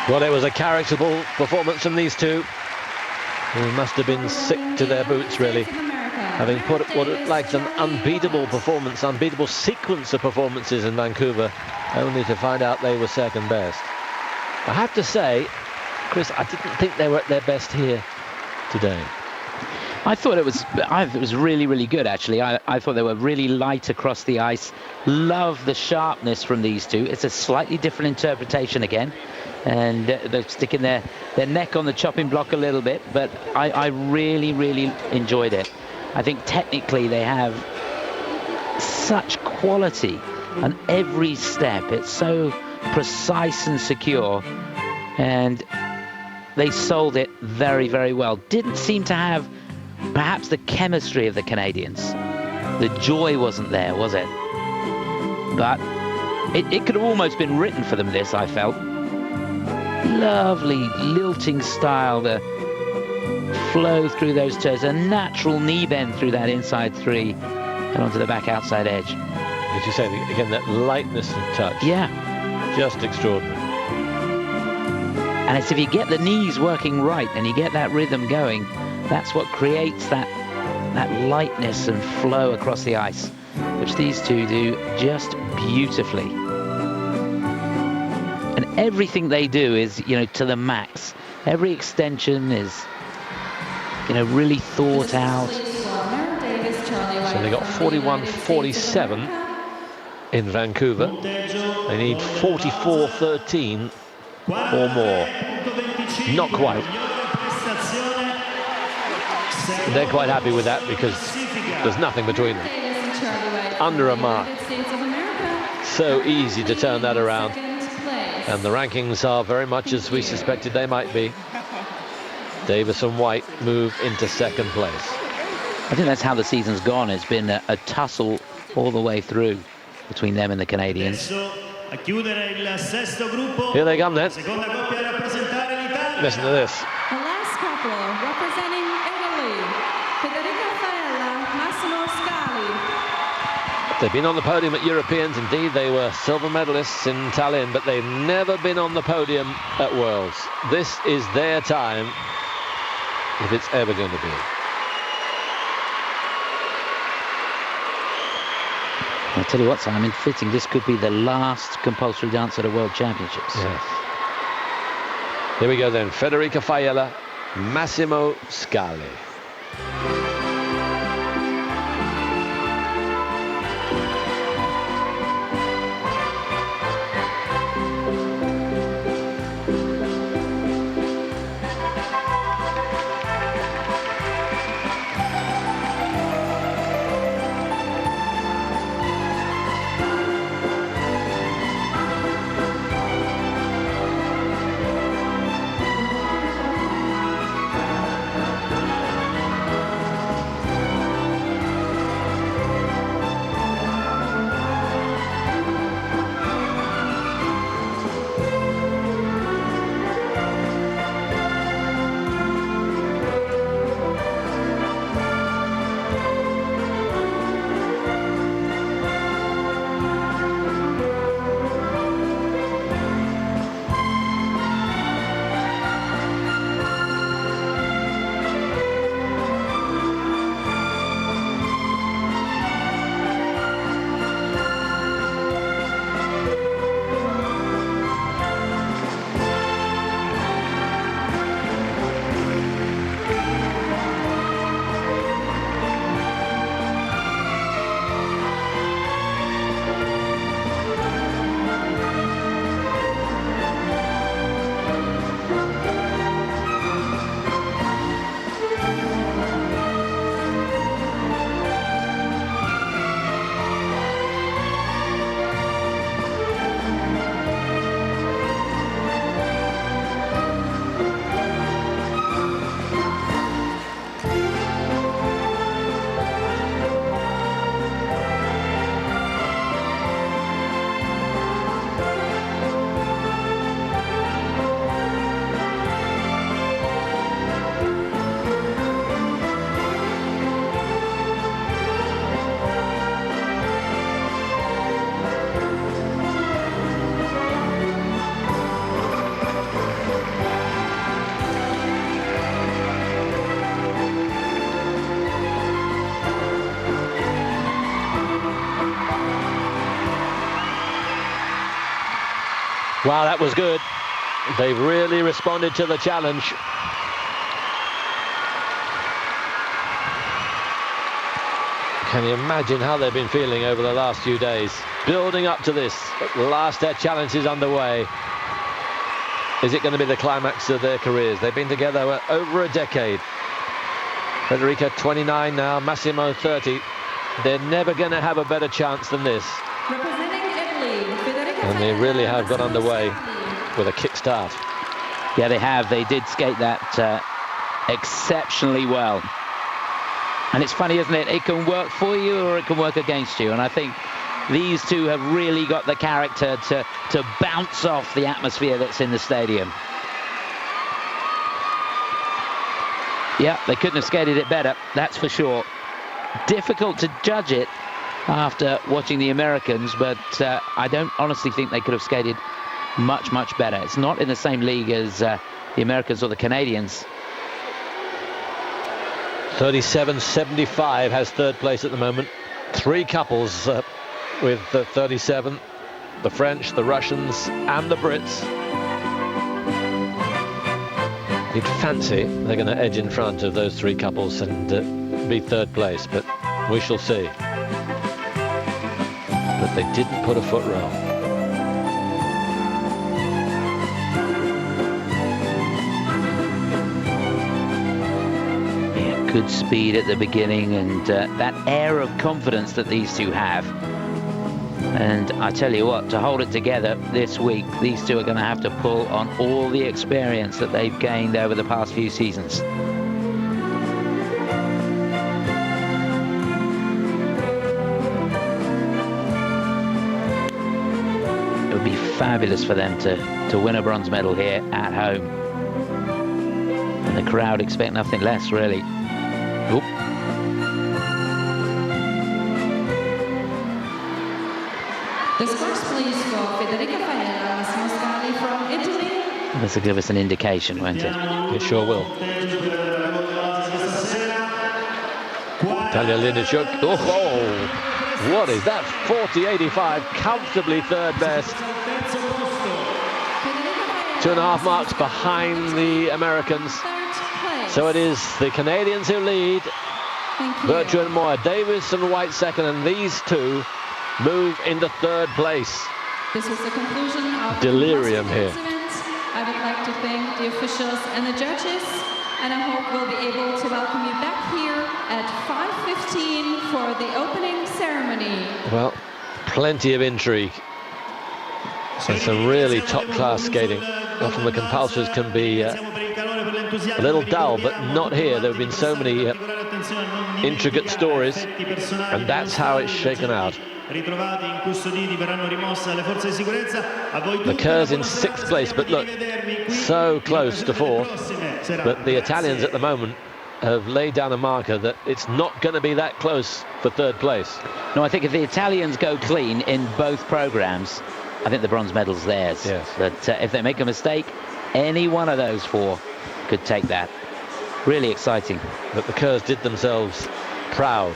[SPEAKER 1] Well, it was a characterful performance from these two, who must have been sick to their boots, really, having put what looked like an unbeatable performance, unbeatable sequence of performances in Vancouver, only to find out they were second best. I have to say, Chris, I didn't think they were at their best here today.
[SPEAKER 4] I thought it was really, really good, actually. I thought they were really light across the ice. Love the sharpness from these two. It's a slightly different interpretation again. And they're sticking their neck on the chopping block a little bit. But I really, really enjoyed it. I think technically they have such quality on every step. It's so precise and secure. And they sold it very, very well. Didn't seem to have perhaps the chemistry of the Canadians. The joy wasn't there, was it? But it could have almost been written for them, this, I felt. Lovely lilting style, the flow through those toes, a natural knee bend through that inside three and onto the back outside edge.
[SPEAKER 1] As you say, again, that lightness of touch.
[SPEAKER 4] Yeah.
[SPEAKER 1] Just extraordinary.
[SPEAKER 4] And it's if you get the knees working right and you get that rhythm going, that's what creates that lightness and flow across the ice, which these two do just beautifully. And everything they do is, you know, to the max. Every extension is, you know, really thought out.
[SPEAKER 1] So they got 41-47 in Vancouver. They need 44-13 or more. Not quite. They're quite happy with that because there's nothing between them. Under a mark. So easy to turn that around. And the rankings are very much as we suspected they might be. Davis and White move into second place.
[SPEAKER 4] I think that's how the season's gone. It's been a tussle all the way through between them and the Canadians.
[SPEAKER 1] Here they come then. Listen to this.
[SPEAKER 5] The last couple representing Italy, Massimo Scali.
[SPEAKER 1] They've been on the podium at Europeans. Indeed, they were silver medalists in Tallinn, but they've never been on the podium at Worlds. This is their time, if it's ever going to be.
[SPEAKER 4] I'll tell you what, Simon, fitting, this could be the last compulsory dance at a World Championships.
[SPEAKER 1] Yes. Here we go then. Federica Faiella, Massimo Scali. Wow, that was good. They've really responded to the challenge. Can you imagine how they've been feeling over the last few days? Building up to this. At last their challenge is underway. Is it going to be the climax of their careers? They've been together over a decade. Federica 29 now, Massimo 30. They're never going to have a better chance than this. And they really have got underway with a kick-start.
[SPEAKER 4] Yeah, they have. They did skate that exceptionally well. And it's funny, isn't it? It can work for you or it can work against you. And I think these two have really got the character to bounce off the atmosphere that's in the stadium. Yeah, they couldn't have skated it better, that's for sure. Difficult to judge it after watching the Americans, but I don't honestly think they could have skated much, much better. It's not in the same league as the Americans or the Canadians.
[SPEAKER 1] 37.75 has third place at the moment. Three couples with the 37, the French, the Russians and the Brits. You'd fancy they're going to edge in front of those three couples and be third place, but we shall see. But they didn't put a foot wrong.
[SPEAKER 4] Good speed at the beginning and that air of confidence that these two have. And I tell you what, to hold it together this week, these two are going to have to pull on all the experience that they've gained over the past few seasons. It would be fabulous for them to win a bronze medal here at home. And the crowd expect nothing less, really. Oop.
[SPEAKER 5] The scores, please, for Federica Palavela from Italy.
[SPEAKER 4] This will give us an indication, won't it?
[SPEAKER 1] It sure will. Natalia Dubova. Oh, what is that? 40.85, comfortably third best. 2.5 marks behind the Americans. So it is the Canadians who lead. Virtue and Moir, Davis and White second, and these two move into third place.
[SPEAKER 5] This was the conclusion of
[SPEAKER 1] delirium here.
[SPEAKER 5] I would like to thank the officials and the judges, and I hope we'll be able to welcome you back here at 5:15 for the opening ceremony.
[SPEAKER 1] Well, plenty of intrigue and some really top-class skating. Often the compulsories can be a little dull, but not here. There have been so many intricate stories, and that's how it's shaken out. The Kerr's in 6th place, but look, so close to 4th. But the Italians at the moment have laid down a marker that it's not going to be that close for 3rd place.
[SPEAKER 4] No, I think if the Italians go clean in both programs, I think the bronze medal's theirs.
[SPEAKER 1] Yes.
[SPEAKER 4] But if they make a mistake, any one of those four could take that. Really exciting.
[SPEAKER 1] But the Kerr's did themselves proud.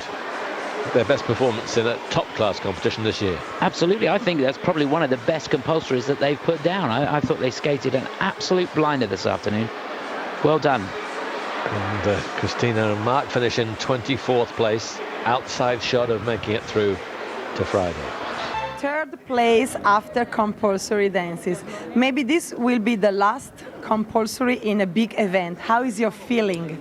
[SPEAKER 1] Their best performance in a top-class competition this year.
[SPEAKER 4] Absolutely. I think that's probably one of the best compulsories that they've put down. I thought they skated an absolute blinder this afternoon. Well done.
[SPEAKER 1] And Christina and Mark finish in 24th place. Outside shot of making it through to Friday.
[SPEAKER 3] 3rd place after compulsory dances. Maybe this will be the last compulsory in a big event. How is your feeling?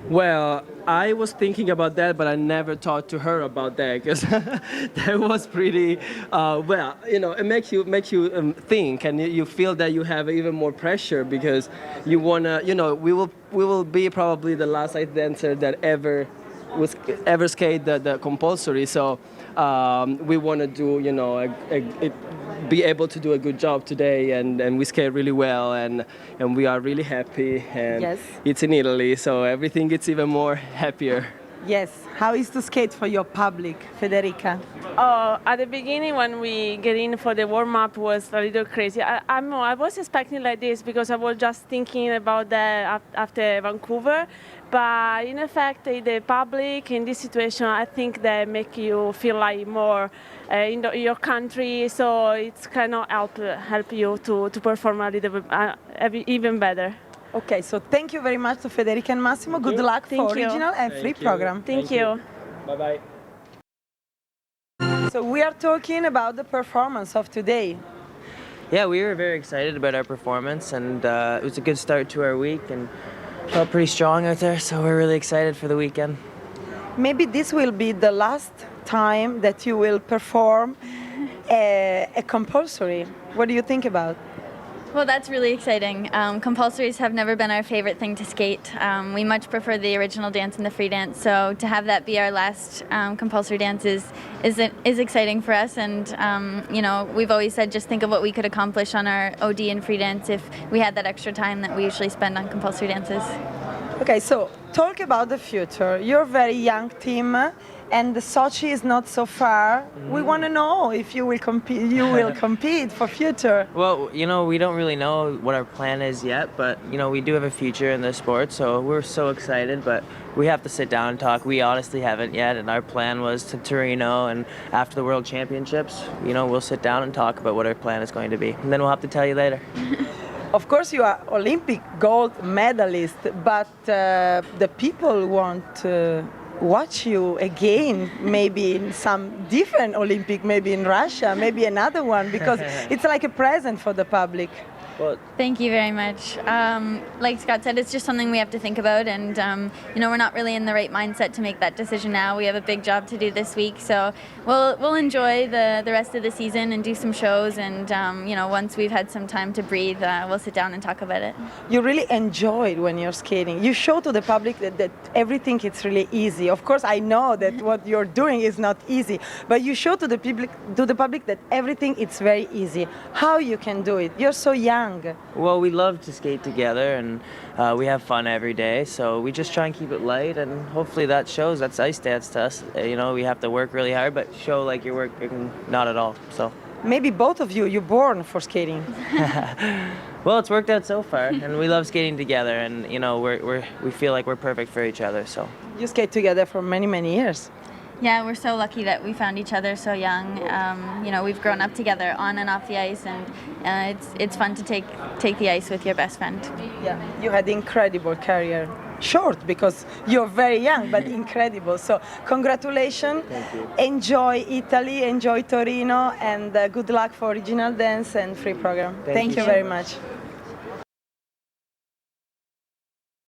[SPEAKER 14] Well, I was thinking about that, but I never talked to her about that because that was pretty. Well, you know, it makes you think, and you feel that you have even more pressure because you wanna, you know, we will be probably the last ice dancer that ever skate the compulsory. So we want to do, you know, be able to do a good job today, and we skate really well, and we are really happy, and
[SPEAKER 3] yes.
[SPEAKER 14] It's in Italy, so everything gets even more happier.
[SPEAKER 3] Yes. How is to skate for your public, Federica?
[SPEAKER 18] At the beginning, when we get in for the warm-up, was a little crazy. I was expecting like this because I was just thinking about that after Vancouver. But in effect, the public in this situation, I think they make you feel like more in your country. So it's kind of help you to perform a little bit even better.
[SPEAKER 3] Okay, so thank you very much to Federica and Massimo. Good luck for original and free program.
[SPEAKER 18] Thank you.
[SPEAKER 6] Bye-bye.
[SPEAKER 3] So we are talking about the performance of today.
[SPEAKER 15] Yeah, we were very excited about our performance, and it was a good start to our week, and felt pretty strong out there, so we're really excited for the weekend.
[SPEAKER 3] Maybe this will be the last time that you will perform a compulsory. What do you think about?
[SPEAKER 16] Well, that's really exciting. Compulsories have never been our favorite thing to skate. We much prefer the original dance and the free dance, so to have that be our last compulsory dance is exciting for us. And you know, we've always said just think of what we could accomplish on our OD and free dance if we had that extra time that we usually spend on compulsory dances.
[SPEAKER 3] Okay, so talk about the future. You're a very young team, and the Sochi is not so far. We want to know if you will compete. You will compete for future.
[SPEAKER 15] Well, you know, we don't really know what our plan is yet, but you know, we do have a future in this sport, so we're so excited. But we have to sit down and talk. We honestly haven't yet, and our plan was to Torino, and after the World Championships, you know, we'll sit down and talk about what our plan is going to be, and then we'll have to tell you later.
[SPEAKER 3] Of course, you are Olympic gold medalist, but the people want to watch you again, maybe in some different Olympic, maybe in Russia, maybe another one, because it's like a present for the public.
[SPEAKER 15] Well,
[SPEAKER 16] thank you very much. Like Scott said, it's just something we have to think about, and you know, we're not really in the right mindset to make that decision now. We have a big job to do this week, so we'll enjoy the rest of the season and do some shows, and you know, once we've had some time to breathe, we'll sit down and talk about it.
[SPEAKER 3] You really enjoy it when you're skating. You show to the public that everything is really easy. Of course, I know that what you're doing is not easy, but you show to the public that everything is very easy. How you can do it? You're so young.
[SPEAKER 15] Well, we love to skate together, and we have fun every day, so we just try and keep it light, and hopefully that shows. That's ice dance to us. You know, we have to work really hard, but show like you're working not at all. So
[SPEAKER 3] maybe both of you're born for skating.
[SPEAKER 15] Well, it's worked out so far, and we love skating together, and you know, we feel like we're perfect for each other. So
[SPEAKER 3] you skate together for many years.
[SPEAKER 16] Yeah, we're so lucky that we found each other so young. You know, we've grown up together on and off the ice, and it's fun to take the ice with your best friend.
[SPEAKER 3] Yeah, you had incredible career. Short because you're very young, but incredible. So congratulations.
[SPEAKER 15] Thank you.
[SPEAKER 3] Enjoy Italy, enjoy Torino, and good luck for original dance and free program.
[SPEAKER 15] Thank you
[SPEAKER 3] very much.